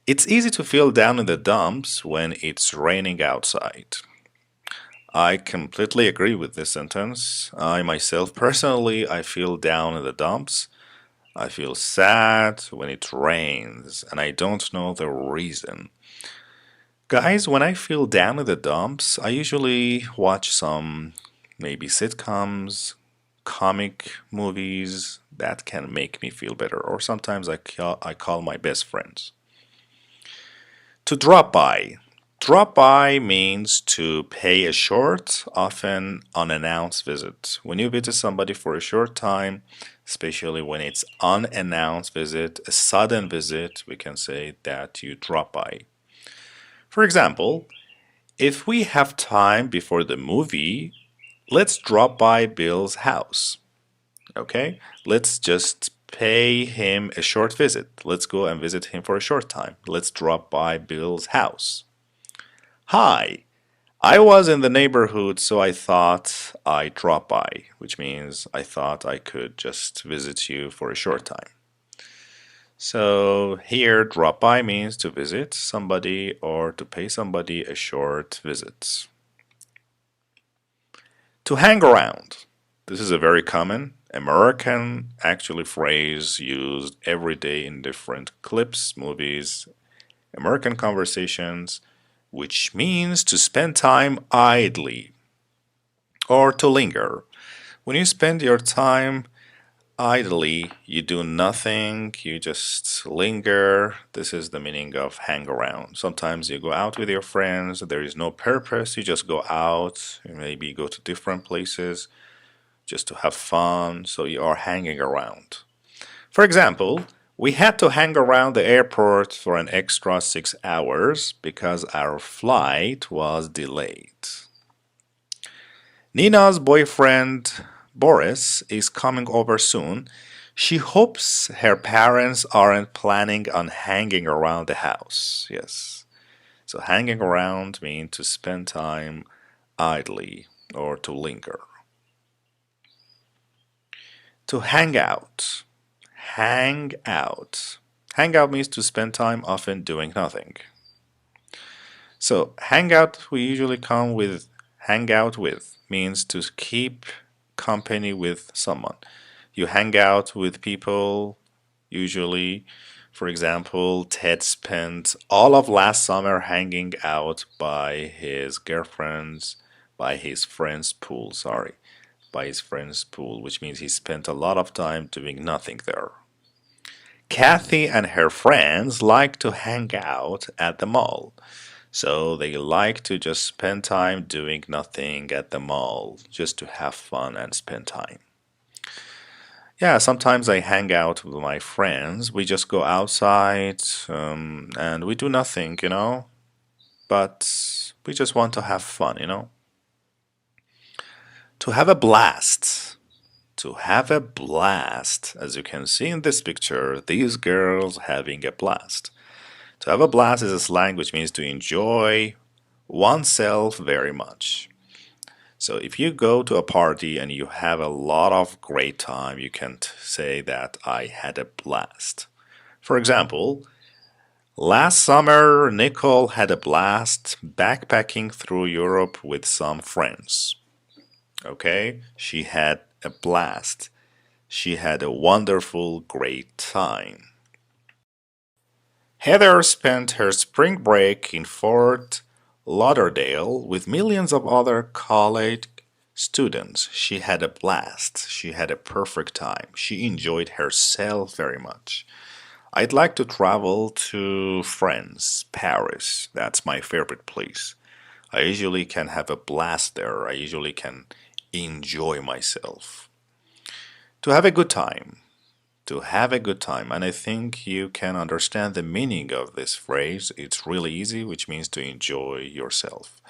S1: It's easy to feel down in the dumps when it's raining outside. I completely agree with this sentence. I myself personally, I feel down in the dumps. I feel sad when it rains and I don't know the reason. Guys, when I feel down in the dumps, I usually watch some maybe sitcoms, comic movies that can make me feel better, or sometimes I call my best friends. To drop by. Drop by means to pay a short, often unannounced visit. When you visit somebody for a short time, especially when it's unannounced visit, a sudden visit, we can say that you drop by. For example, if we have time before the movie, let's drop by Bill's house. Okay? Let's just pay him a short visit. Let's go and visit him for a short time. Let's drop by Bill's house. Hi, I was in the neighborhood, so I thought I'd drop by, which means I thought I could just visit you for a short time. So here, drop by means to visit somebody or to pay somebody a short visit. To hang around. This is a very common American actually phrase used every day in different clips, movies, American conversations, which means to spend time idly or to linger. When you spend your time idly, you do nothing, you just linger. This is the meaning of hang around. Sometimes you go out with your friends, there is no purpose, you just go out, maybe go to different places just to have fun, so you are hanging around. For example, we had to hang around the airport for an extra 6 hours because our flight was delayed. Nina's boyfriend Boris is coming over soon. She hopes her parents aren't planning on hanging around the house. Yes. So hanging around means to spend time idly or to linger. To hang out. Hang out. Hang out means to spend time often doing nothing. So hang out we usually come with hang out with means to keep company with someone. You hang out with people usually. For example, Ted spent all of last summer hanging out by his girlfriend's, by his friend's pool, by his friend's pool, which means he spent a lot of time doing nothing there. Kathy and her friends like to hang out at the mall. So they like to just spend time doing nothing at the mall, just to have fun and spend time. Yeah, sometimes I hang out with my friends. We just go outside and we do nothing, but we just want to have fun. To have a blast. To have a blast. As you can see in this picture, these girls having a blast. To have a blast is a slang which means to enjoy oneself very much. So if you go to a party and you have a lot of great time, you can say that I had a blast. For example, last summer Nicole had a blast backpacking through Europe with some friends. Okay, she had a blast. She had a wonderful, great time. Heather spent her spring break in Fort Lauderdale with millions of other college students. She had a blast. She had a perfect time. She enjoyed herself very much. I'd like to travel to France, Paris. That's my favorite place. I usually can have a blast there. I usually can enjoy myself. To have a good time. To have a good time. And I think you can understand the meaning of this phrase. It's really easy, which means to enjoy yourself.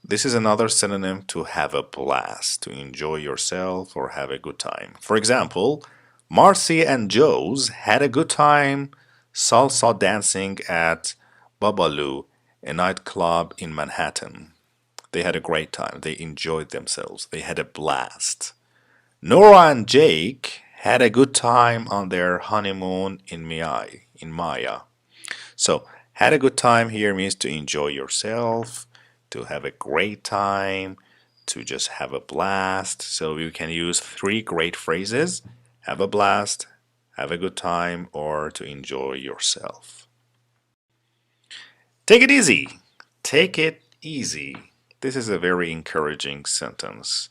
S1: This is another synonym to have a blast, to enjoy yourself or have a good time. For example, Marcy and Joe's had a good time salsa dancing at Babalu, a nightclub in Manhattan. They had a great time. They enjoyed themselves. They had a blast. Nora and Jake had a good time on their honeymoon in Maya. So, had a good time here means to enjoy yourself, to have a great time, to just have a blast. So, you can use three great phrases: have a blast, have a good time, or to enjoy yourself. Take it easy. Take it easy. This is a very encouraging sentence.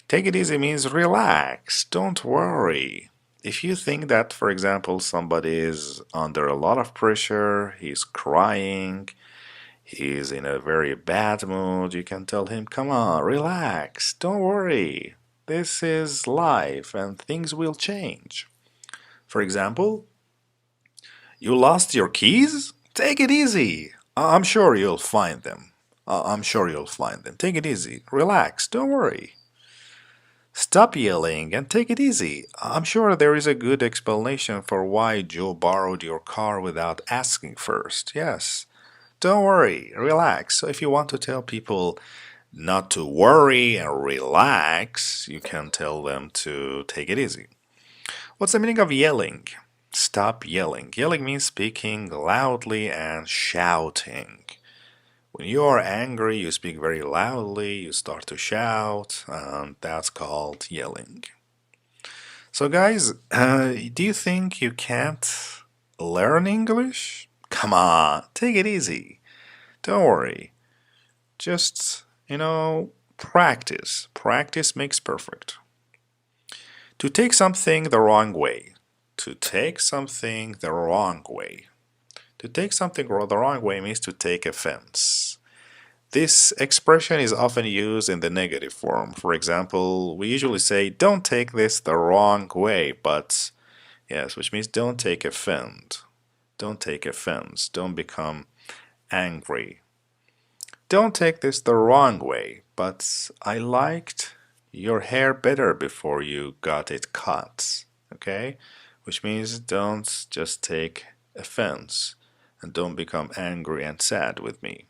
S1: Take it easy means relax, don't worry. If you think that, for example, somebody is under a lot of pressure, he's crying, he's in a very bad mood, you can tell him, come on, relax, don't worry. This is life and things will change. For example, you lost your keys? Take it easy. I'm sure you'll find them. I'm sure you'll find them. Take it easy. Relax, don't worry. Stop yelling and take it easy. I'm sure there is a good explanation for why Joe borrowed your car without asking first. Yes. Don't worry, relax. So if you want to tell people not to worry and relax, you can tell them to take it easy. What's the meaning of yelling? Stop yelling. Yelling means speaking loudly and shouting. When you are angry, you speak very loudly, you start to shout, and that's called yelling. So, guys, do you think you can't learn English? Come on, take it easy. Don't worry. Just, practice. Practice makes perfect. To take something the wrong way. To take something the wrong way. To take something the wrong way means to take offense. This expression is often used in the negative form. For example, we usually say, don't take this the wrong way, but yes, which means don't take offense. Don't take offense. Don't become angry. Don't take this the wrong way, but I liked your hair better before you got it cut. Okay? Which means don't just take offense and don't become angry and sad with me.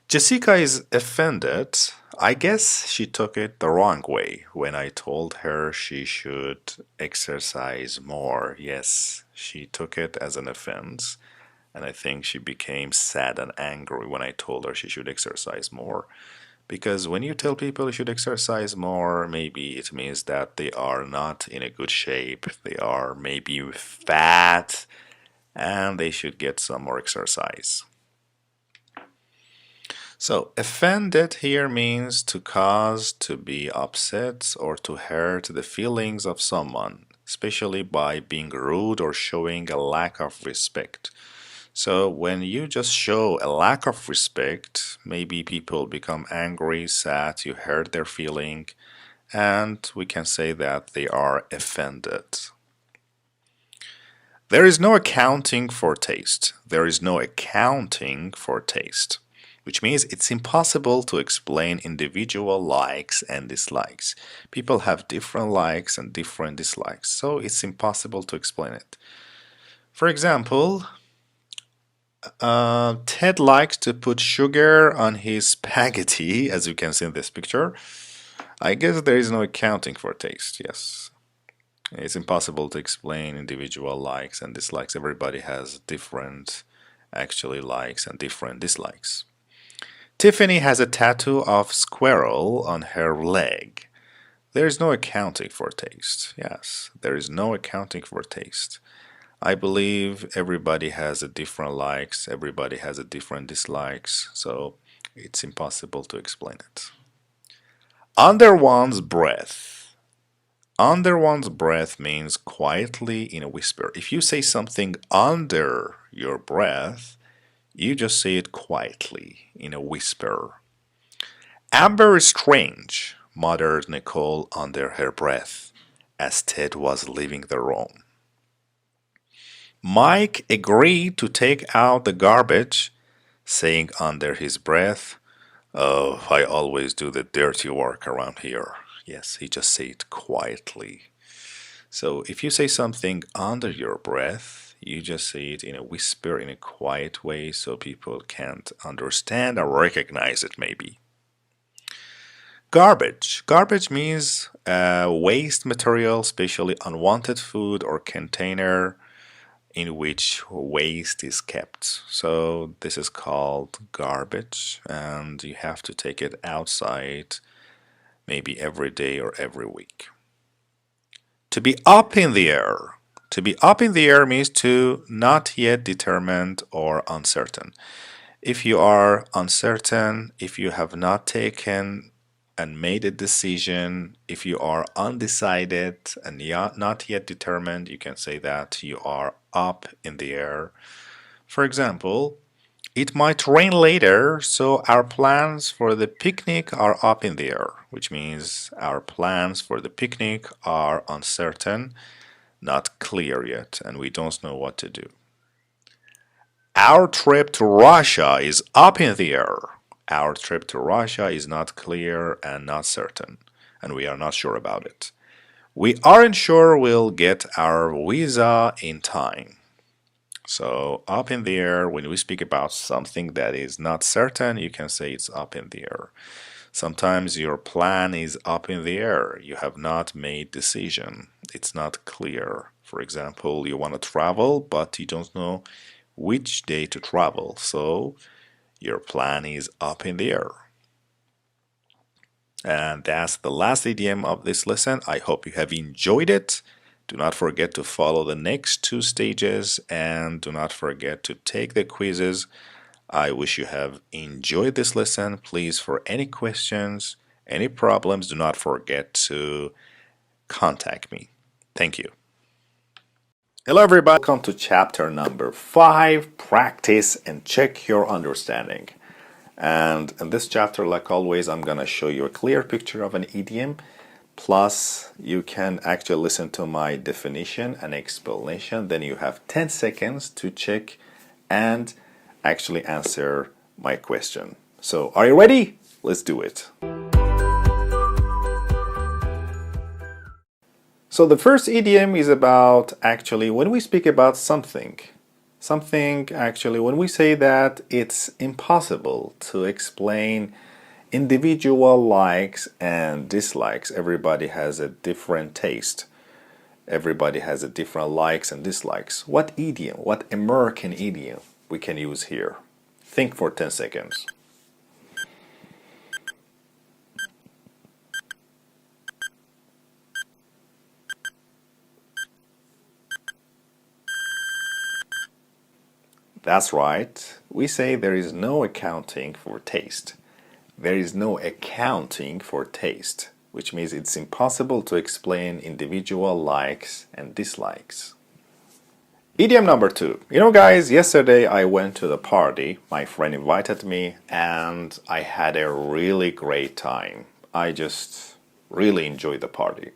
S1: Jessica is offended. I guess she took it the wrong way when I told her she should exercise more. Yes, she took it as an offense, and I think she became sad and angry when I told her she should exercise more. Because when you tell people you should exercise more, maybe it means that they are not in a good shape. They are maybe fat and they should get some more exercise. So, offended here means to cause to be upset or to hurt the feelings of someone, especially by being rude or showing a lack of respect. So when you just show a lack of respect, maybe people become angry, sad, you hurt their feeling, and we can say that they are offended. There is no accounting for taste. There is no accounting for taste, which means it's impossible to explain individual likes and dislikes. People have different likes and different dislikes, so it's impossible to explain it. For example, Ted likes to put sugar on his spaghetti, as you can see in this picture. I guess there is no accounting for taste, yes. It's impossible to explain individual likes and dislikes. Everybody has different actually likes and different dislikes. Tiffany has a tattoo of squirrel on her leg. There is no accounting for taste. Yes, there is no accounting for taste. I believe everybody has a different likes, everybody has a different dislikes, so it's impossible to explain it. Under one's breath. Under one's breath means quietly in a whisper. If you say something under your breath, you just say it quietly in a whisper. Amber is strange, muttered Nicole under her breath as Ted was leaving the room. Mike agreed to take out the garbage, saying under his breath, "Oh, I always do the dirty work around here." Yes, he just said it quietly. So if you say something under your breath, you just say it in a whisper, in a quiet way, so people can't understand or recognize it maybe. Garbage. Garbage means waste material, especially unwanted food or container in which waste is kept. So this is called garbage, and you have to take it outside maybe every day or every week. To be up in the air. To be up in the air means to not yet determined or uncertain. If you are uncertain, if you have not taken and made a decision, if you are undecided and not yet determined, you can say that you are up in the air. For example, it might rain later, so our plans for the picnic are up in the air, which means our plans for the picnic are uncertain, not clear yet, and we don't know what to do. Our trip to Russia is up in the air. Our trip to Russia is not clear and not certain, and we are not sure about it. We aren't sure we'll get our visa in time. So, up in the air, when we speak about something that is not certain, you can say it's up in the air. Sometimes your plan is up in the air. You have not made decision. It's not clear. For example, you want to travel, but you don't know which day to travel. So your plan is up in the air. And that's the last idiom of this lesson. I hope you have enjoyed it. Do not forget to follow the next two stages and do not forget to take the quizzes. I wish you have enjoyed this lesson. Please, for any questions, any problems, do not forget to contact me. Thank you. Hello everybody, welcome to chapter number 5, practice and check your understanding. And in this chapter, like always, I'm going to show you a clear picture of an idiom. Plus, you can actually listen to my definition and explanation. Then you have 10 seconds to check and actually answer my question. So, are you ready? Let's do it. So the first idiom is about actually when we speak about something actually when we say that it's impossible to explain individual likes and dislikes. Everybody has a different taste. Everybody has a different likes and dislikes. What idiom, what American idiom we can use here? Think for 10 seconds. That's right. We say there is no accounting for taste. There is no accounting for taste, which means it's impossible to explain individual likes and dislikes. Idiom number 2. You know, guys, yesterday I went to the party. My friend invited me and I had a really great time. I just really enjoyed the party.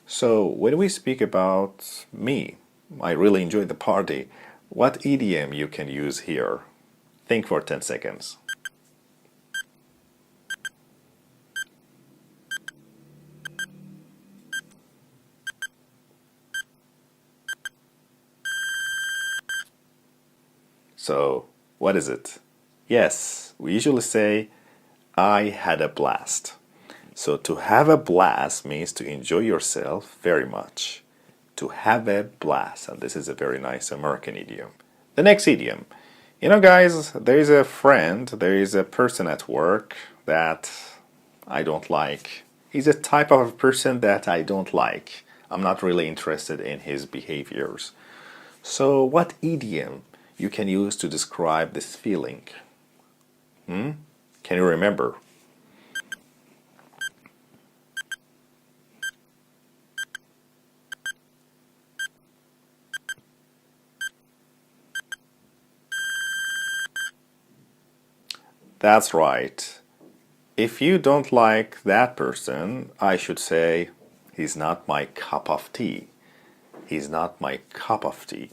S1: So when we speak about me, I really enjoyed the party. What idiom you can use here? Think for 10 seconds. So, what is it? Yes, we usually say, I had a blast. So, to have a blast means to enjoy yourself very much. To have a blast, and this is a very nice American idiom. The next idiom. You know, guys, there is a friend, there is a person at work that I don't like. He's a type of person that I don't like. I'm not really interested in his behaviors. So, what idiom you can use to describe this feeling? Can you remember? That's right. If you don't like that person, I should say, he's not my cup of tea. He's not my cup of tea.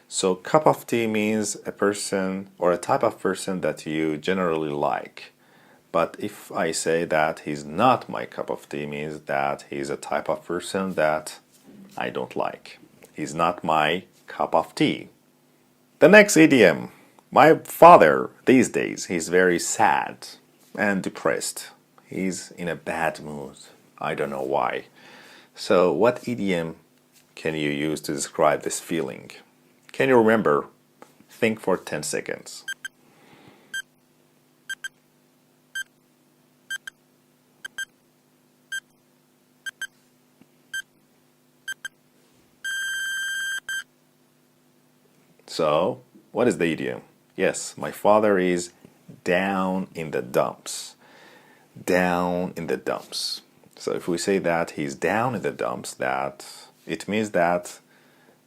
S1: So, cup of tea means a person or a type of person that you generally like. But if I say that he's not my cup of tea, means that he's a type of person that I don't like. He's not my cup of tea. The next idiom. My father, these days, he's very sad and depressed. He's in a bad mood. I don't know why. So, what idiom can you use to describe this feeling? Can you remember? Think for 10 seconds. So, what is the idiom? Yes, my father is down in the dumps. Down in the dumps. So if we say that he's down in the dumps, that it means that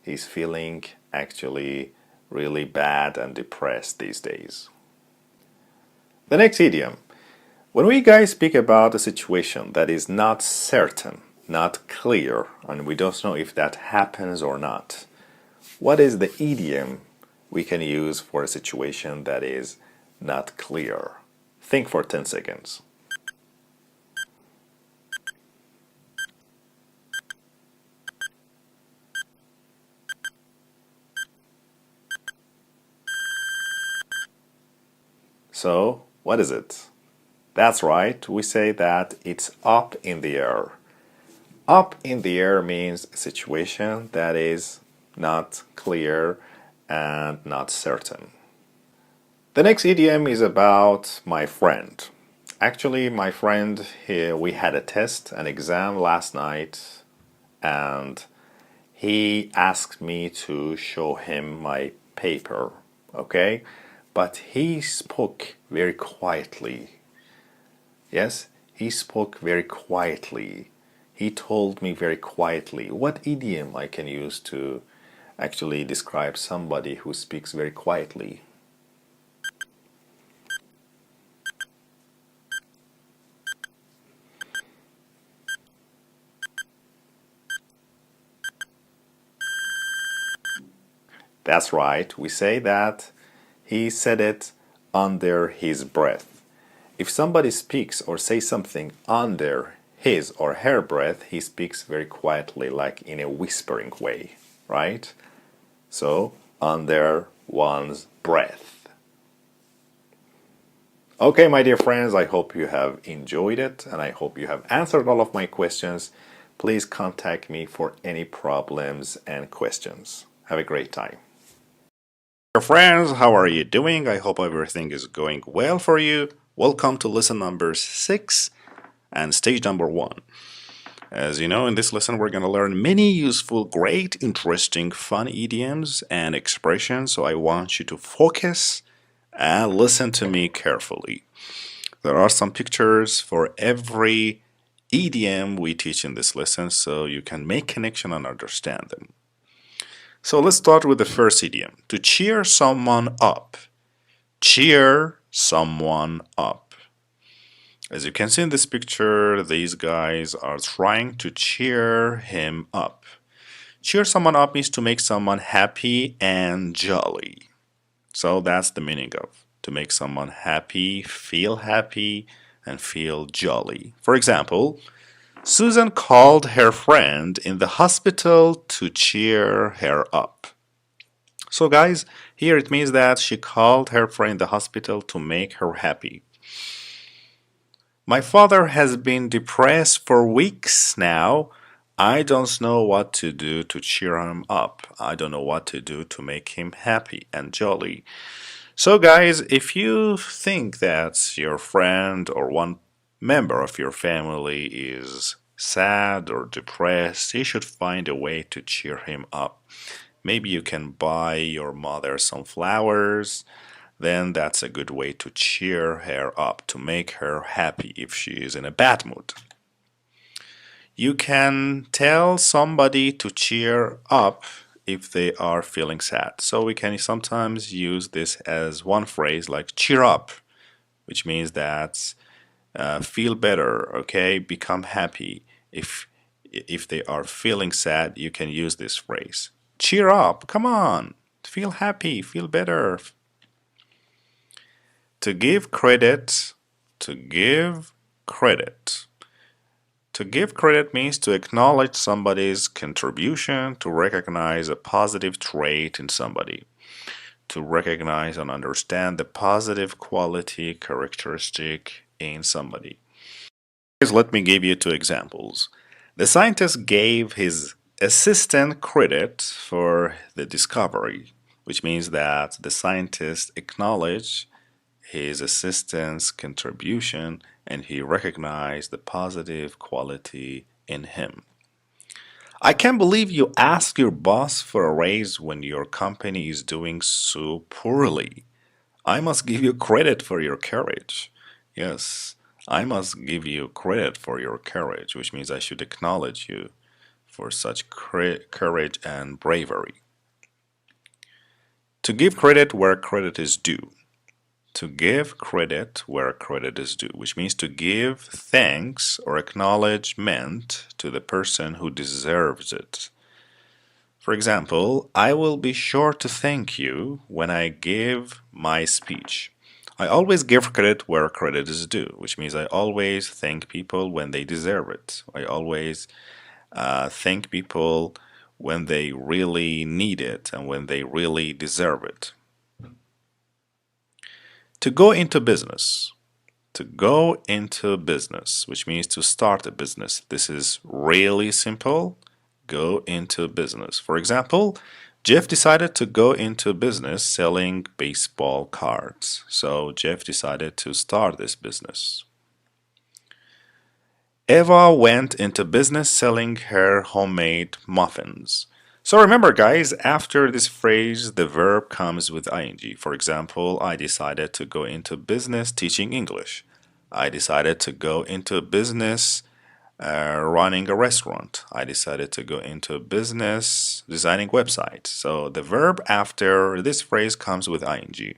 S1: he's feeling actually really bad and depressed these days. The next idiom. When we guys speak about a situation that is not certain, not clear, and we don't know if that happens or not, what is the idiom we can use for a situation that is not clear? Think for 10 seconds. So, what is it? That's right, we say that it's up in the air. Up in the air means a situation that is not clear and not certain. The next idiom is about my friend. Actually, my friend here, we had a test, an exam last night, and he asked me to show him my paper, okay? But he spoke very quietly. Yes, he spoke very quietly. He told me very quietly. What idiom I can use to actually describe somebody who speaks very quietly? That's right, we say that he said it under his breath. If somebody speaks or says something under his or her breath, he speaks very quietly, like in a whispering way, right? So, under one's breath. Okay, my dear friends, I hope you have enjoyed it and I hope you have answered all of my questions. Please contact me for any problems and questions. Have a great time. Dear friends, how are you doing? I hope everything is going well for you. Welcome to lesson number 6 and stage number 1. As you know, in this lesson we're going to learn many useful, great, interesting, fun idioms and expressions, so I want you to focus and listen to me carefully. There are some pictures for every idiom we teach in this lesson, so you can make connection and understand them. So let's start with the first idiom. To cheer someone up. Cheer someone up. As you can see in this picture, these guys are trying to cheer him up. Cheer someone up means to make someone happy and jolly. So that's the meaning of to make someone happy, and feel jolly. For example, Susan called her friend in the hospital to cheer her up. So guys, here it means that she called her friend in the hospital to make her happy. My father has been depressed for weeks now. I don't know what to do to cheer him up. I don't know what to do to make him happy and jolly. So guys, if you think that your friend or one member of your family is sad or depressed, you should find a way to cheer him up. Maybe you can buy your mother some flowers. Then that's a good way to cheer her up, to make her happy if she is in a bad mood. You can tell somebody to cheer up if they are feeling sad. So we can sometimes use this as one phrase like cheer up, which means that feel better, okay? Become happy. If they are feeling sad, you can use this phrase. Cheer up, come on, feel happy, feel better. To give credit, to give credit. To give credit means to acknowledge somebody's contribution, to recognize a positive trait in somebody, to recognize and understand the positive quality characteristic in somebody. Let me give you two examples. The scientist gave his assistant credit for the discovery, which means that the scientist acknowledged his assistant's contribution and he recognized the positive quality in him. I can't believe you ask your boss for a raise when your company is doing so poorly. I must give you credit for your courage. Yes, I must give you credit for your courage, which means I should acknowledge you for such courage and bravery. To give credit where credit is due. To give credit where credit is due, which means to give thanks or acknowledgement to the person who deserves it. For example, I will be sure to thank you when I give my speech. I always give credit where credit is due, which means I always thank people when they deserve it. I always thank people when they really need it and when they really deserve it. To go into business. To go into business, which means to start a business. This is really simple. Go into business. For example, Jeff decided to go into business selling baseball cards. So Jeff decided to start this business. Eva went into business selling her homemade muffins. So remember, guys, after this phrase, the verb comes with ing. For example, I decided to go into business teaching English. I decided to go into business running a restaurant. I decided to go into business designing websites. So the verb after this phrase comes with ing.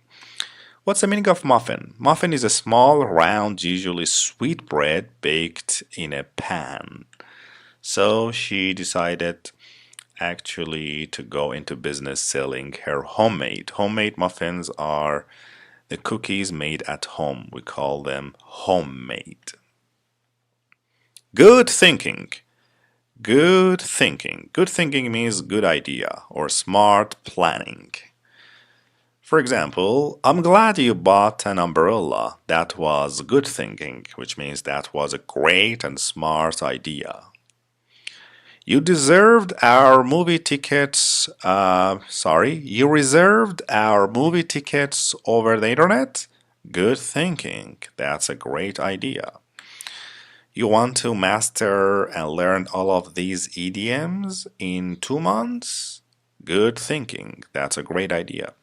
S1: What's the meaning of muffin? Muffin is a small, round, usually sweet bread baked in a pan. So she decided actually to go into business selling her homemade. Homemade muffins are the cookies made at home. We call them homemade. Good thinking. Good thinking. Good thinking means good idea or smart planning. For example, I'm glad you bought an umbrella. That was good thinking, which means that was a great and smart idea. You reserved our movie tickets over the internet? Good thinking. That's a great idea. You want to master and learn all of these idioms in 2 months? Good thinking. That's a great idea.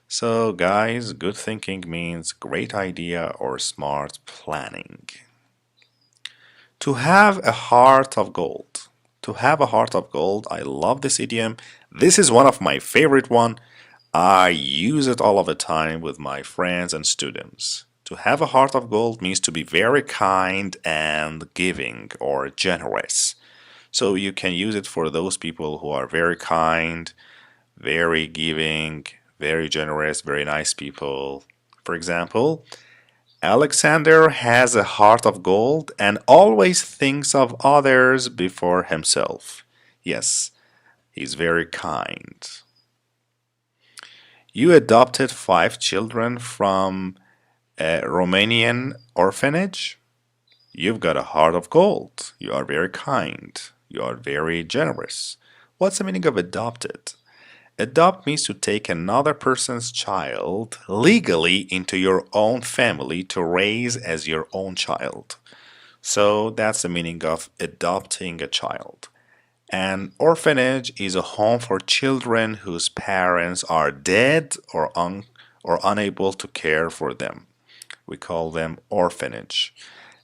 S1: So, guys, good thinking means great idea or smart planning. To have a heart of gold. To have a heart of gold. I love this idiom. This is one of my favorite one. I use it all of the time with my friends and students. To have a heart of gold means to be very kind and giving or generous. So you can use it for those people who are very kind, very giving, very generous, very nice people. For example, Alexander has a heart of gold and always thinks of others before himself. Yes, he's very kind. You adopted 5 children from a Romanian orphanage. You've got a heart of gold. You are very kind. You are very generous. What's the meaning of adopted? Adopt means to take another person's child legally into your own family to raise as your own child. So that's the meaning of adopting a child. An orphanage is a home for children whose parents are dead or unable to care for them. We call them orphanage.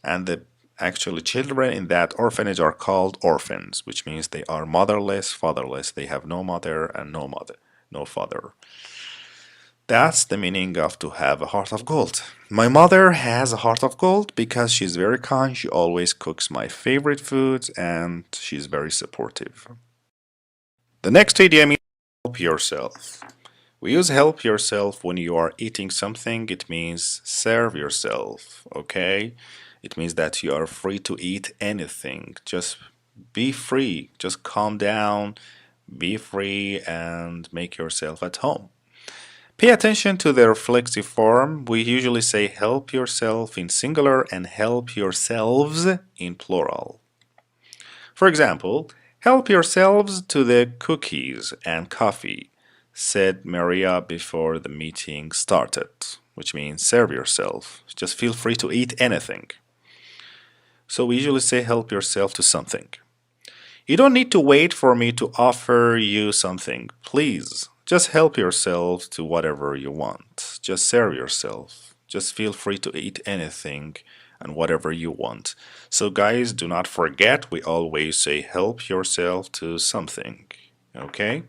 S1: And the actually children in that orphanage are called orphans, which means they are motherless, fatherless. They have no mother and no father. That's the meaning of to have a heart of gold. My mother has a heart of gold because she's very kind. She always cooks my favorite foods and she's very supportive. The next idiom is help yourself. We use help yourself when you are eating something. It means serve yourself, okay? It means that you are free to eat anything. Just be free. Just calm down, be free, and make yourself at home. Pay attention to the reflexive form. We usually say help yourself in singular and help yourselves in plural. For example, help yourselves to the cookies and coffee, said Maria before the meeting started, which means serve yourself. Just feel free to eat anything. So we usually say help yourself to something. You don't need to wait for me to offer you something. Please, just help yourself to whatever you want. Just serve yourself. Just feel free to eat anything and whatever you want. So guys, do not forget, we always say help yourself to something. Okay?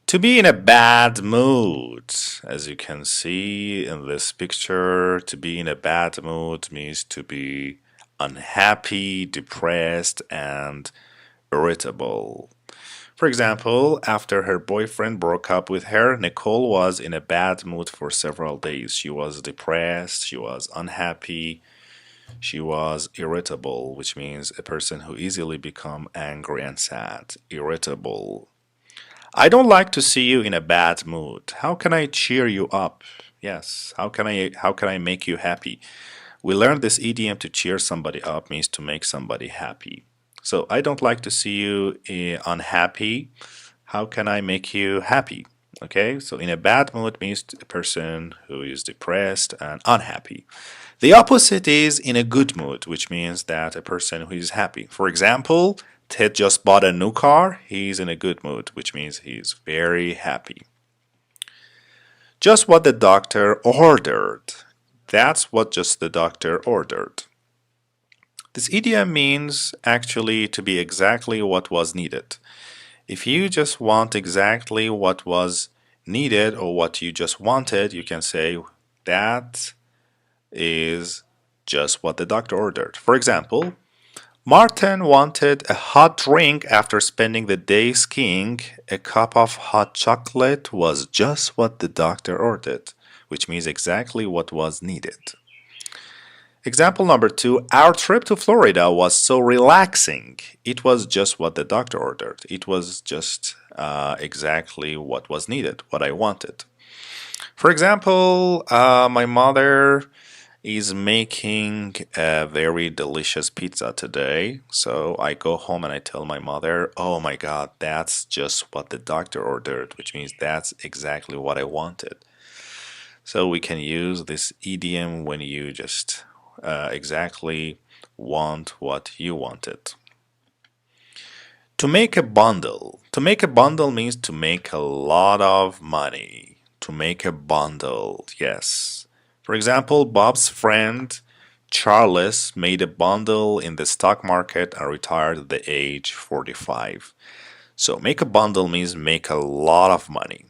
S1: To be in a bad mood. As you can see in this picture, to be in a bad mood means to be unhappy, depressed, and irritable. For example, after her boyfriend broke up with her, Nicole was in a bad mood for several days. She was depressed, she was unhappy, she was irritable, which means a person who easily become angry and sad. Irritable. I don't like to see you in a bad mood. How can I cheer you up? Yes, how can I make you happy? We learned this idiom to cheer somebody up means to make somebody happy. So I don't like to see you unhappy. How can I make you happy? Okay, so in a bad mood means a person who is depressed and unhappy. The opposite is in a good mood, which means that a person who is happy. For example, Ted just bought a new car. He's in a good mood, which means he's very happy. Just what the doctor ordered. That's what just the doctor ordered. This idiom means actually to be exactly what was needed. If you just want exactly what was needed or what you just wanted, you can say that is just what the doctor ordered. For example, Martin wanted a hot drink after spending the day skiing. A cup of hot chocolate was just what the doctor ordered, which means exactly what was needed. Example number 2, our trip to Florida was so relaxing. It was just what the doctor ordered. It was just exactly what was needed, what I wanted. For example, my mother is making a very delicious pizza today. So I go home and I tell my mother, oh my God, that's just what the doctor ordered, which means that's exactly what I wanted. So we can use this idiom when you just exactly want what you wanted. To make a bundle. To make a bundle means to make a lot of money. To make a bundle, yes. For example, Bob's friend Charles made a bundle in the stock market and retired at the age 45. So make a bundle means make a lot of money.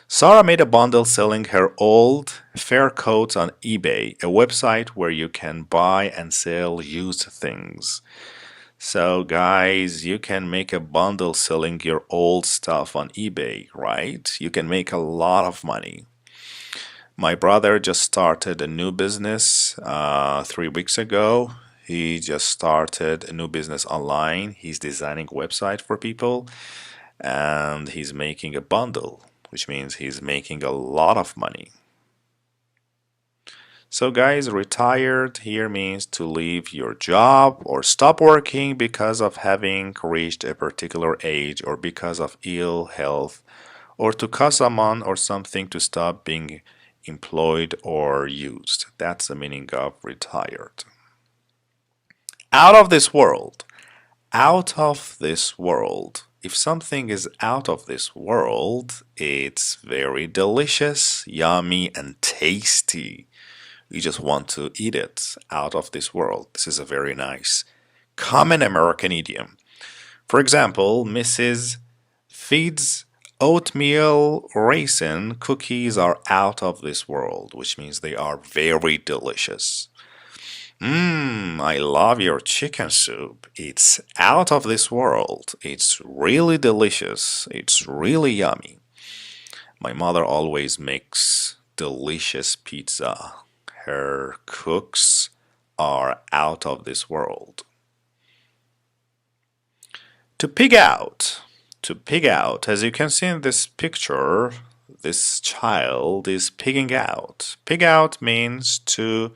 S1: Sarah made a bundle selling her old fur coats on eBay, a website where you can buy and sell used things. So guys, you can make a bundle selling your old stuff on eBay, right? You can make a lot of money. My brother just started a new business 3 weeks ago. He just started a new business online. He's designing a website for people and he's making a bundle, which means he's making a lot of money. So guys, retired here means to leave your job or stop working because of having reached a particular age or because of ill health, or to cause someone or something to stop being employed or used. That's the meaning of retired. Out of this world. Out of this world. If something is out of this world, it's very delicious, yummy, and tasty. You just want to eat it. Out of this world. This is a very nice, common American idiom. For example, Mrs. Feeds oatmeal raisin cookies are out of this world, which means they are very delicious. I love your chicken soup. It's out of this world. It's really delicious. It's really yummy. My mother always makes delicious pizza. Her cooks are out of this world. To pig out. To pig out. As you can see in this picture, this child is pigging out. Pig out means to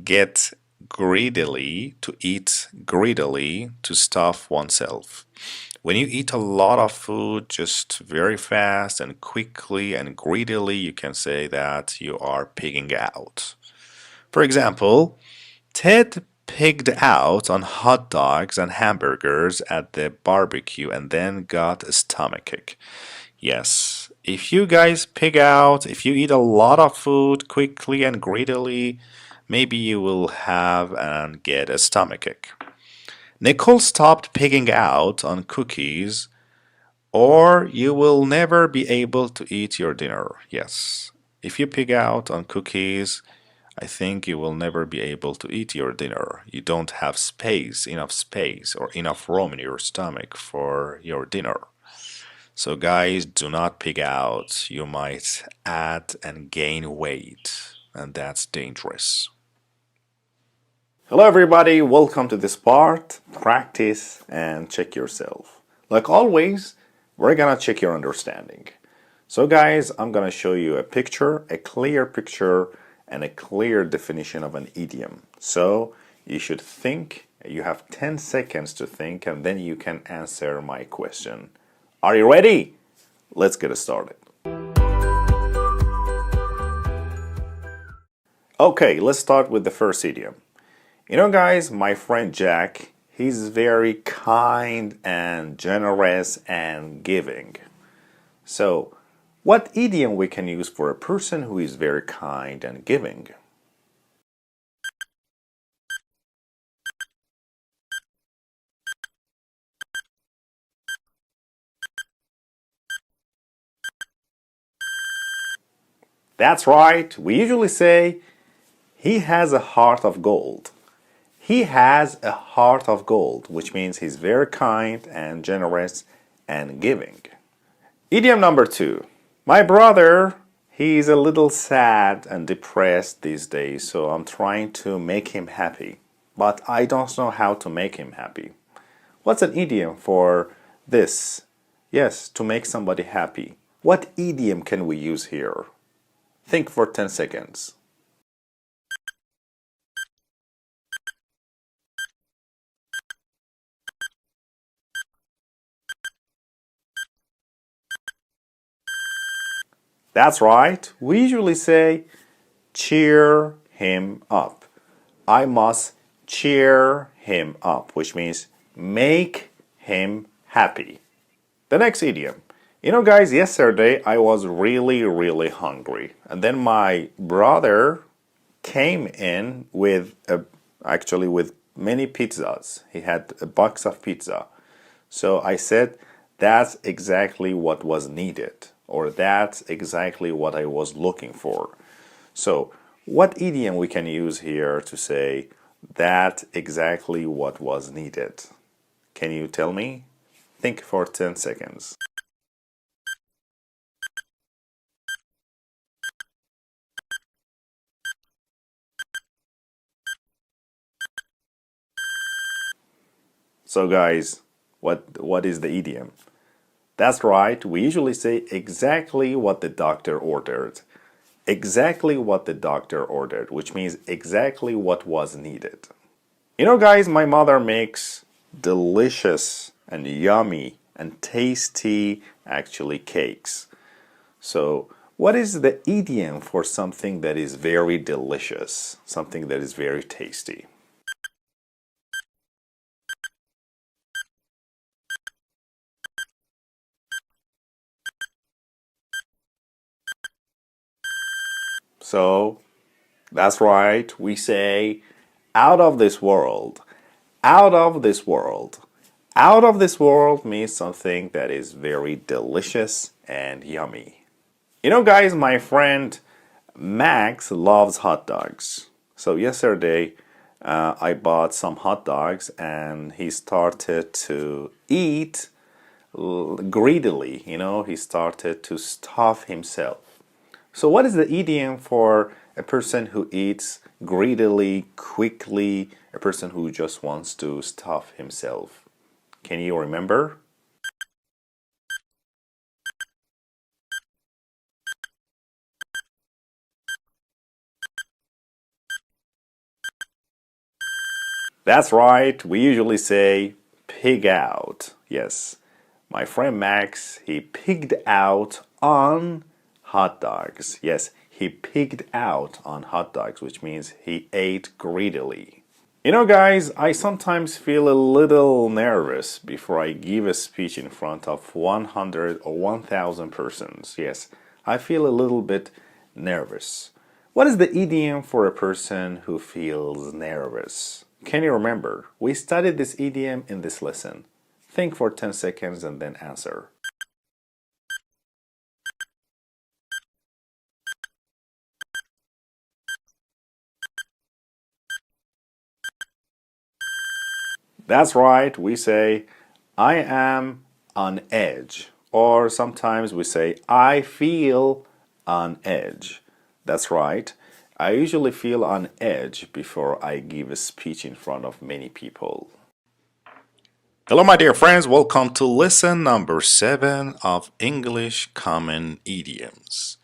S1: get greedily, to eat greedily, to stuff oneself. When you eat a lot of food just very fast and quickly and greedily, you can say that you are pigging out. For example, Ted pigged out on hot dogs and hamburgers at the barbecue and then got a stomachache. Yes, if you guys pig out, if you eat a lot of food quickly and greedily, maybe you will have and get a stomachache. Nicole stopped pigging out on cookies, or you will never be able to eat your dinner. Yes, if you pig out on cookies, I think you will never be able to eat your dinner. You don't have enough space, or enough room in your stomach for your dinner. So guys, do not pig out. You might add and gain weight, and that's dangerous. Hello everybody, welcome to this part. Practice and check yourself. Like always, we're gonna check your understanding. So guys, I'm gonna show you a picture, a clear picture, and a clear definition of an idiom. So you should think, you have 10 seconds to think, and then you can answer my question. Are you ready? Let's get started. Okay, let's start with the first idiom. You know guys, my friend Jack, he's very kind and generous and giving. So, what idiom we can use for a person who is very kind and giving? That's right, we usually say, he has a heart of gold. He has a heart of gold, which means he's very kind and generous and giving. Idiom number 2. My brother, he's a little sad and depressed these days, so I'm trying to make him happy. But I don't know how to make him happy. What's an idiom for this? Yes, to make somebody happy. What idiom can we use here? Think for 10 seconds. That's right. We usually say, cheer him up. I must cheer him up, which means make him happy. The next idiom. You know, guys, yesterday I was really hungry. And then my brother came in with with many pizzas. He had a box of pizza. So I said, that's exactly what was needed, or that's exactly what I was looking for. So, what idiom we can use here to say that's exactly what was needed? Can you tell me? Think for 10 seconds. So guys, what is the idiom? That's right, we usually say exactly what the doctor ordered. Exactly what the doctor ordered, which means exactly what was needed. You know guys, my mother makes delicious and yummy and tasty cakes. So what is the idiom for something that is very delicious, something that is very tasty? So that's right, we say out of this world. Out of this world. Out of this world means something that is very delicious and yummy. You know guys, my friend Max loves hot dogs. So yesterday I bought some hot dogs and he started to eat greedily. He started to stuff himself. So what is the idiom for a person who eats greedily, quickly, a person who just wants to stuff himself. Can you remember? That's right, we usually say pig out. Yes, my friend Max, he pigged out on hot dogs. Yes, he pigged out on hot dogs, which means he ate greedily. You know, guys, I sometimes feel a little nervous before I give a speech in front of 100 or 1000 persons. Yes, I feel a little bit nervous. What is the idiom for a person who feels nervous? Can you remember? We studied this idiom in this lesson. Think for 10 seconds and then answer. That's right, we say, I am on edge. Or sometimes we say, I feel on edge. That's right. I usually feel on edge before I give a speech in front of many people. Hello, my dear friends. Welcome to lesson number 7 of English Common Idioms.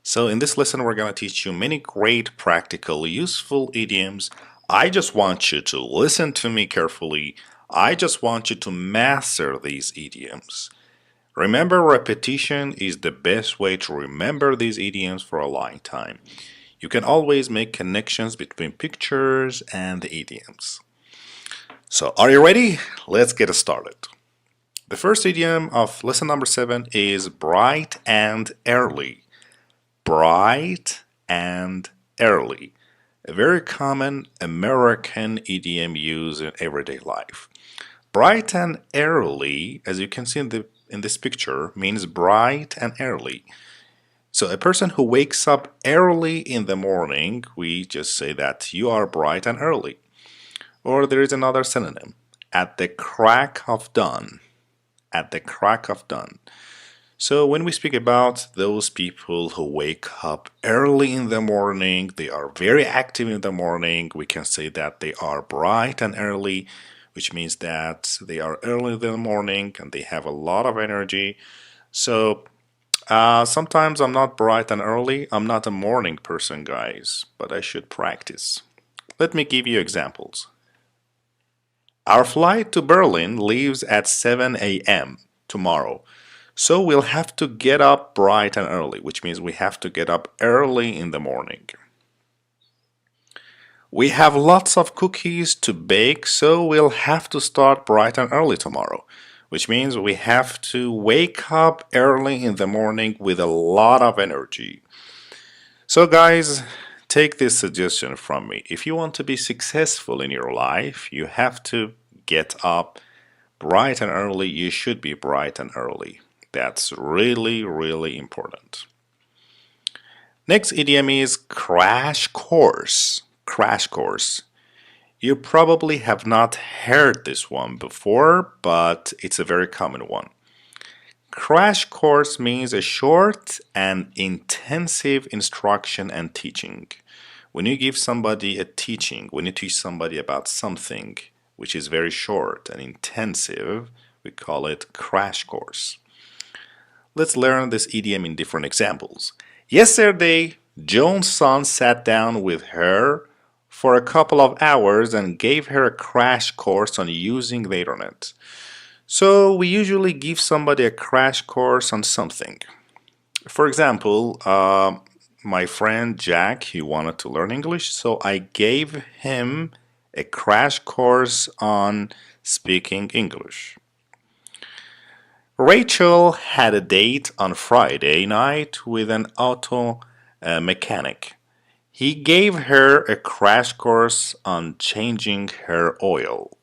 S1: So in this lesson, we're going to teach you many great practical, useful idioms. I just want you to listen to me carefully. I just want you to master these idioms. Remember, repetition is the best way to remember these idioms for a long time. You can always make connections between pictures and the idioms. So, are you ready? Let's get started. The first idiom of lesson number 7 is bright and early. Bright and early. A very common American idiom used in everyday life. Bright and early, as you can see in this picture, means bright and early. So a person who wakes up early in the morning, we just say that you are bright and early. Or there is another synonym, at the crack of dawn. At the crack of dawn. So when we speak about those people who wake up early in the morning, they are very active in the morning, we can say that they are bright and early, which means that they are early in the morning and they have a lot of energy. So sometimes I'm not bright and early. I'm not a morning person, guys, but I should practice. Let me give you examples. Our flight to Berlin leaves at 7 a.m. tomorrow. So we'll have to get up bright and early, which means we have to get up early in the morning. We have lots of cookies to bake, so we'll have to start bright and early tomorrow, which means we have to wake up early in the morning with a lot of energy. So guys, take this suggestion from me. If you want to be successful in your life, you have to get up bright and early. You should be bright and early. That's really, really important. Next idiom is crash course. Crash course. You probably have not heard this one before, but it's a very common one. Crash course means a short and intensive instruction and teaching. When you give somebody a teaching, when you teach somebody about something which is very short and intensive, we call it crash course. Let's learn this idiom in different examples. Yesterday, Joan's son sat down with her for a couple of hours and gave her a crash course on using the internet. So we usually give somebody a crash course on something. For example, my friend Jack, he wanted to learn English, so I gave him a crash course on speaking English. Rachel had a date on Friday night with an auto mechanic. He gave her a crash course on changing her oil.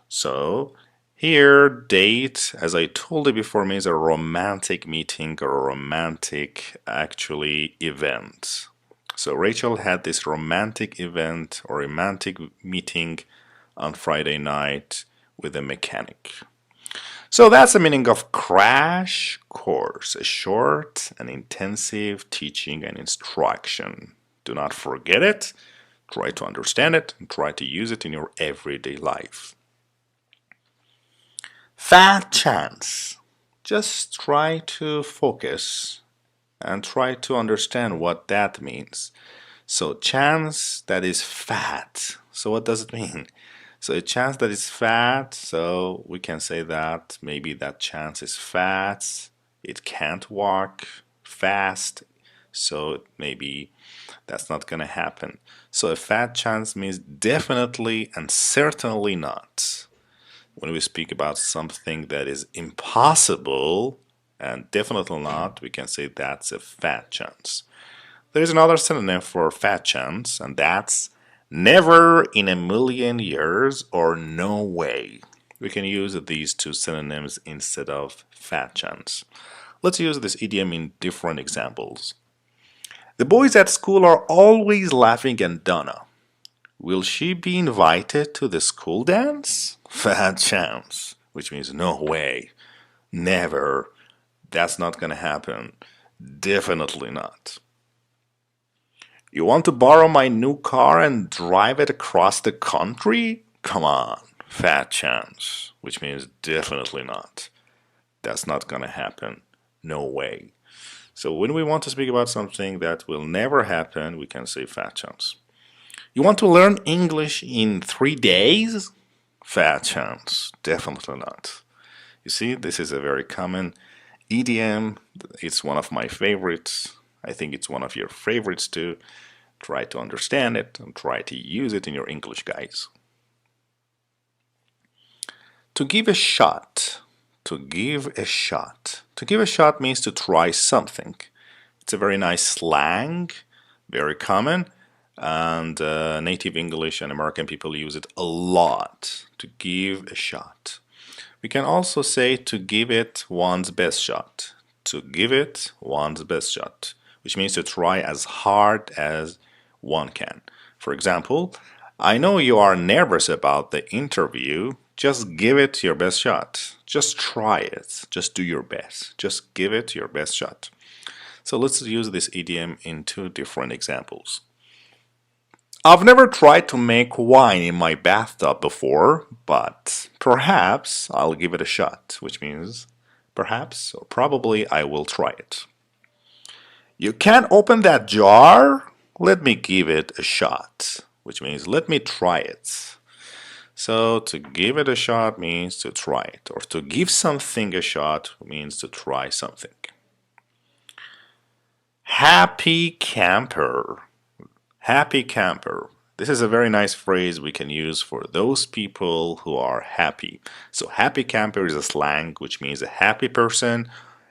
S1: So, here, date, as I told you before, means a romantic meeting or a romantic, actually, event. So, Rachel had this romantic event or romantic meeting on Friday night with a mechanic. So that's the meaning of crash course, a short and intensive teaching and instruction Do not forget it. Try to understand it and try to use it in your everyday life. Fat chance. Just try to focus and try to understand what that means. So chance that is fat. So what does it mean? So a chance that is fat, so we can say that maybe that chance is fat. It can't walk fast. So maybe that's not going to happen. So a fat chance means definitely and certainly not. When we speak about something that is impossible and definitely not, we can say that's a fat chance. There's another synonym for fat chance, and that's never in a million years or no way. We can use these two synonyms instead of fat chance. Let's use this idiom in different examples. The boys at school are always laughing at Donna. Will she be invited to the school dance? Fat chance, which means no way, never, that's not gonna happen, definitely not. You want to borrow my new car and drive it across the country? Come on, fat chance, which means definitely not. That's not gonna happen, no way. So when we want to speak about something that will never happen, we can say fat chance. You want to learn English in 3 days? Fat chance, definitely not. You see, this is a very common idiom. It's one of my favorites. I think it's one of your favorites too. Try to understand it and try to use it in your English, guys. To give a shot. To give a shot. To give a shot means to try something. It's a very nice slang, very common, and native English and American people use it a lot. To give a shot. We can also say to give it one's best shot. To give it one's best shot, which means to try as hard as one can. For example, I know you are nervous about the interview. Just give it your best shot. Just try it. Just do your best. Just give it your best shot. So let's use this idiom in two different examples. I've never tried to make wine in my bathtub before, but perhaps I'll give it a shot, which means perhaps or probably I will try it. You can't open that jar? Let me give it a shot, which means let me try it. So to give it a shot means to try it, or to give something a shot means to try something. Happy camper. Happy camper. This is a very nice phrase we can use for those people who are happy. So happy camper is a slang which means a happy person,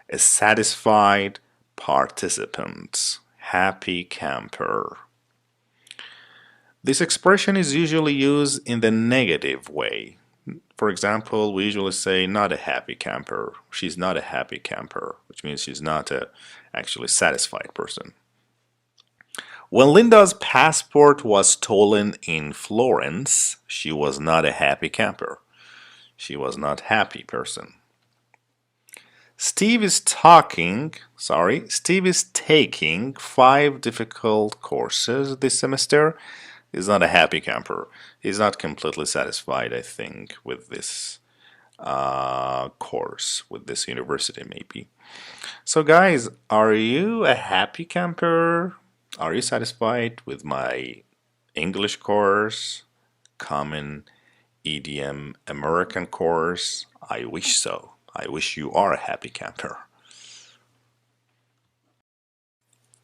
S1: a satisfied participant. Happy camper. This expression is usually used in the negative way. For example, we usually say not a happy camper. She's not a happy camper, which means she's not a actually satisfied person. When Linda's passport was stolen in Florence, she was not a happy camper. She was not happy person. Steve is taking 5 difficult courses this semester. He's not a happy camper. He's not completely satisfied, I think, with this course, with this university maybe. So guys, are you a happy camper? Are you satisfied with my English course, Common Idiom American course? I wish so. I wish you are a happy camper.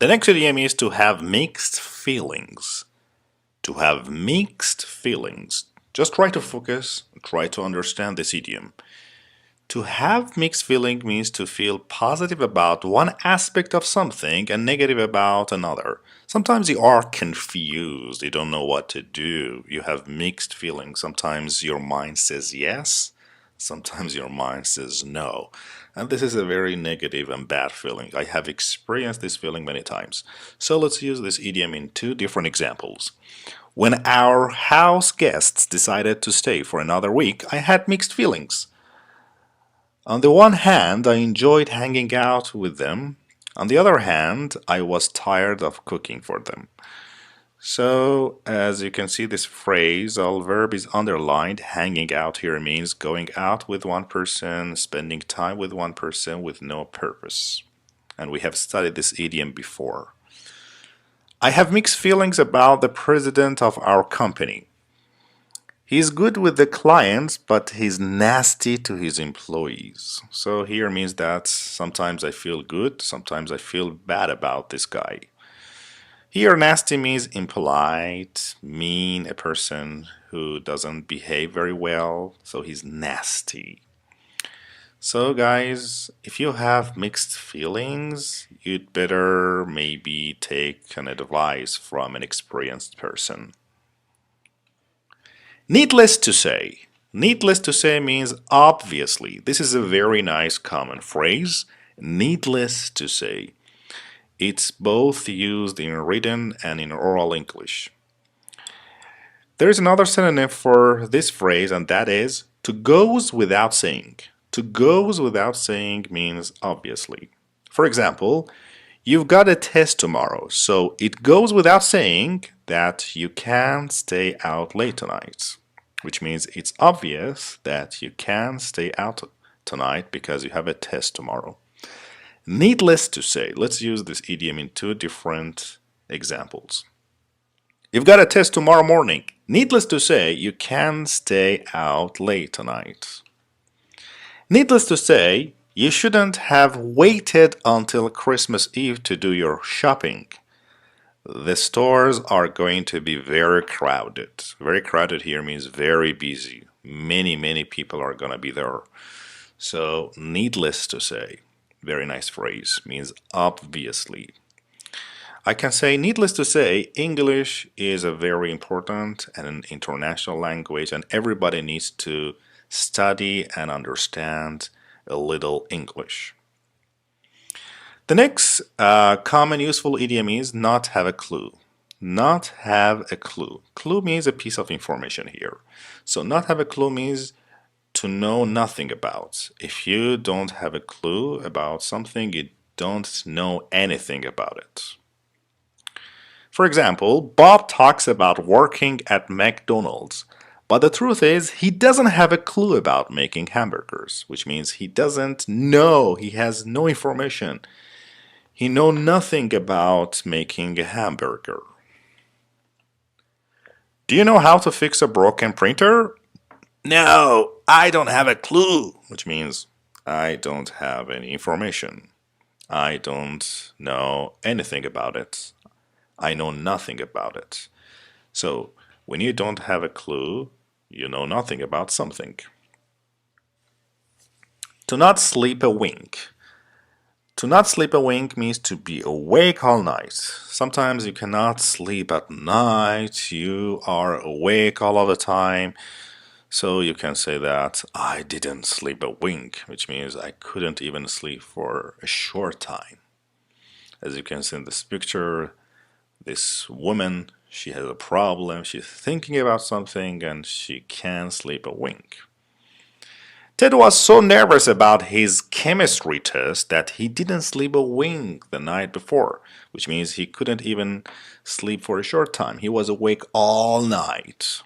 S1: The next idiom is to have mixed feelings. To have mixed feelings. Just try to focus and try to understand this idiom. To have mixed feeling means to feel positive about one aspect of something and negative about another. Sometimes you are confused, you don't know what to do. You have mixed feelings. Sometimes your mind says yes, sometimes your mind says no. And this is a very negative and bad feeling. I have experienced this feeling many times. So let's use this idiom in two different examples. When our house guests decided to stay for another week, I had mixed feelings. On the one hand, I enjoyed hanging out with them. On the other hand, I was tired of cooking for them. So, as you can see, this phrase, all verb is underlined. Hanging out here means going out with one person, spending time with one person with no purpose. And we have studied this idiom before. I have mixed feelings about the president of our company. He's good with the clients, but he's nasty to his employees. So here means that sometimes I feel good, sometimes I feel bad about this guy. Here, nasty means impolite, mean, a person who doesn't behave very well, so he's nasty. So, guys, if you have mixed feelings, you'd better maybe take an advice from an experienced person. Needless to say. Needless to say means obviously. This is a very nice common phrase. Needless to say. It's both used in written and in oral English. There is another synonym for this phrase, and that is to goes without saying. To goes without saying means obviously. For example, you've got a test tomorrow, so it goes without saying that you can't stay out late tonight, which means it's obvious that you can't stay out tonight because you have a test tomorrow. Needless to say, let's use this idiom in two different examples. You've got a test tomorrow morning. Needless to say, you can stay out late tonight. Needless to say, you shouldn't have waited until Christmas Eve to do your shopping. The stores are going to be very crowded. Very crowded here means very busy. Many people are going to be there. So, needless to say. Very nice phrase, means obviously. I can say, needless to say, English is a very important and an international language, and everybody needs to study and understand a little English. The next common useful idiom is not have a clue. Not have a clue. Clue means a piece of information here. So not have a clue means to know nothing about. If you don't have a clue about something, you don't know anything about it. For example, Bob talks about working at McDonald's, but the truth is he doesn't have a clue about making hamburgers, which means he doesn't know, he has no information. He knows nothing about making a hamburger. Do you know how to fix a broken printer? No, I don't have a clue, which means I don't have any information. I don't know anything about it. I know nothing about it. So, when you don't have a clue, you know nothing about something. To not sleep a wink. To not sleep a wink means to be awake all night. Sometimes you cannot sleep at night, you are awake all of the time. So you can say that I didn't sleep a wink, which means I couldn't even sleep for a short time. As you can see in this picture, this woman, she has a problem, she's thinking about something and she can't sleep a wink. Ted was so nervous about his chemistry test that he didn't sleep a wink the night before, which means he couldn't even sleep for a short time. He was awake all night.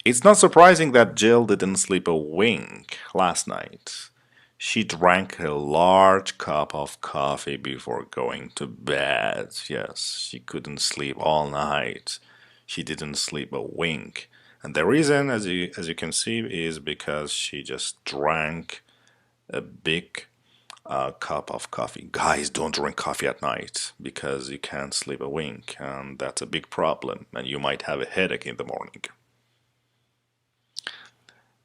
S1: It's not surprising that Jill didn't sleep a wink last night. She drank a large cup of coffee before going to bed. Yes, she couldn't sleep all night. She didn't sleep a wink. And the reason, as you can see, is because she just drank a big cup of coffee. Guys, don't drink coffee at night because you can't sleep a wink, and that's a big problem, and you might have a headache in the morning.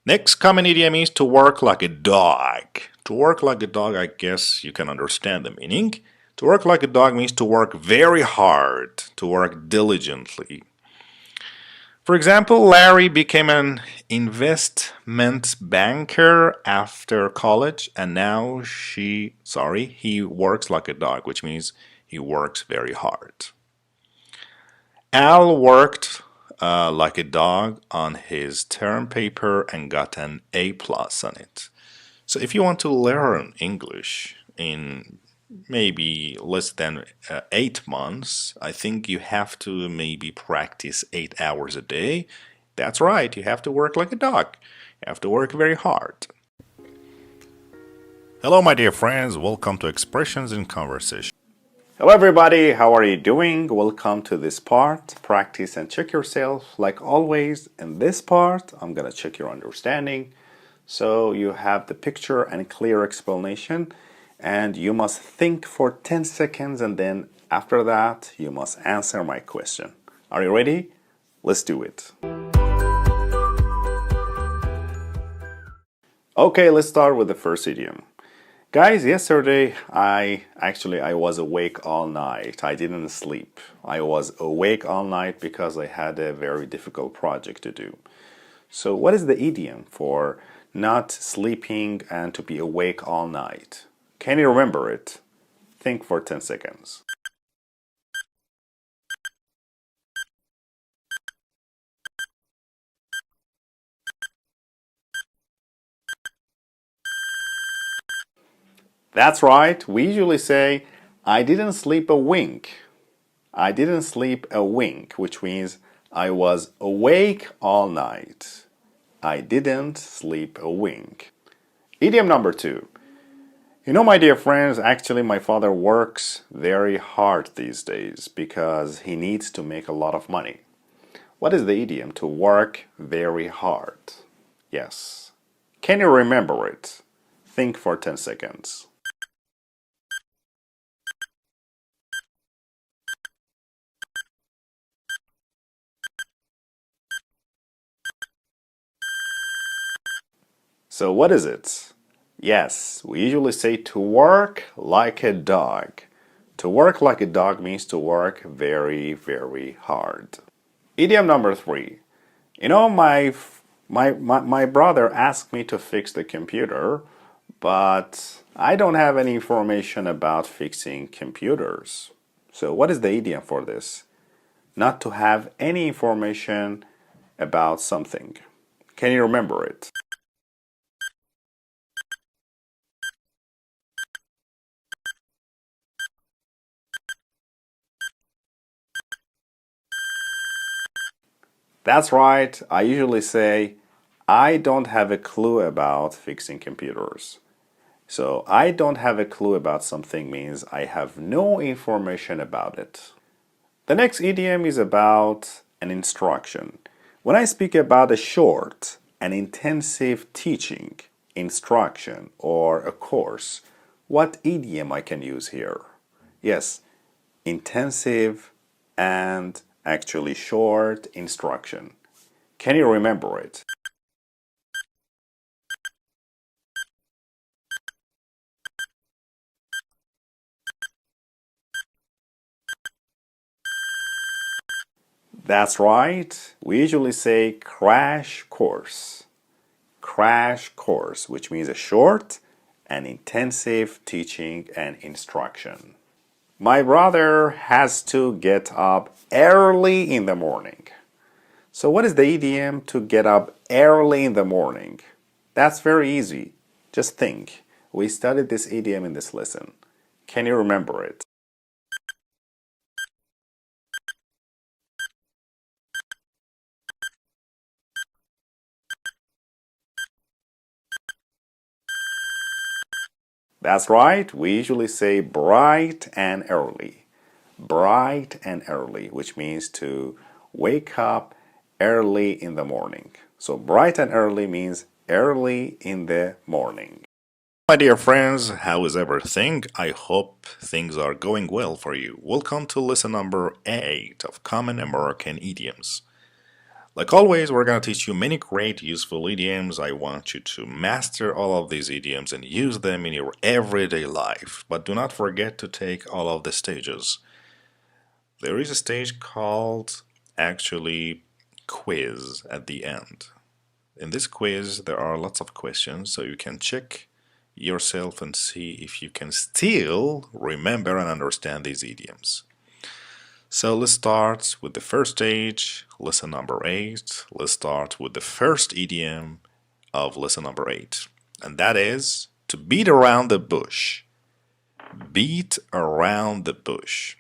S1: Next common idiom is to work like a dog. To work like a dog, I guess you can understand the meaning. To work like a dog means to work very hard, to work diligently. For example, Larry became an investment banker after college, and now he works like a dog, which means he works very hard. Al worked like a dog on his term paper and got an A+ on it. So if you want to learn English in maybe less than 8 months, I think you have to maybe practice 8 hours a day. That's right, you have to work like a dog. You have to work very hard. Hello, my dear friends. Welcome to Expressions in Conversation. Hello, everybody. How are you doing? Welcome to this part. Practice and check yourself. Like always, in this part, I'm going to check your understanding. So you have the picture and clear explanation, and you must think for 10 seconds, and then after that, you must answer my question. Are you ready? Let's do it. Okay, let's start with the first idiom. Guys, yesterday I was awake all night. I didn't sleep. I was awake all night because I had a very difficult project to do. So what is the idiom for not sleeping and to be awake all night? Can you remember it? Think for 10 seconds. That's right. We usually say, I didn't sleep a wink. I didn't sleep a wink, which means I was awake all night. I didn't sleep a wink. Idiom number 2. You know, my dear friends, actually my father works very hard these days because he needs to make a lot of money. What is the idiom to work very hard? Yes. Can you remember it? Think for 10 seconds. So what is it? Yes, we usually say to work like a dog. To work like a dog means to work very, very hard. Idiom number 3. You know, my brother asked me to fix the computer, but I don't have any information about fixing computers. So what is the idiom for this? Not to have any information about something. Can you remember it? That's right. I usually say, I don't have a clue about fixing computers. So, I don't have a clue about something means I have no information about it. The next idiom is about an instruction. When I speak about a short and intensive teaching, instruction, or a course, what idiom I can use here? Yes, intensive and actually short instruction. Can you remember it? That's right. We usually say crash course. Crash course, which means a short and intensive teaching and instruction. My brother has to get up early in the morning. So what is the idiom to get up early in the morning? That's very easy. Just think. We studied this idiom in this lesson. Can you remember it? That's right. We usually say bright and early. Bright and early, which means to wake up early in the morning. So bright and early means early in the morning. My dear friends, how is everything? I hope things are going well for you. Welcome to lesson number 8 of Common American Idioms. Like always, we're going to teach you many great useful idioms. I want you to master all of these idioms and use them in your everyday life. But do not forget to take all of the stages. There is a stage called actually quiz at the end. In this quiz, there are lots of questions, so you can check yourself and see if you can still remember and understand these idioms. So let's start with the first stage, lesson number 8. Let's start with the first idiom of lesson number 8. And that is to beat around the bush. beat around the bush.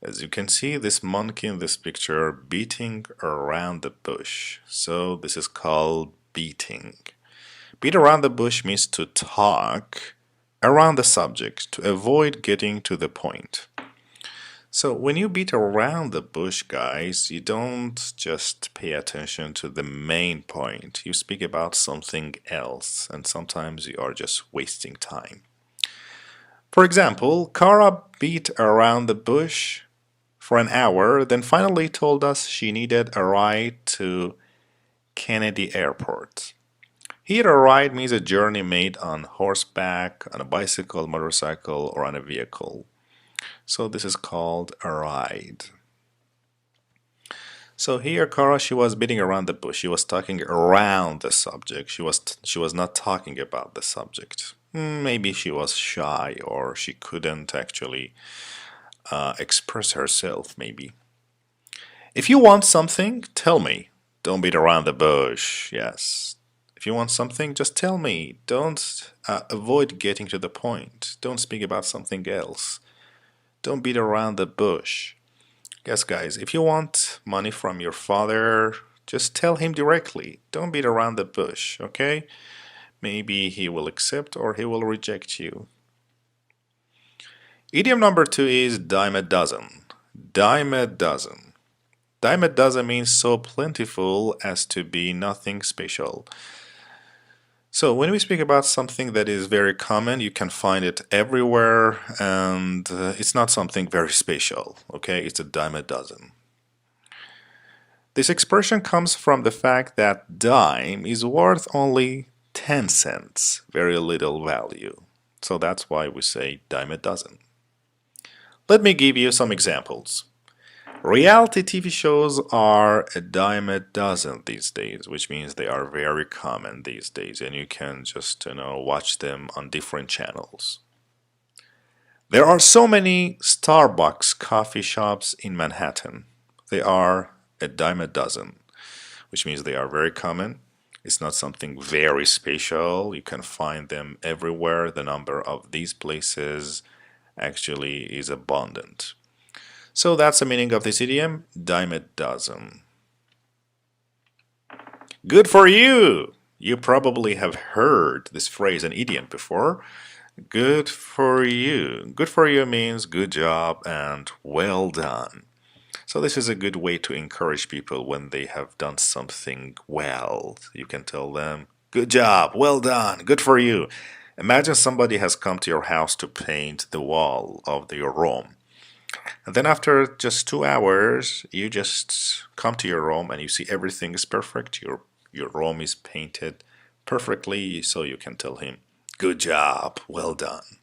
S1: As you can see, this monkey in this picture beating around the bush. So this is called beating. Beat around the bush means to talk around the subject, to avoid getting to the point. So when you beat around the bush, guys, you don't just pay attention to the main point. You speak about something else, and sometimes you are just wasting time. For example, Kara beat around the bush for an hour, then finally told us she needed a ride to Kennedy Airport. Here, a ride means a journey made on horseback, on a bicycle, motorcycle, or on a vehicle. So this is called a ride. So here, Kara, she was beating around the bush. She was talking around the subject. She was not talking about the subject. Maybe she was shy, or she couldn't actually express herself, maybe. If you want something, tell me. Don't beat around the bush. Yes. If you want something, just tell me. Don't avoid getting to the point. Don't speak about something else. Don't beat around the bush. Yes, guys, if you want money from your father, just tell him directly. Don't beat around the bush, okay? Maybe he will accept or he will reject you. Idiom number 2 is dime a dozen. Dime a dozen. Dime a dozen means so plentiful as to be nothing special. So when we speak about something that is very common, you can find it everywhere, and it's not something very special, okay? It's a dime a dozen. This expression comes from the fact that dime is worth only 10 cents, very little value. So that's why we say dime a dozen. Let me give you some examples. Reality TV shows are a dime a dozen these days, which means they are very common these days, and you can just, watch them on different channels. There are so many Starbucks coffee shops in Manhattan. They are a dime a dozen, which means they are very common. It's not something very special. You can find them everywhere. The number of these places actually is abundant. So that's the meaning of this idiom, dime a dozen. Good for you! You probably have heard this phrase, an idiom, before. Good for you. Good for you means good job and well done. So this is a good way to encourage people when they have done something well. You can tell them, good job, well done, good for you. Imagine somebody has come to your house to paint the wall of your room. And then after just 2 hours, you just come to your room and you see everything is perfect. Your room is painted perfectly, so you can tell him, good job, well done.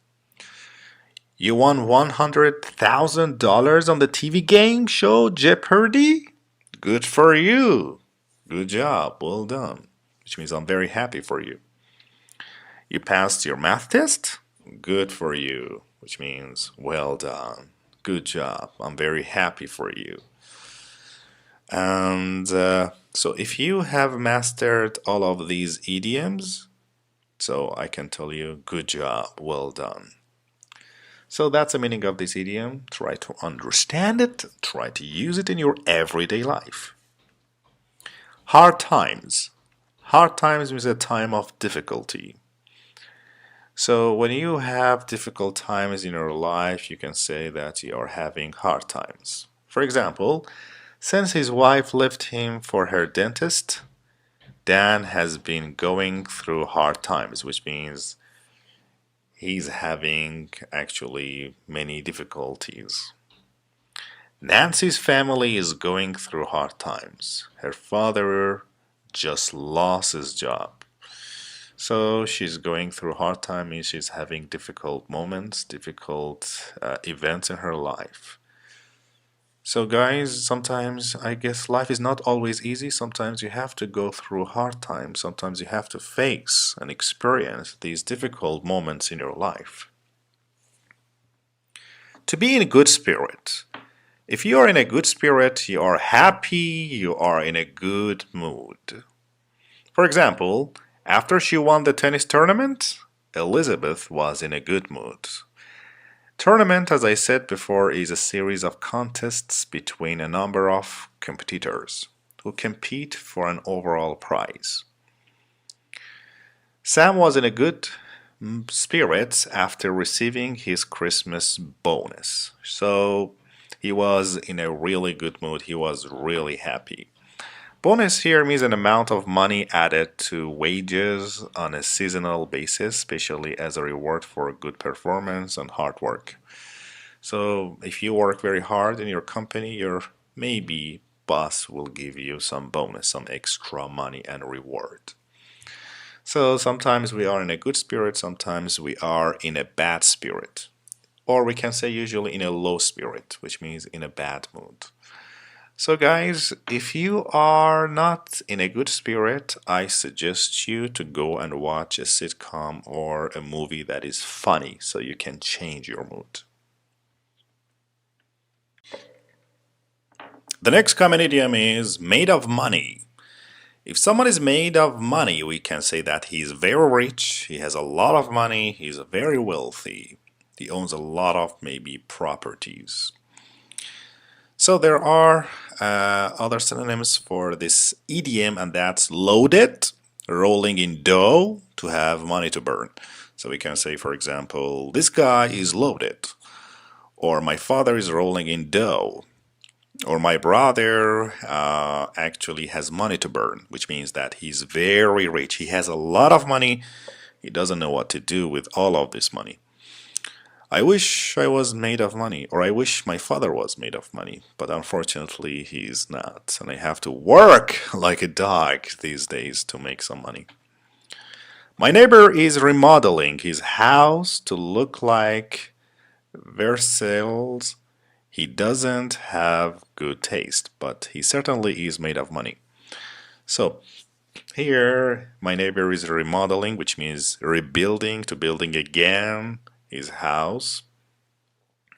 S1: You won $100,000 on the TV game show Jeopardy? Good for you. Good job, well done. Which means I'm very happy for you. You passed your math test? Good for you. Which means well done. Good job. I'm very happy for you. And so if you have mastered all of these idioms, so I can tell you, good job, well done. So that's the meaning of this idiom. Try to understand it. Try to use it in your everyday life. Hard times. Hard times means a time of difficulty. So when you have difficult times in your life, you can say that you are having hard times. For example, since his wife left him for her dentist, Dan has been going through hard times, which means he's having actually many difficulties. Nancy's family is going through hard times. Her father just lost his job. So she's going through hard time, means she's having difficult moments, difficult events in her life. So guys, sometimes I guess life is not always easy. Sometimes you have to go through hard times. Sometimes you have to face and experience these difficult moments in your life. To be in a good spirit. If you are in a good spirit, you are happy, you are in a good mood. For example, after she won the tennis tournament, Elizabeth was in a good mood. Tournament, as I said before, is a series of contests between a number of competitors who compete for an overall prize. Sam was in a good spirits after receiving his Christmas bonus. So he was in a really good mood. He was really happy. Bonus here means an amount of money added to wages on a seasonal basis, especially as a reward for good performance and hard work. So if you work very hard in your company, your maybe boss will give you some bonus, some extra money and reward. So sometimes we are in a good spirit, sometimes we are in a bad spirit. Or we can say usually in a low spirit, which means in a bad mood. So guys, if you are not in a good spirit, I suggest you to go and watch a sitcom or a movie that is funny so you can change your mood. The next common idiom is made of money. If someone is made of money, we can say that he's very rich, he has a lot of money, he's very wealthy. He owns a lot of maybe properties. So there are other synonyms for this idiom, and that's loaded, rolling in dough to have money to burn. So we can say, for example, this guy is loaded, or my father is rolling in dough, or my brother actually has money to burn, which means that he's very rich. He has a lot of money. He doesn't know what to do with all of this money. I wish I was made of money, or I wish my father was made of money, but unfortunately he's not, and I have to work like a dog these days to make some money. My neighbor is remodeling his house to look like Versailles. He doesn't have good taste, but he certainly is made of money. So here my neighbor is remodeling, which means rebuilding to building again his house,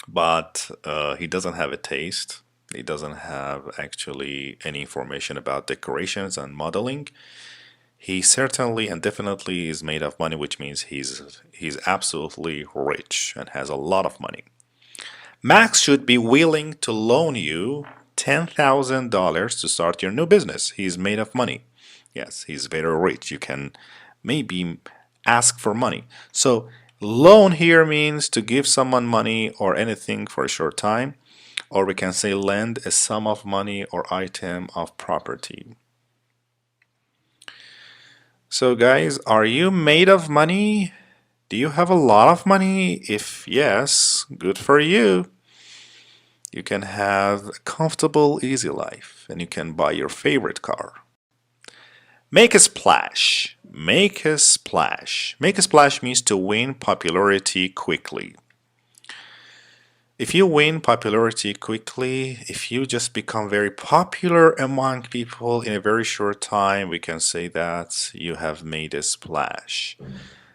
S1: but he doesn't have a taste. He doesn't have actually any information about decorations and modeling. He certainly and definitely is made of money, which means he's absolutely rich and has a lot of money. Max should be willing to loan you $10,000 to start your new business. He's made of money. Yes, he's very rich. You can maybe ask for money. So loan here means to give someone money or anything for a short time, or we can say lend a sum of money or item of property. So guys, are you made of money? Do you have a lot of money? If yes, good for you. You can have a comfortable, easy life, and you can buy your favorite car. Make a splash. Make a splash. Make a splash means to win popularity quickly. If you win popularity quickly, if you just become very popular among people in a very short time, we can say that you have made a splash.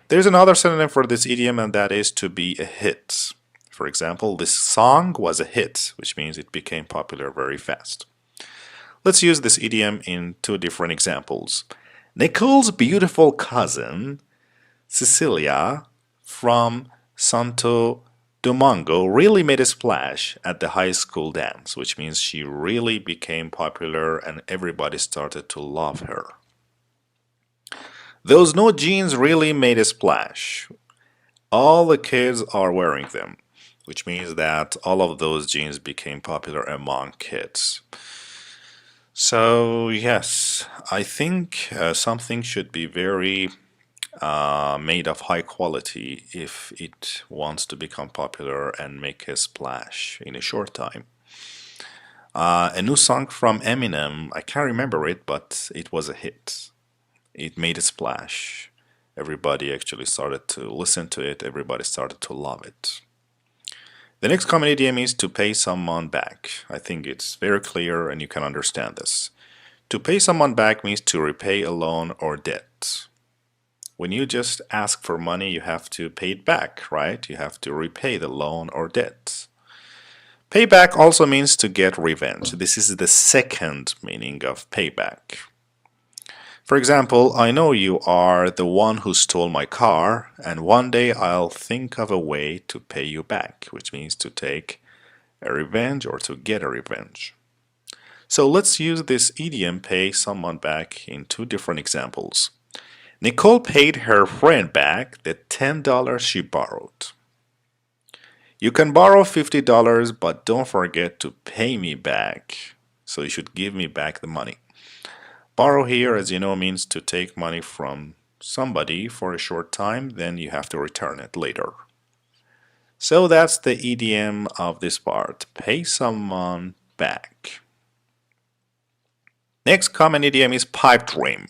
S1: There's another synonym for this idiom, and that is to be a hit. For example, this song was a hit, which means it became popular very fast. Let's use this idiom in two different examples. Nicole's beautiful cousin, Cecilia, from Santo Domingo, really made a splash at the high school dance, which means she really became popular and everybody started to love her. Those new jeans really made a splash. All the kids are wearing them, which means that all of those jeans became popular among kids. So yes, I think something should be very made of high quality if it wants to become popular and make a splash in a short time. A new song from Eminem, I can't remember it, but it was a hit. It made a splash. Everybody actually started to listen to it, everybody started to love it. The next common idiom is to pay someone back. I think it's very clear and you can understand this. To pay someone back means to repay a loan or debt. When you just ask for money, you have to pay it back, right? You have to repay the loan or debt. Payback also means to get revenge. This is the second meaning of payback. For example, I know you are the one who stole my car, and one day I'll think of a way to pay you back, which means to take a revenge or to get a revenge. So let's use this idiom pay someone back in two different examples. Nicole paid her friend back the $10 she borrowed. You can borrow $50, but don't forget to pay me back. So you should give me back the money. Borrow here, as you know, means to take money from somebody for a short time, then you have to return it later. So that's the idiom of this part. Pay someone back. Next common idiom is pipe dream.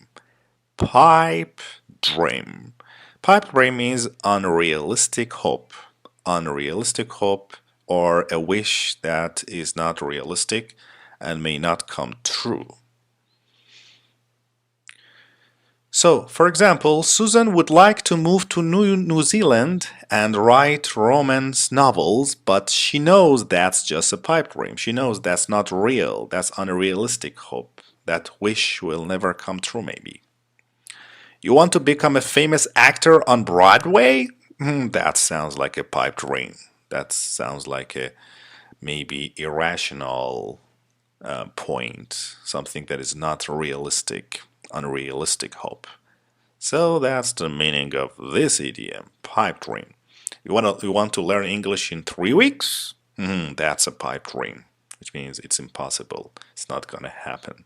S1: Pipe dream. Pipe dream means unrealistic hope. Unrealistic hope or a wish that is not realistic and may not come true. So, for example, Susan would like to move to New Zealand and write romance novels, but she knows that's just a pipe dream. She knows that's not real. That's unrealistic hope. That wish will never come true, maybe. You want to become a famous actor on Broadway? That sounds like a pipe dream. That sounds like a maybe irrational point, something that is not realistic, unrealistic hope. So that's the meaning of this idiom, pipe dream. You want to learn English in 3 weeks? That's a pipe dream, which means it's impossible. It's not going to happen.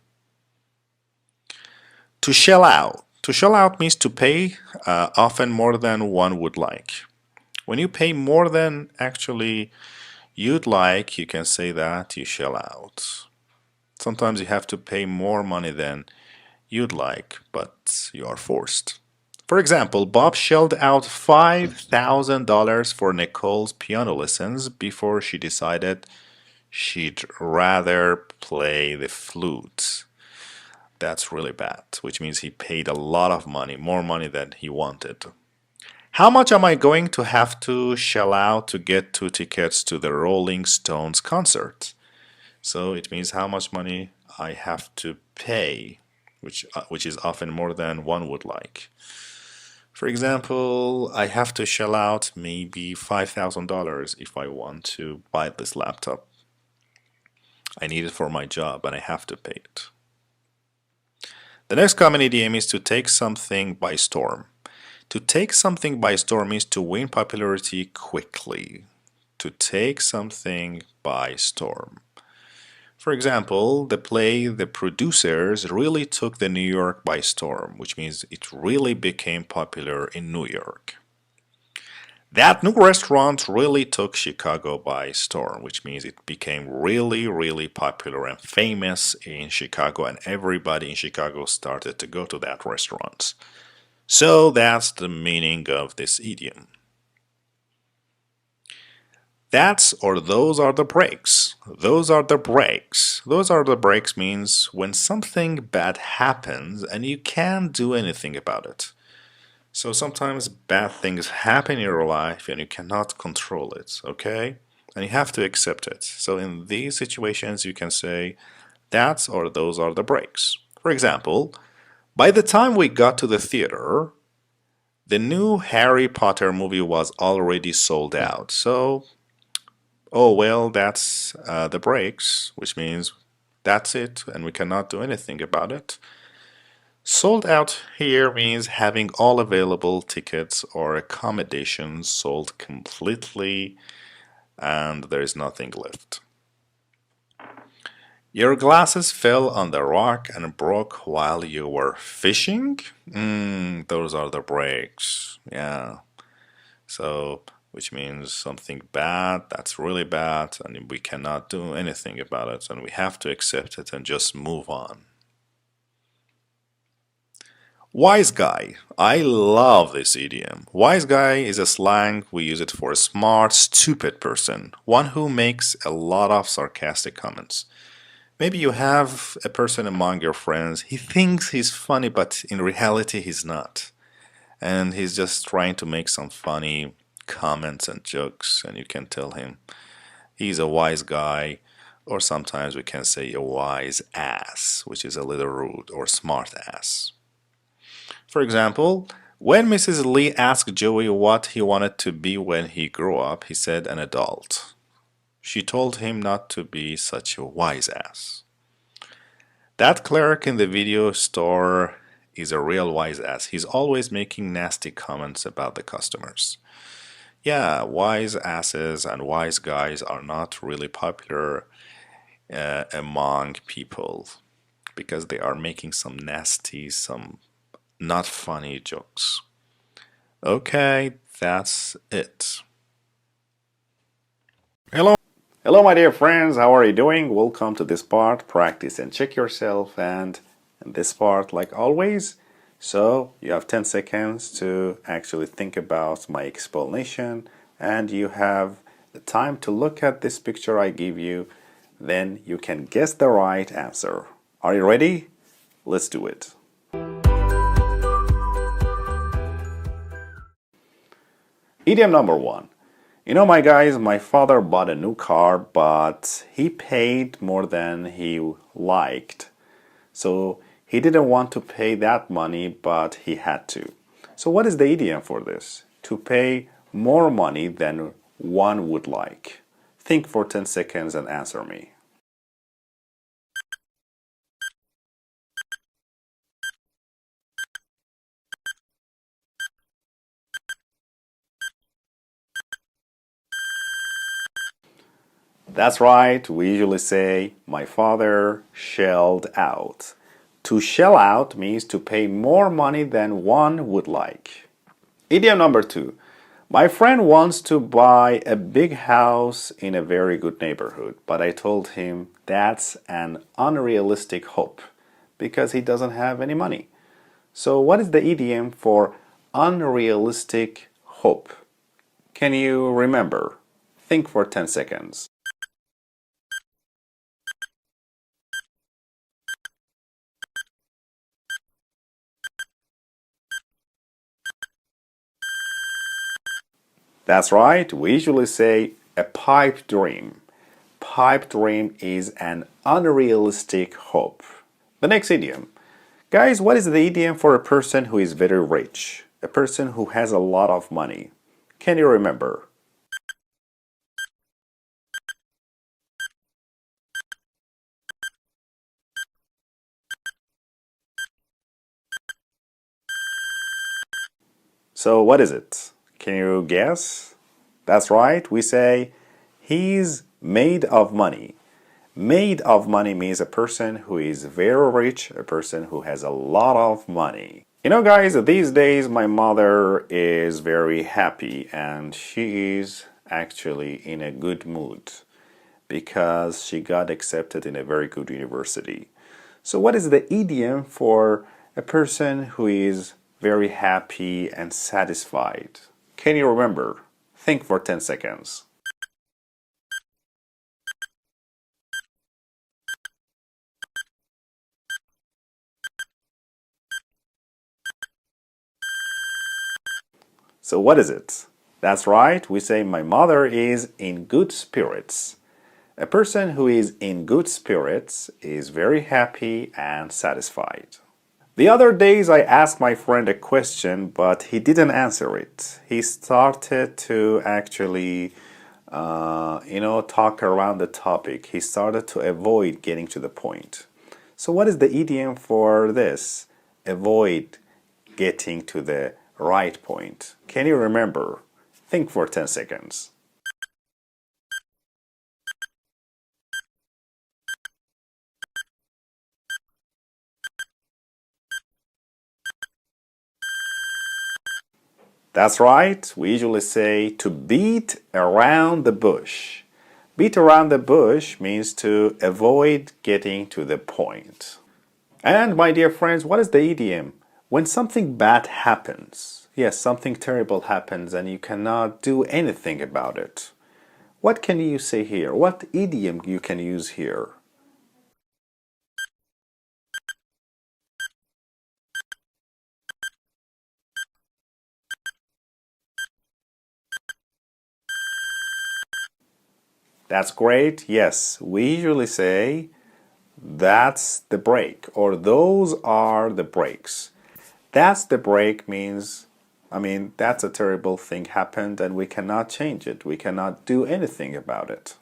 S1: To shell out. To shell out means to pay, often more than one would like. When you pay more than actually you'd like, you can say that you shell out. Sometimes you have to pay more money than you'd like, but you are forced. For example, Bob shelled out $5,000 for Nicole's piano lessons before she decided she'd rather play the flute. That's really bad, which means he paid a lot of money, more money than he wanted. How much am I going to have to shell out to get 2 tickets to the Rolling Stones concert? So it means how much money I have to pay, which is often more than one would like. For example, I have to shell out maybe $5,000 if I want to buy this laptop. I need it for my job and I have to pay it. The next common idiom is to take something by storm. To take something by storm means to win popularity quickly. To take something by storm. For example, the play The Producers really took the New York by storm, which means it really became popular in New York. That new restaurant really took Chicago by storm, which means it became really, really popular and famous in Chicago, and everybody in Chicago started to go to that restaurant. So that's the meaning of this idiom. That's or those are the breaks. Those are the breaks. Those are the breaks means when something bad happens and you can't do anything about it. So sometimes bad things happen in your life and you cannot control it, okay? And you have to accept it. So in these situations you can say that's or those are the breaks. For example, by the time we got to the theater, the new Harry Potter movie was already sold out. So, oh well, that's the breaks, which means that's it and we cannot do anything about it. Sold out here means having all available tickets or accommodations sold completely and there is nothing left. Your glasses fell on the rock and broke while you were fishing? Those are the breaks. Yeah. So, which means something bad, that's really bad, and we cannot do anything about it, and we have to accept it and just move on. Wise guy. I love this idiom. Wise guy is a slang. We use it for a smart, stupid person, one who makes a lot of sarcastic comments. Maybe you have a person among your friends, he thinks he's funny, but in reality he's not. And he's just trying to make some funny comments and jokes, and you can tell him he's a wise guy, or sometimes we can say a wise ass, which is a little rude, or smart ass. For example, when Mrs. Lee asked Joey what he wanted to be when he grew up, he said an adult. She told him not to be such a wise ass. That clerk in the video store is a real wise ass. He's always making nasty comments about the customers. Yeah, wise asses and wise guys are not really popular among people because they are making some nasty, some not funny jokes. Okay, that's it. Hello. Hello, my dear friends. How are you doing? Welcome to this part. Practice and check yourself. And in this part, like always, so you have 10 seconds to actually think about my explanation, and you have the time to look at this picture I give you. Then you can guess the right answer. Are you ready? Let's do it. Idiom number one. You know, my guys, my father bought a new car, but he paid more than he liked. So he didn't want to pay that money, but he had to. So what is the idiom for this? To pay more money than one would like. Think for 10 seconds and answer me. That's right, we usually say, my father shelled out. To shell out means to pay more money than one would like. Idiom number two. My friend wants to buy a big house in a very good neighborhood, but I told him that's an unrealistic hope because he doesn't have any money. So what is the idiom for unrealistic hope? Can you remember? Think for 10 seconds. That's right, we usually say a pipe dream. Pipe dream is an unrealistic hope. The next idiom. Guys, what is the idiom for a person who is very rich? A person who has a lot of money. Can you remember? So what is it? Can you guess? That's right, we say he's made of money. Made of money means a person who is very rich, a person who has a lot of money. You know, guys, these days my mother is very happy and she is actually in a good mood because she got accepted in a very good university. So what is the idiom for a person who is very happy and satisfied? Can you remember? Think for 10 seconds. So what is it? That's right, we say my mother is in good spirits. A person who is in good spirits is very happy and satisfied. The other days I asked my friend a question, but he didn't answer it. He started to actually, talk around the topic. He started to avoid getting to the point. So what is the idiom for this? Avoid getting to the right point. Can you remember? Think for 10 seconds. That's right, we usually say to beat around the bush. Beat around the bush means to avoid getting to the point. And my dear friends, what is the idiom? When something bad happens, yes, something terrible happens and you cannot do anything about it. What can you say here? What idiom you can use here? That's great. Yes, we usually say that's the break or those are the breaks. That's the break means, that's a terrible thing happened and we cannot change it. We cannot do anything about it.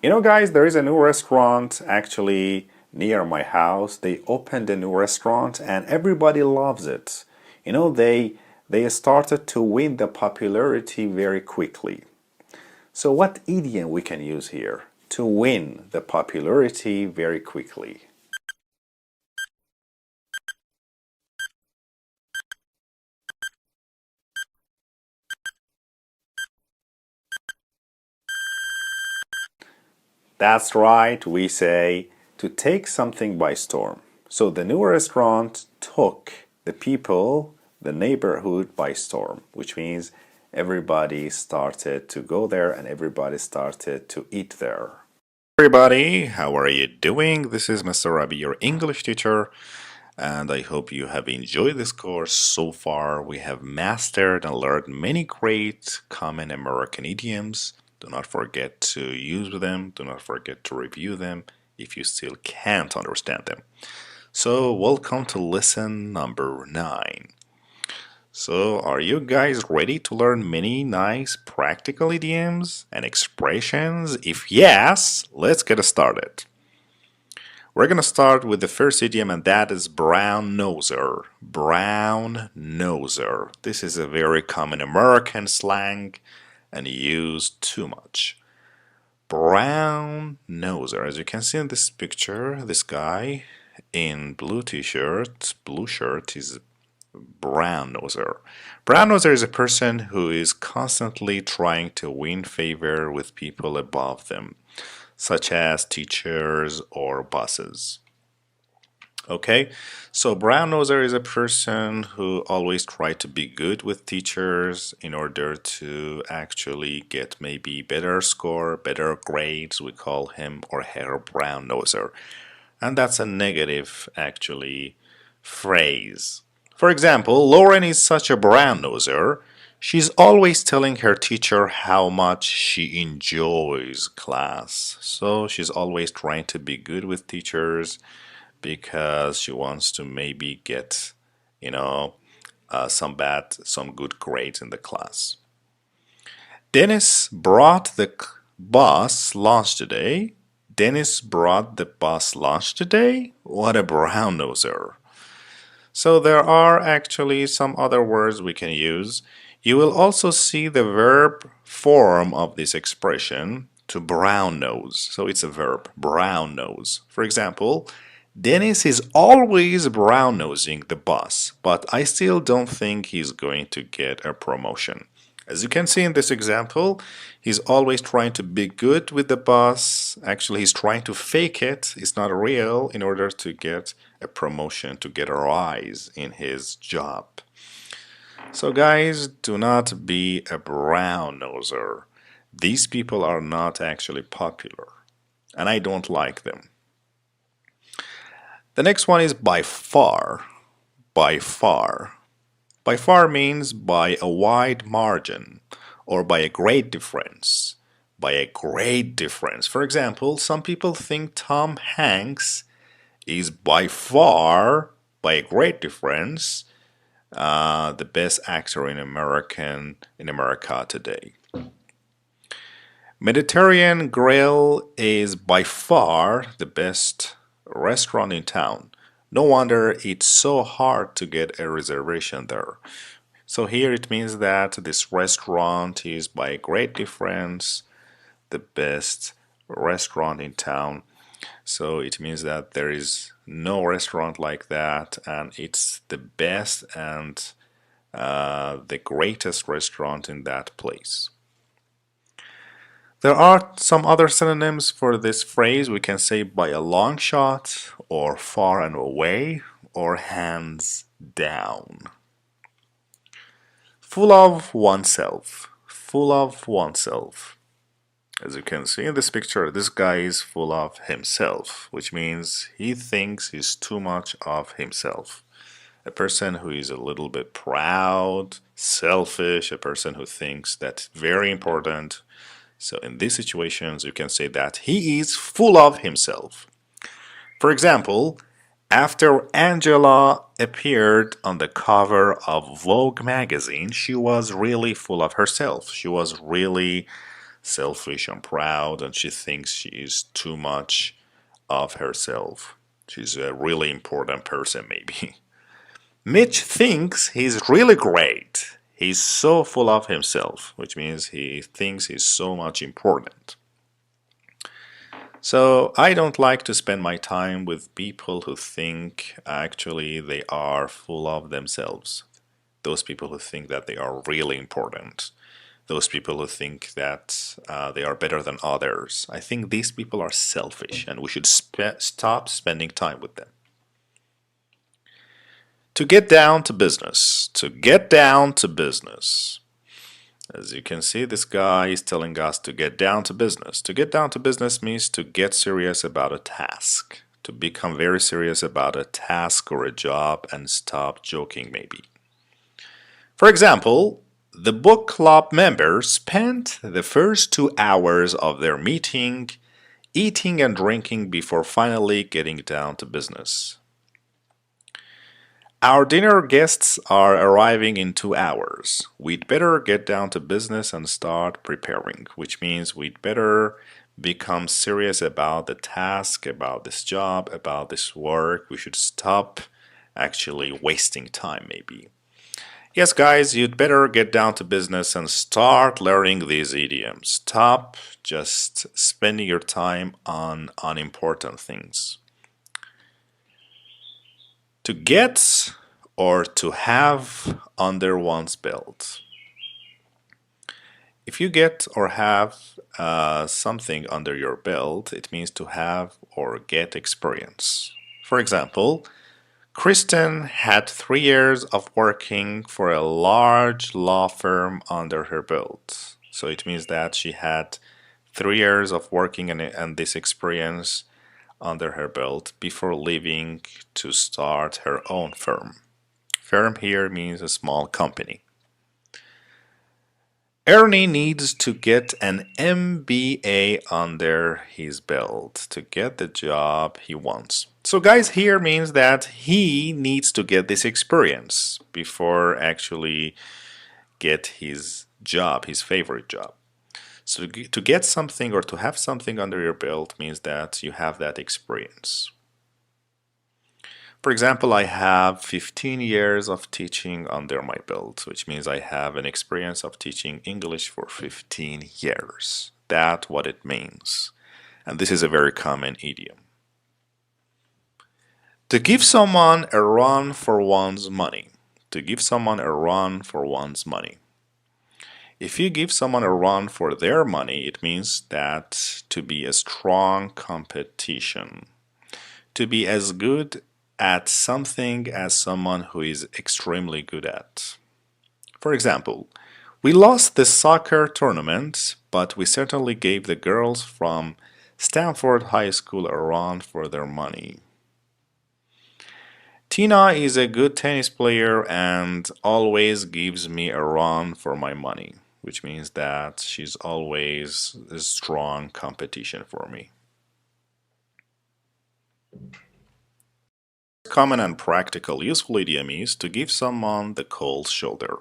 S1: You know, guys, there is a new restaurant actually near my house. They opened a new restaurant and everybody loves it. You know, they started to win the popularity very quickly. So what idiom we can use here to win the popularity very quickly? That's right, we say to take something by storm. So the new restaurant took the people, the neighborhood by storm, which means everybody started to go there and everybody started to eat there. Everybody, how are you doing? This is Mr. Rabi, your English teacher, and I hope you have enjoyed this course. So far, we have mastered and learned many great common American idioms. Do not forget to use them. Do not forget to review them if you still can't understand them. So, welcome to lesson number 9. So, are you guys ready to learn many nice practical idioms and expressions? If yes, let's get started. We're going to start with the first idiom, and that is brown noser. Brown noser. This is a very common American slang and used too much. Brown noser. As you can see in this picture, this guy in blue t-shirt, blue shirt is brown noser. Brown noser is a person who is constantly trying to win favor with people above them, such as teachers or bosses. Okay, so brown noser is a person who always tries to be good with teachers in order to actually get maybe better score, better grades. We call him or her brown noser. And that's a negative, actually, phrase. For example, Lauren is such a brown noser. She's always telling her teacher how much she enjoys class. So she's always trying to be good with teachers because she wants to maybe get, some good grades in the class. Dennis brought the bus lunch today. Dennis brought the bus lunch today? What a brown noser. So there are actually some other words we can use. You will also see the verb form of this expression, to brown nose. So it's a verb, brown nose. For example, Dennis is always brown nosing the boss, but I still don't think he's going to get a promotion. As you can see in this example, he's always trying to be good with the boss. Actually, he's trying to fake it. It's not real in order to get a promotion, to get a rise in his job. So guys, do not be a brown noser. These people are not actually popular, and I don't like them. The next one is by far. By far. By far means by a wide margin or by a great difference. By a great difference. For example, some people think Tom Hanks is by far, by a great difference, the best actor in America today. Mediterranean Grill is by far the best restaurant in town. No wonder it's so hard to get a reservation there. So here it means that this restaurant is by a great difference the best restaurant in town. So it means that there is no restaurant like that, and it's the best and the greatest restaurant in that place. There are some other synonyms for this phrase. We can say by a long shot, or far and away, or hands down. Full of oneself. Full of oneself. As you can see in this picture, this guy is full of himself, which means he thinks he's too much of himself. A person who is a little bit proud, selfish, a person who thinks that's very important. So in these situations, you can say that he is full of himself. For example, After Angela appeared on the cover of Vogue magazine, she was really full of herself. She was really selfish and proud, and she thinks she is too much of herself. She's a really important person, maybe. Mitch thinks he's really great. He's so full of himself, which means he thinks he's so much important. So I don't like to spend my time with people who think actually they are full of themselves. Those people who think that they are really important. Those people who think that they are better than others. I think these people are selfish and we should stop spending time with them. To get down to business. To get down to business. As you can see, this guy is telling us to get down to business. To get down to business means to get serious about a task. To become very serious about a task or a job and stop joking, maybe. For example, the book club members spent the first 2 hours of their meeting eating and drinking before finally getting down to business. Our dinner guests are arriving in 2 hours. We'd better get down to business and start preparing, which means we'd better become serious about the task, about this job, about this work. We should stop actually wasting time, maybe. Yes, guys, you'd better get down to business and start learning these idioms. Stop just spending your time on unimportant things. To get or to have under one's belt. If you get or have something under your belt, it means to have or get experience. For example, Kristen had 3 years of working for a large law firm under her belt. So it means that she had 3 years of working and this experience under her belt before leaving to start her own firm. Firm here means a small company. Ernie needs to get an MBA under his belt to get the job he wants. So guys, here means that he needs to get this experience before actually get his job, his favorite job. So to get something or to have something under your belt means that you have that experience. For example, I have 15 years of teaching under my belt, which means I have an experience of teaching English for 15 years. That's what it means. And this is a very common idiom. To give someone a run for one's money. To give someone a run for one's money. If you give someone a run for their money, it means that to be a strong competition. To be as good at something as someone who is extremely good at. For example, we lost the soccer tournament, but we certainly gave the girls from Stanford High School a run for their money. Tina is a good tennis player and always gives me a run for my money, which means that she's always a strong competition for me. Common and practical useful idiom is to give someone the cold shoulder.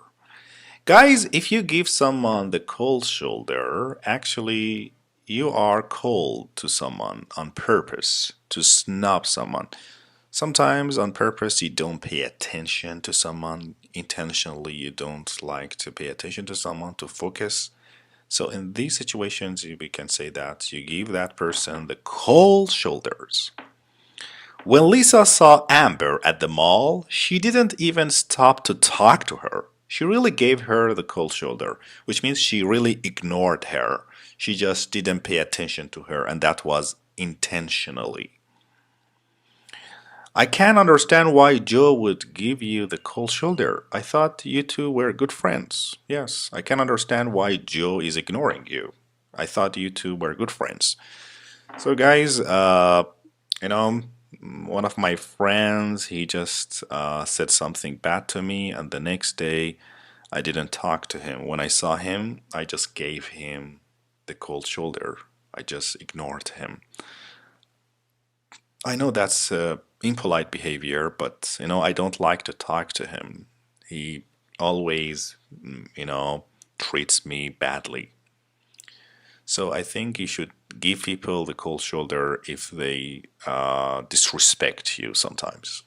S1: Guys, if you give someone the cold shoulder, actually you are cold to someone on purpose, to snub someone. Sometimes on purpose you don't pay attention to someone. Intentionally you don't like to pay attention to someone, to focus. So in these situations we can say that you give that person the cold shoulders. When Lisa saw Amber at the mall, she didn't even stop to talk to her. She really gave her the cold shoulder, which means she really ignored her. She just didn't pay attention to her, and that was intentionally. I can't understand why Joe would give you the cold shoulder. I thought you two were good friends. Yes, I can't understand why Joe is ignoring you. I thought you two were good friends. So guys, one of my friends, he just said something bad to me, and the next day I didn't talk to him. When I saw him, I just gave him the cold shoulder. I just ignored him. I know that's impolite behavior, but I don't like to talk to him. He always, treats me badly. So I think you should give people the cold shoulder if they disrespect you sometimes.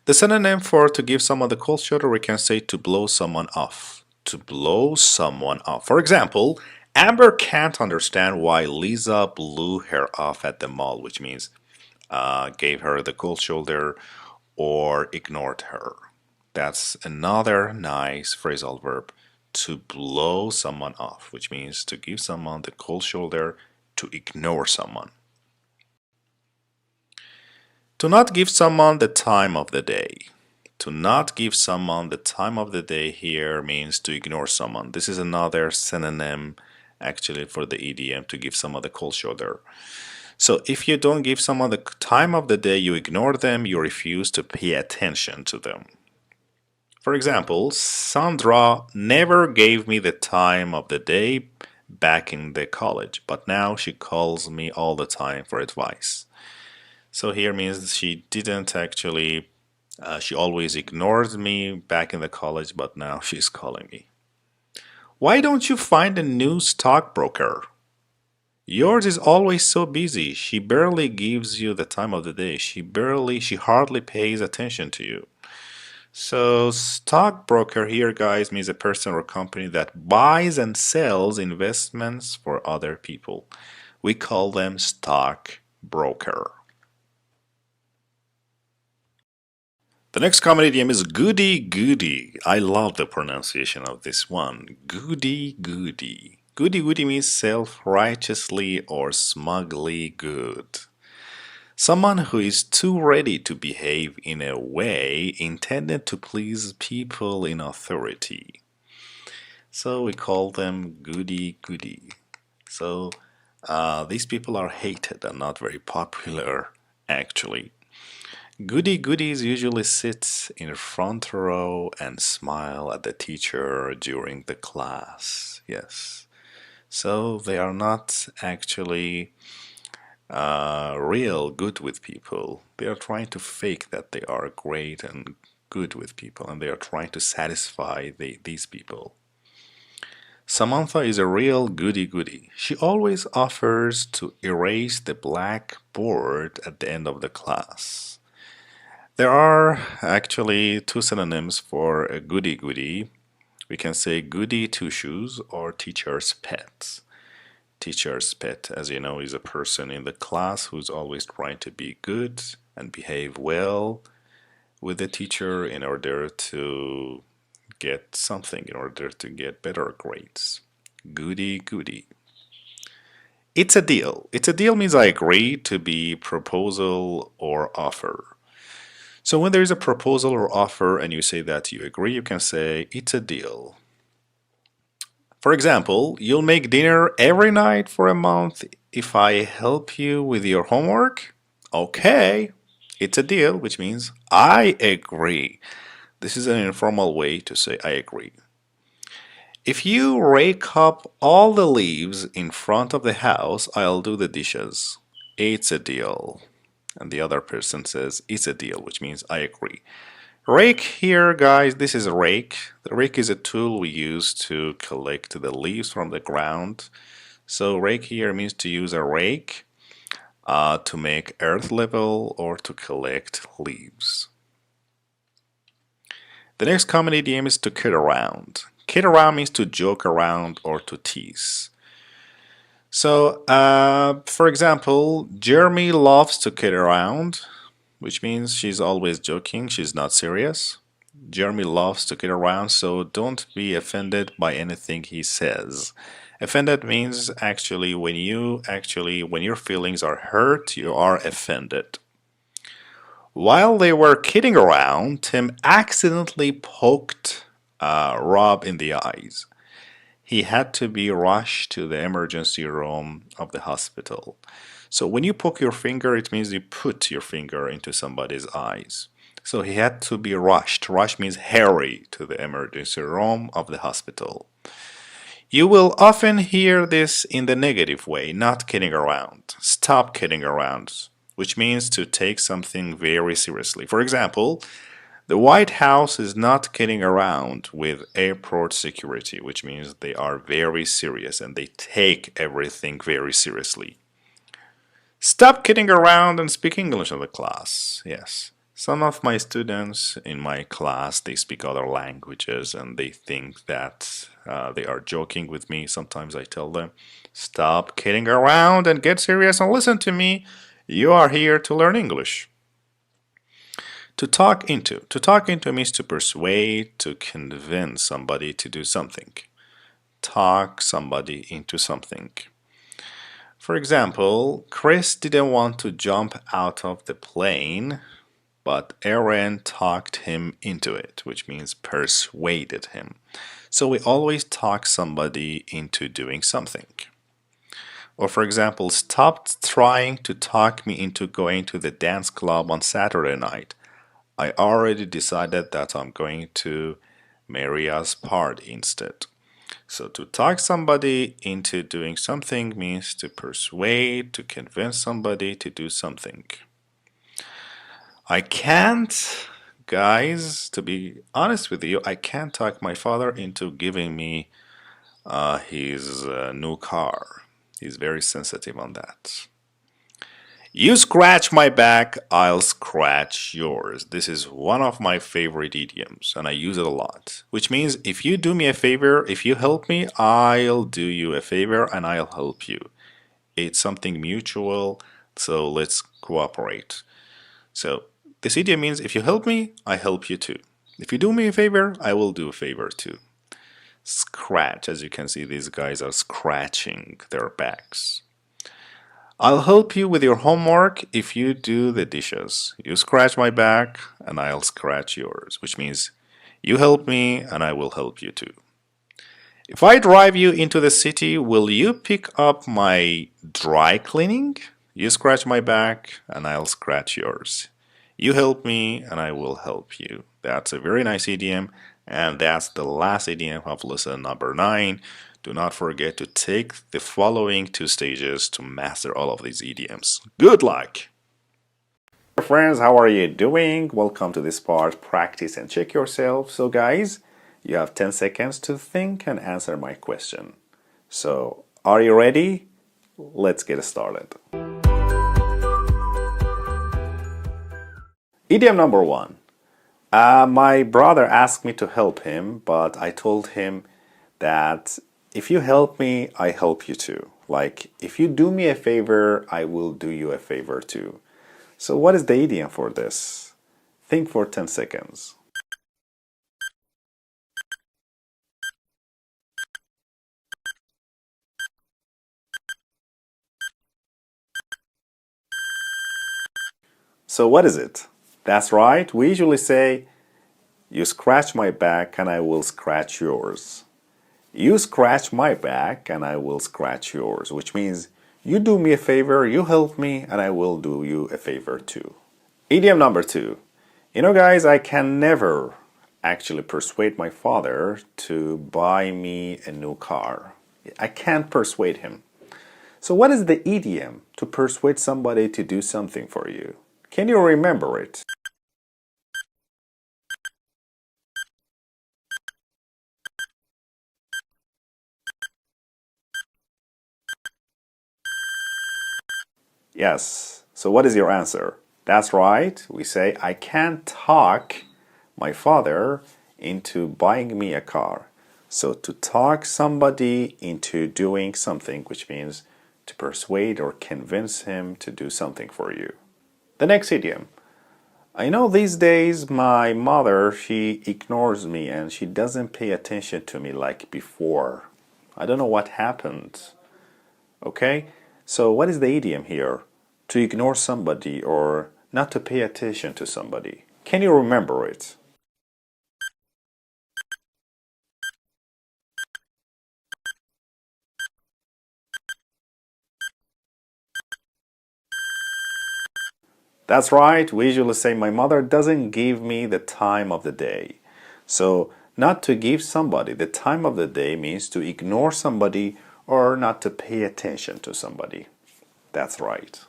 S1: The synonym for to give someone the cold shoulder, we can say to blow someone off. To blow someone off. For example, Amber can't understand why Lisa blew her off at the mall, which means gave her the cold shoulder or ignored her. That's another nice phrasal verb, to blow someone off, which means to give someone the cold shoulder, to ignore someone. To not give someone the time of the day. To not give someone the time of the day here means to ignore someone. This is another synonym actually for the idiom to give someone the cold shoulder. So if you don't give someone the time of the day, you ignore them, you refuse to pay attention to them. For example, Sandra never gave me the time of the day back in the college, but now she calls me all the time for advice. So here means she didn't actually, she always ignored me back in the college, but now she's calling me. Why don't you find a new stockbroker? Yours is always so busy. She barely gives you the time of the day. She hardly pays attention to you. So stockbroker here, guys, means a person or company that buys and sells investments for other people. We call them stockbroker. The next common idiom is goody goody. I love the pronunciation of this one. Goody goody. Goody goody means self-righteously or smugly good. Someone who is too ready to behave in a way intended to please people in authority. So we call them goody goody. So these people are hated and not very popular, actually. Goody goodies usually sit in the front row and smile at the teacher during the class. Yes. So they are not actually real good with people. They are trying to fake that they are great and good with people, and they are trying to satisfy these people. Samantha is a real goody goody. She always offers to erase the blackboard at the end of the class. There are actually two synonyms for a goody goody. We can say goody two shoes or teacher's pet. Teacher's pet, as you know, is a person in the class who's always trying to be good and behave well with the teacher in order to get something, in order to get better grades. Goody goody. It's a deal. It's a deal means I agree to be proposal or offer. So when there is a proposal or offer and you say that you agree, you can say it's a deal. For example, you'll make dinner every night for a month if I help you with your homework? Okay, it's a deal, which means I agree. This is an informal way to say I agree. If you rake up all the leaves in front of the house, I'll do the dishes. It's a deal. And the other person says it's a deal, which means I agree. Rake here, guys, this is a rake. The rake is a tool we use to collect the leaves from the ground. So rake here means to use a rake to make earth level or to collect leaves. The next common idiom is to kid around. Kid around means to joke around or to tease. So, for example, Jeremy loves to kid around, which means she's always joking, she's not serious. Jeremy loves to kid around, so don't be offended by anything he says. Offended means actually when your feelings are hurt, you are offended. While they were kidding around, Tim accidentally poked Rob in the eyes. He had to be rushed to the emergency room of the hospital. So when you poke your finger, it means you put your finger into somebody's eyes. So he had to be rushed. Rush means hurry to the emergency room of the hospital. You will often hear this in the negative way, not kidding around. Stop kidding around. which means to take something very seriously. For example, the White House is not kidding around with airport security, which means they are very serious and they take everything very seriously. Stop kidding around and speak English in the class. Yes. Some of my students in my class, they speak other languages and they think that they are joking with me. Sometimes I tell them, stop kidding around and get serious and listen to me. You are here to learn English. To talk into. To talk into means to persuade, to convince somebody to do something. Talk somebody into something. For example, Chris didn't want to jump out of the plane, but Aaron talked him into it, which means persuaded him. So we always talk somebody into doing something. Or for example, stop trying to talk me into going to the dance club on Saturday night. I already decided that I'm going to Maria's party instead. So to talk somebody into doing something means to persuade, to convince somebody to do something. I can't, guys, to be honest with you, I can't talk my father into giving me his new car. He's very sensitive on that. You scratch my back, I'll scratch yours. This is one of my favorite idioms, and I use it a lot. Which means if you do me a favor, if you help me, I'll do you a favor and I'll help you. It's something mutual, so let's cooperate. So this idiom means if you help me, I help you too. If you do me a favor, I will do a favor too. Scratch, as you can see, these guys are scratching their backs. I'll help you with your homework if you do the dishes. You scratch my back and I'll scratch yours, which means you help me and I will help you too. If I drive you into the city, will you pick up my dry cleaning? You scratch my back and I'll scratch yours. You help me and I will help you. That's a very nice idiom, and that's the last idiom of lesson number 9. Do not forget to take the following 2 stages to master all of these idioms. Good luck! Friends, how are you doing? Welcome to this part, practice and check yourself. So guys, you have 10 seconds to think and answer my question. So, are you ready? Let's get started. Idiom number 1. My brother asked me to help him, but I told him that if you help me, I help you too. Like, if you do me a favor, I will do you a favor too. So what is the idiom for this? Think for 10 seconds. So what is it? That's right, we usually say, you scratch my back and I will scratch yours. You scratch my back and I will scratch yours, which means you do me a favor, you help me, and I will do you a favor too. Idiom number 2. You know guys, I can never actually persuade my father to buy me a new car. I can't persuade him. So what is the idiom to persuade somebody to do something for you? Can you remember it? Yes. So what is your answer? That's right. We say, I can't talk my father into buying me a car. So to talk somebody into doing something, which means to persuade or convince him to do something for you. The next idiom. I know these days my mother, she ignores me and she doesn't pay attention to me like before. I don't know what happened. Okay? So what is the idiom here? To ignore somebody or not to pay attention to somebody. Can you remember it? That's right, we usually say my mother doesn't give me the time of the day. So not to give somebody the time of the day means to ignore somebody or not to pay attention to somebody. That's right.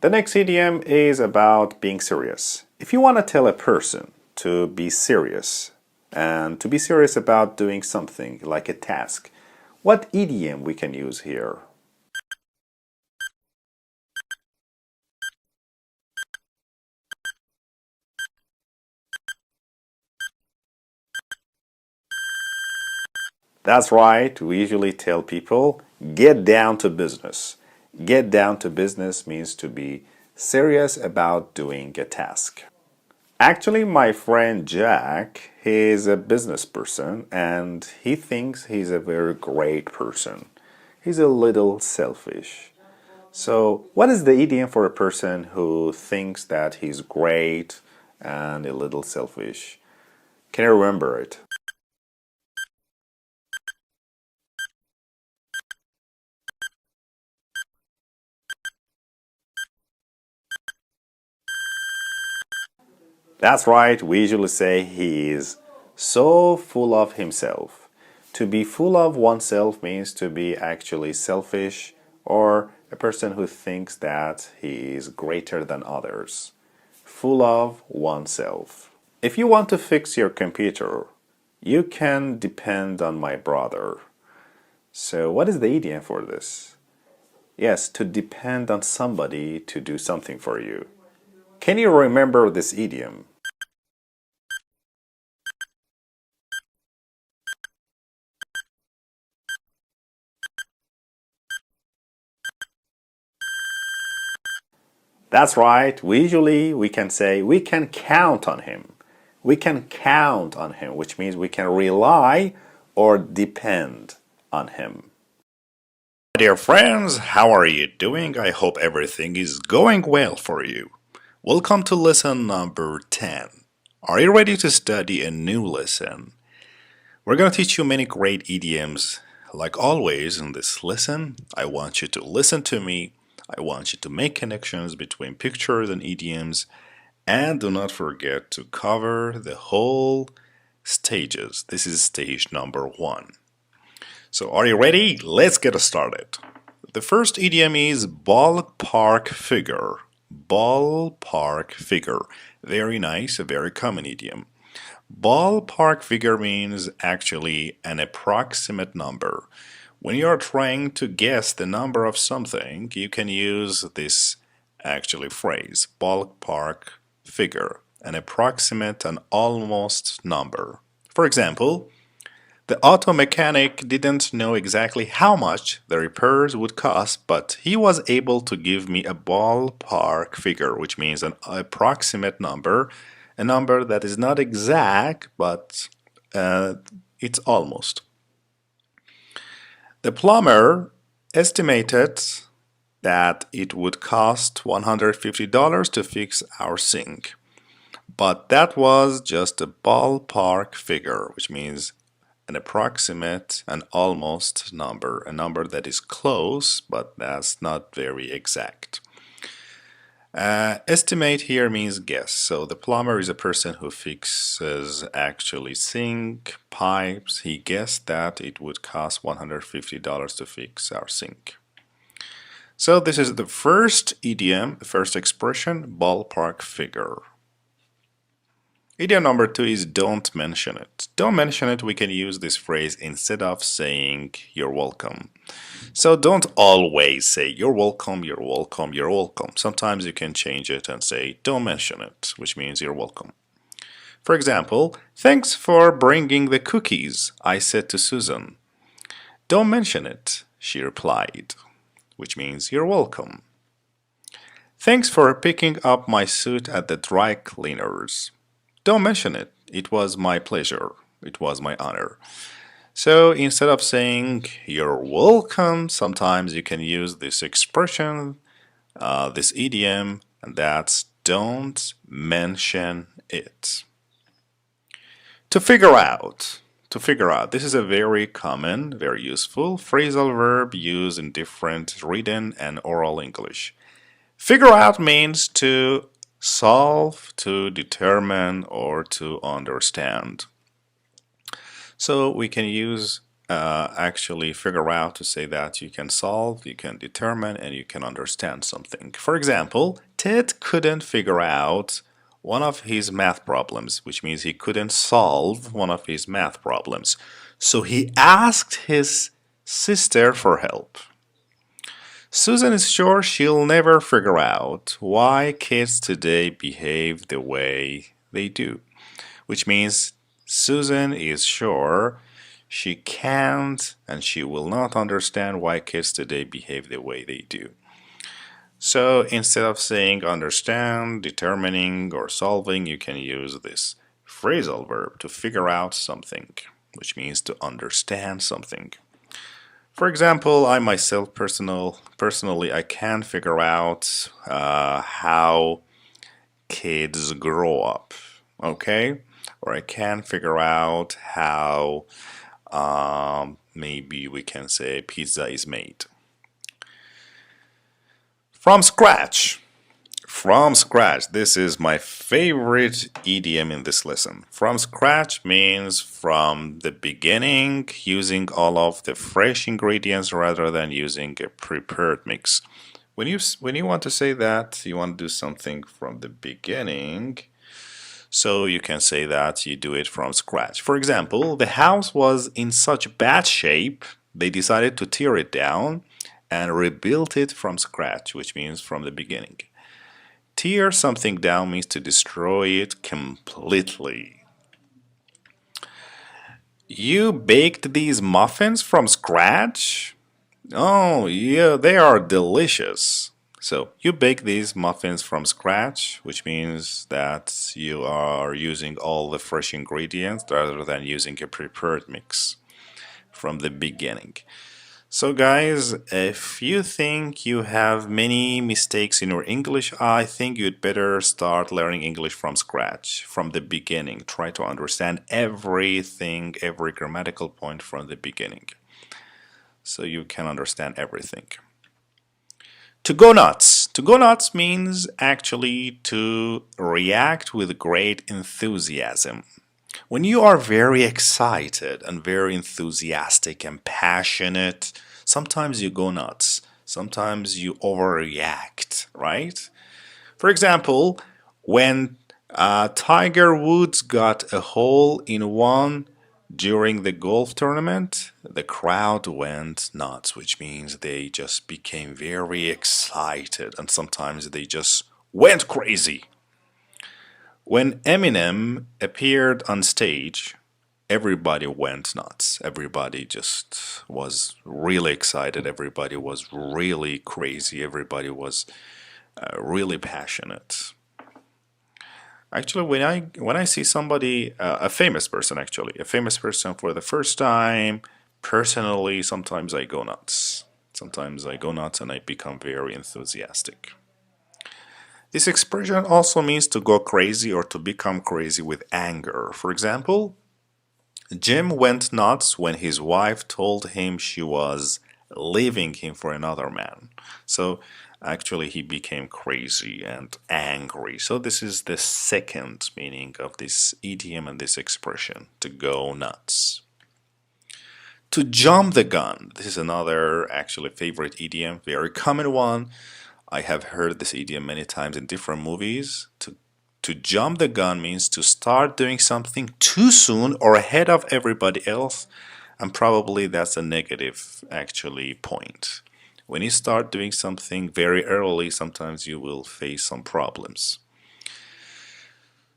S1: The next idiom is about being serious. If you want to tell a person to be serious and to be serious about doing something like a task, what idiom we can use here? That's right, we usually tell people, get down to business. Get down to business means to be serious about doing a task. Actually, my friend Jack, he's a business person and he thinks he's a very great person. He's a little selfish. So, what is the idiom for a person who thinks that he's great and a little selfish? Can you remember it? That's right, we usually say he is so full of himself. To be full of oneself means to be actually selfish or a person who thinks that he is greater than others. Full of oneself. If you want to fix your computer, you can depend on my brother. So, what is the idiom for this? Yes, to depend on somebody to do something for you. Can you remember this idiom? That's right. We can say we can count on him. We can count on him, which means we can rely or depend on him. Dear friends, how are you doing? I hope everything is going well for you. Welcome to lesson number 10. Are you ready to study a new lesson? We're going to teach you many great idioms. Like always in this lesson, I want you to listen to me. I want you to make connections between pictures and idioms. And do not forget to cover the whole stages. This is stage number 1. So are you ready? Let's get started. The first idiom is ballpark figure. Ballpark figure. Very nice, a very common idiom. Ballpark figure means actually an approximate number. When you're trying to guess the number of something, you can use this actually phrase, ballpark figure, an approximate and almost number. For example, the auto mechanic didn't know exactly how much the repairs would cost, but he was able to give me a ballpark figure, which means an approximate number, a number that is not exact, but it's almost. The plumber estimated that it would cost $150 to fix our sink. But that was just a ballpark figure, which means an approximate and almost number, a number that is close, but that's not very exact. Estimate here means guess. So the plumber is a person who fixes actually sink, pipes. He guessed that it would cost $150 to fix our sink. So this is the first idiom, the first expression, ballpark figure. Idiom number 2 is don't mention it. Don't mention it, we can use this phrase instead of saying you're welcome. So don't always say you're welcome, you're welcome, you're welcome. Sometimes you can change it and say don't mention it, which means you're welcome. For example, thanks for bringing the cookies, I said to Susan. Don't mention it, she replied, which means you're welcome. Thanks for picking up my suit at the dry cleaners. Don't mention it, it was my pleasure, it was my honor. So instead of saying you're welcome, sometimes you can use this expression, this idiom, and that's don't mention it. To figure out. This is a very common, very useful phrasal verb used in different written and oral English. Figure out means to solve, to determine, or to understand. So we can use actually figure out to say that you can solve, you can determine, and you can understand something. For example, Ted couldn't figure out one of his math problems, which means he couldn't solve one of his math problems. So he asked his sister for help. Susan is sure she'll never figure out why kids today behave the way they do, which means Susan is sure she can't and she will not understand why kids today behave the way they do. So instead of saying understand, determining, or solving, you can use this phrasal verb to figure out something, which means to understand something. For example, I myself personally I can't figure out how kids grow up, okay? Or I can't figure out how maybe we can say pizza is made. From scratch. From scratch. This is my favorite idiom in this lesson. From scratch means from the beginning, using all of the fresh ingredients rather than using a prepared mix. When you want to say that you want to do something from the beginning, so you can say that you do it from scratch. For example, the house was in such bad shape, they decided to tear it down and rebuild it from scratch, which means from the beginning. Tear something down means to destroy it completely. You baked these muffins from scratch? Oh, yeah, they are delicious. So you bake these muffins from scratch, which means that you are using all the fresh ingredients rather than using a prepared mix from the beginning. So guys, if you think you have many mistakes in your English, I think you'd better start learning English from scratch, from the beginning. Try to understand everything, every grammatical point from the beginning, so you can understand everything. To go nuts. To go nuts means actually to react with great enthusiasm. When you are very excited and very enthusiastic and passionate, sometimes you go nuts. Sometimes you overreact, right? For example, when Tiger Woods got a hole in one during the golf tournament, the crowd went nuts, which means they just became very excited and sometimes they just went crazy. When Eminem appeared on stage, everybody went nuts. Everybody just was really excited. Everybody was really crazy. Everybody was really passionate. Actually, when I see somebody, a famous person, for the first time, personally, sometimes I go nuts. Sometimes I go nuts and I become very enthusiastic. This expression also means to go crazy or to become crazy with anger. For example, Jim went nuts when his wife told him she was leaving him for another man. So actually he became crazy and angry. So this is the second meaning of this idiom and this expression, to go nuts. To jump the gun. This is another actually favorite idiom, very common one. I have heard this idiom many times in different movies. To jump the gun means to start doing something too soon or ahead of everybody else, and probably that's a negative actually point. When you start doing something very early, sometimes you will face some problems.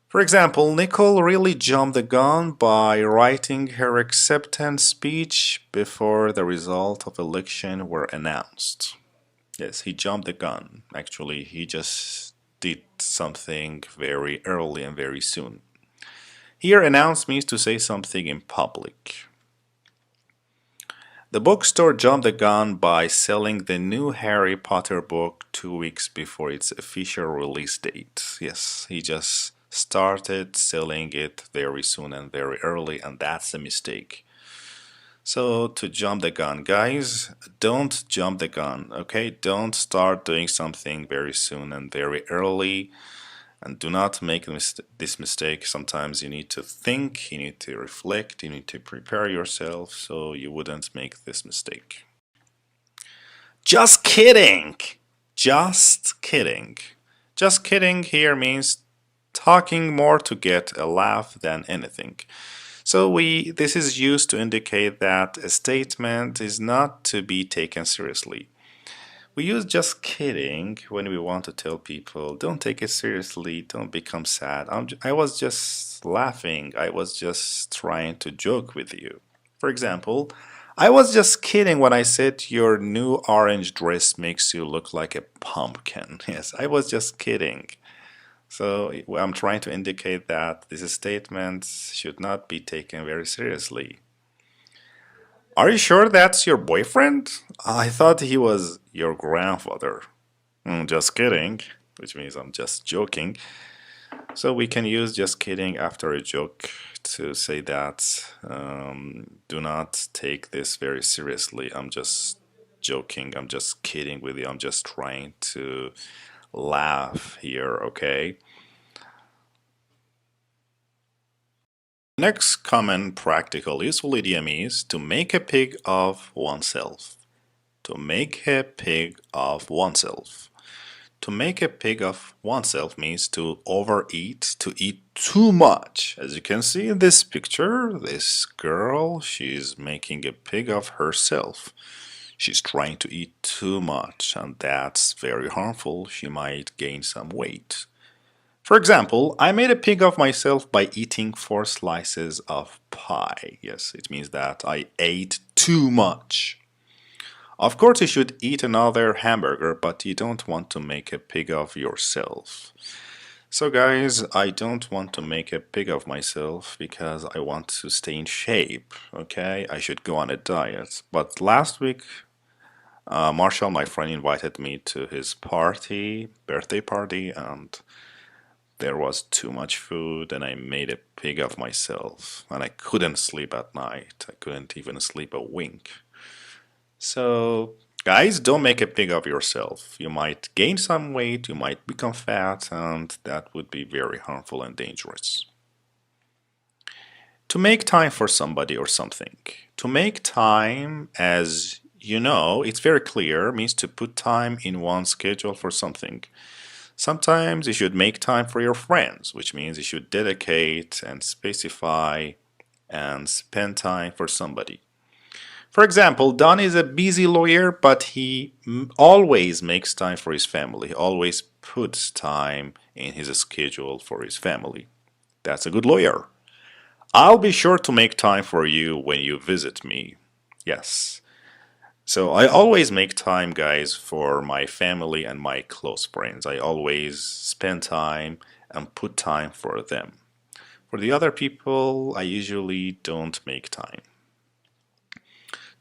S1: For example, Nicole really jumped the gun by writing her acceptance speech before the result of election were announced. Yes, he jumped the gun. Actually, he just did something very early and very soon. Here, announce means to say something in public. The bookstore jumped the gun by selling the new Harry Potter book 2 weeks before its official release date. Yes, he just started selling it very soon and very early, and that's a mistake. So to jump the gun, guys, don't jump the gun, okay? Don't start doing something very soon and very early. And do not make this mistake. Sometimes you need to think, you need to reflect, you need to prepare yourself so you wouldn't make this mistake. Just kidding! Just kidding. Just kidding here means talking more to get a laugh than anything. So this is used to indicate that a statement is not to be taken seriously. We use just kidding when we want to tell people, don't take it seriously, don't become sad. I was just laughing, I was just trying to joke with you. For example, I was just kidding when I said your new orange dress makes you look like a pumpkin. Yes, I was just kidding. So I'm trying to indicate that this statement should not be taken very seriously. Are you sure that's your boyfriend? I thought he was your grandfather. Just kidding, which means I'm just joking. So we can use just kidding after a joke to say that do not take this very seriously. I'm just joking. I'm just kidding with you. I'm just trying to laugh here, okay? Next common practical useful idiom is to make a pig of oneself. To make a pig of oneself. To make a pig of oneself means to overeat, to eat too much. As you can see in this picture, this girl, she's making a pig of herself. She's trying to eat too much, and that's very harmful. She might gain some weight. For example, I made a pig of myself by eating 4 slices of pie. Yes, it means that I ate too much. Of course, you should eat another hamburger, but you don't want to make a pig of yourself. So guys, I don't want to make a pig of myself because I want to stay in shape, okay? I should go on a diet. But last week, Marshall, my friend, invited me to his birthday party, and there was too much food and I made a pig of myself and I couldn't sleep at night. I couldn't even sleep a wink. So, guys, don't make a pig of yourself. You might gain some weight, you might become fat, and that would be very harmful and dangerous. To make time for somebody or something. To make time, as you know, it's very clear, means to put time in one's schedule for something. Sometimes you should make time for your friends, which means you should dedicate and specify and spend time for somebody. For example, Don is a busy lawyer, but he always makes time for his family. He always puts time in his schedule for his family. That's a good lawyer. I'll be sure to make time for you when you visit me. Yes. So I always make time, guys, for my family and my close friends. I always spend time and put time for them. For the other people, I usually don't make time.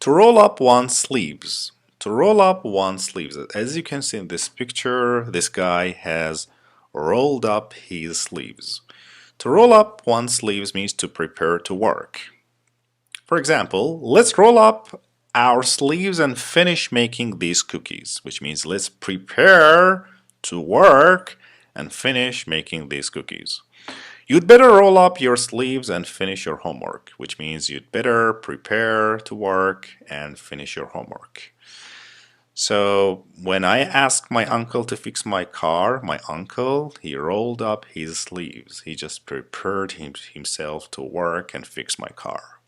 S1: To roll up one's sleeves. To roll up one's sleeves. As you can see in this picture, this guy has rolled up his sleeves. To roll up one's sleeves means to prepare to work. For example, let's roll up our sleeves and finish making these cookies, which means let's prepare to work and finish making these cookies. You'd better roll up your sleeves and finish your homework, which means you'd better prepare to work and finish your homework. So when I asked my uncle to fix my car, my uncle, he rolled up his sleeves. He just prepared himself to work and fix my car.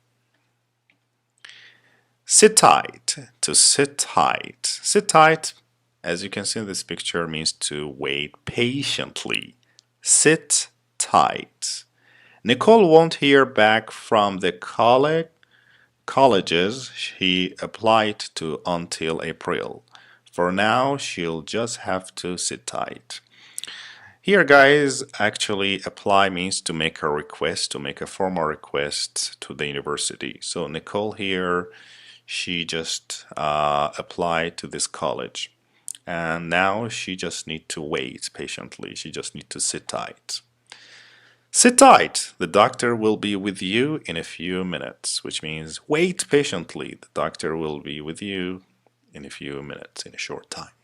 S1: Sit tight. To sit tight. Sit tight, as you can see in this picture, means to wait patiently. Sit tight. Nicole won't hear back from the colleges she applied to until April. For now, she'll just have to sit tight. Here, guys, actually apply means to make a request, to make a formal request to the university. So Nicole here, she just applied to this college. And now she just need to wait patiently. She just need to sit tight. Sit tight. The doctor will be with you in a few minutes, which means wait patiently. The doctor will be with you in a few minutes, in a short time.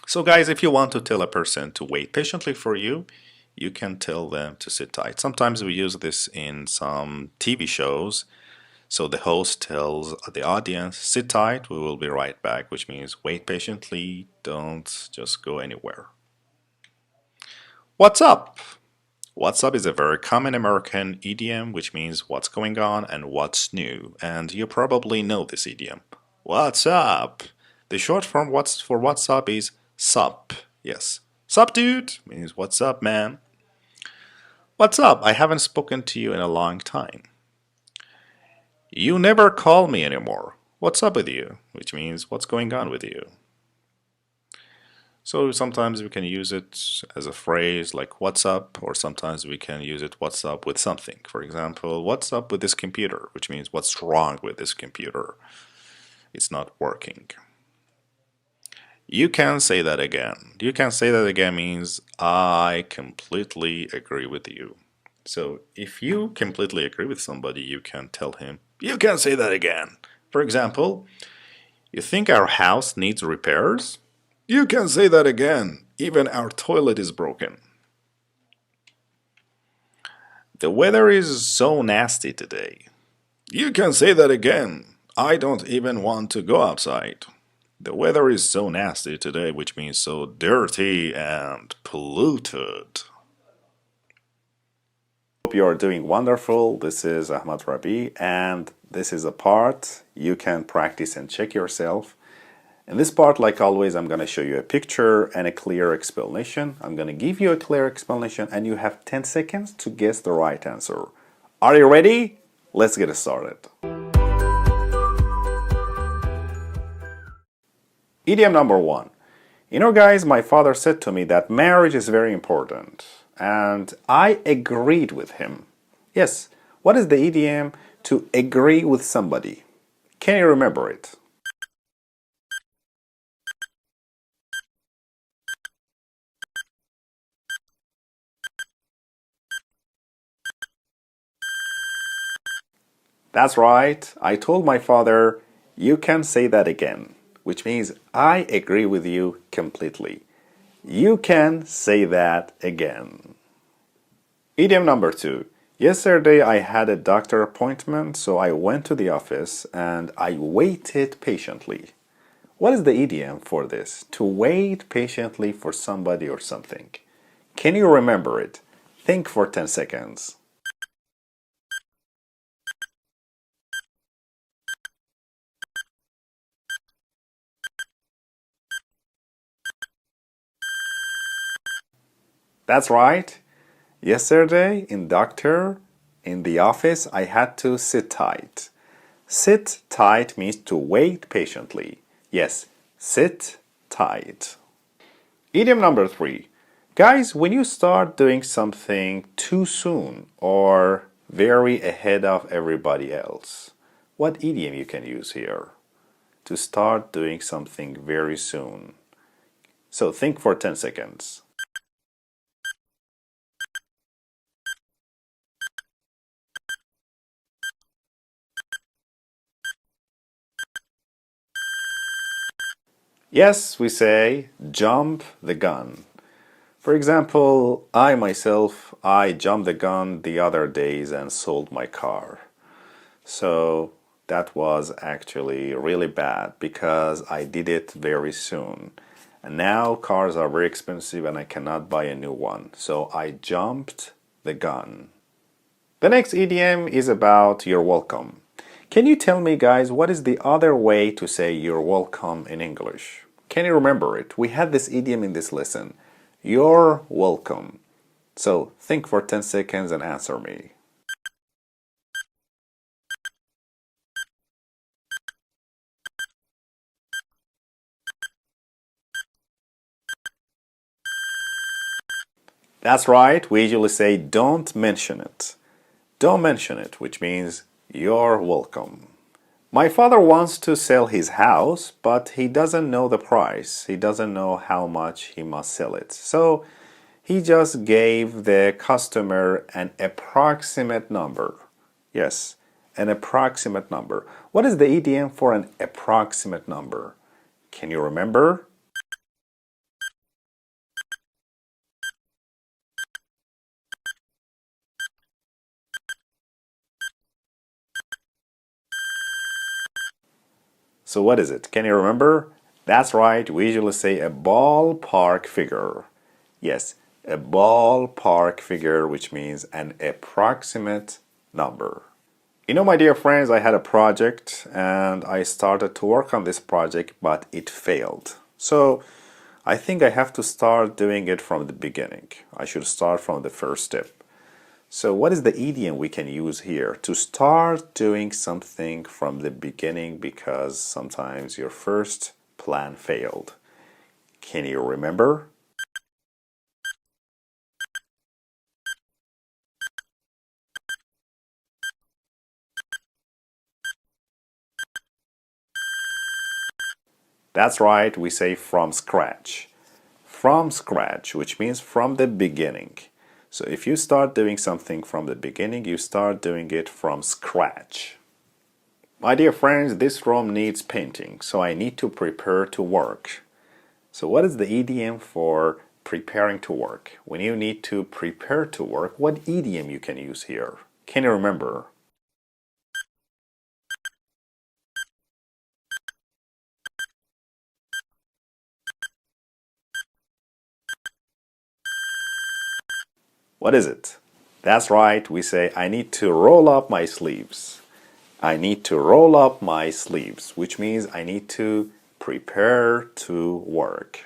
S1: So guys, if you want to tell a person to wait patiently for you, you can tell them to sit tight. Sometimes we use this in some TV shows. So the host tells the audience, sit tight, we will be right back, which means wait patiently, don't just go anywhere. What's up? What's up is a very common American idiom, which means what's going on and what's new. And you probably know this idiom. What's up? The short form for what's up is sup. Yes. Sup, dude? Means what's up, man? What's up? I haven't spoken to you in a long time. You never call me anymore. What's up with you? Which means what's going on with you? So sometimes we can use it as a phrase like what's up, or sometimes we can use it what's up with something. For example, what's up with this computer? Which means what's wrong with this computer? It's not working. You can say that again. You can say that again means I completely agree with you. So if you completely agree with somebody, you can tell him, you can say that again. For example, you think our house needs repairs? You can say that again. Even our toilet is broken. The weather is so nasty today. You can say that again. I don't even want to go outside. The weather is so nasty today, which means so dirty and polluted. Hope you are doing wonderful. This is Ahmad Rabi, and this is a part you can practice and check yourself. In this part, like always, I'm going to show you a picture and a clear explanation. I'm going to give you a clear explanation, and you have 10 seconds to guess the right answer. Are you ready? Let's get started. Idiom number 1. You know, guys, my father said to me that marriage is very important, and I agreed with him. Yes, what is the idiom to agree with somebody? Can you remember it? That's right. I told my father, you can say that again, which means I agree with you completely. You can say that again. Idiom number 2. Yesterday I had a doctor appointment, so I went to the office and I waited patiently. What is the idiom for this? To wait patiently for somebody or something. Can you remember it? Think for 10 seconds. That's right. Yesterday in the office, I had to sit tight. Sit tight means to wait patiently. Yes, sit tight. Idiom number 3. Guys, when you start doing something too soon or very ahead of everybody else, what idiom you can use here? To start doing something very soon. So think for 10 seconds. Yes, we say jump the gun. For example, I jumped the gun the other days and sold my car. So that was actually really bad because I did it very soon. And now cars are very expensive and I cannot buy a new one. So I jumped the gun. The next idiom is about you're welcome. Can you tell me, guys, what is the other way to say you're welcome in English? Can you remember it? We had this idiom in this lesson. You're welcome. So think for 10 seconds and answer me. That's right. We usually say don't mention it. Don't mention it, which means you're welcome. My father wants to sell his house, but he doesn't know the price. He doesn't know how much he must sell it. So he just gave the customer an approximate number. Yes, an approximate number. What is the idiom for an approximate number? Can you remember? So what is it? Can you remember? That's right, we usually say a ballpark figure. Yes, a ballpark figure, which means an approximate number. You know, my dear friends, I had a project and I started to work on this project, but it failed. So I think I have to start doing it from the beginning. I should start from the first step. So what is the idiom we can use here to start doing something from the beginning because sometimes your first plan failed? Can you remember? That's right, we say from scratch. From scratch, which means from the beginning. So if you start doing something from the beginning, you start doing it from scratch. My dear friends, this room needs painting, so I need to prepare to work. So what is the idiom for preparing to work? When you need to prepare to work, what idiom you can use here? Can you remember? What is it? That's right, we say, I need to roll up my sleeves. I need to roll up my sleeves, which means I need to prepare to work.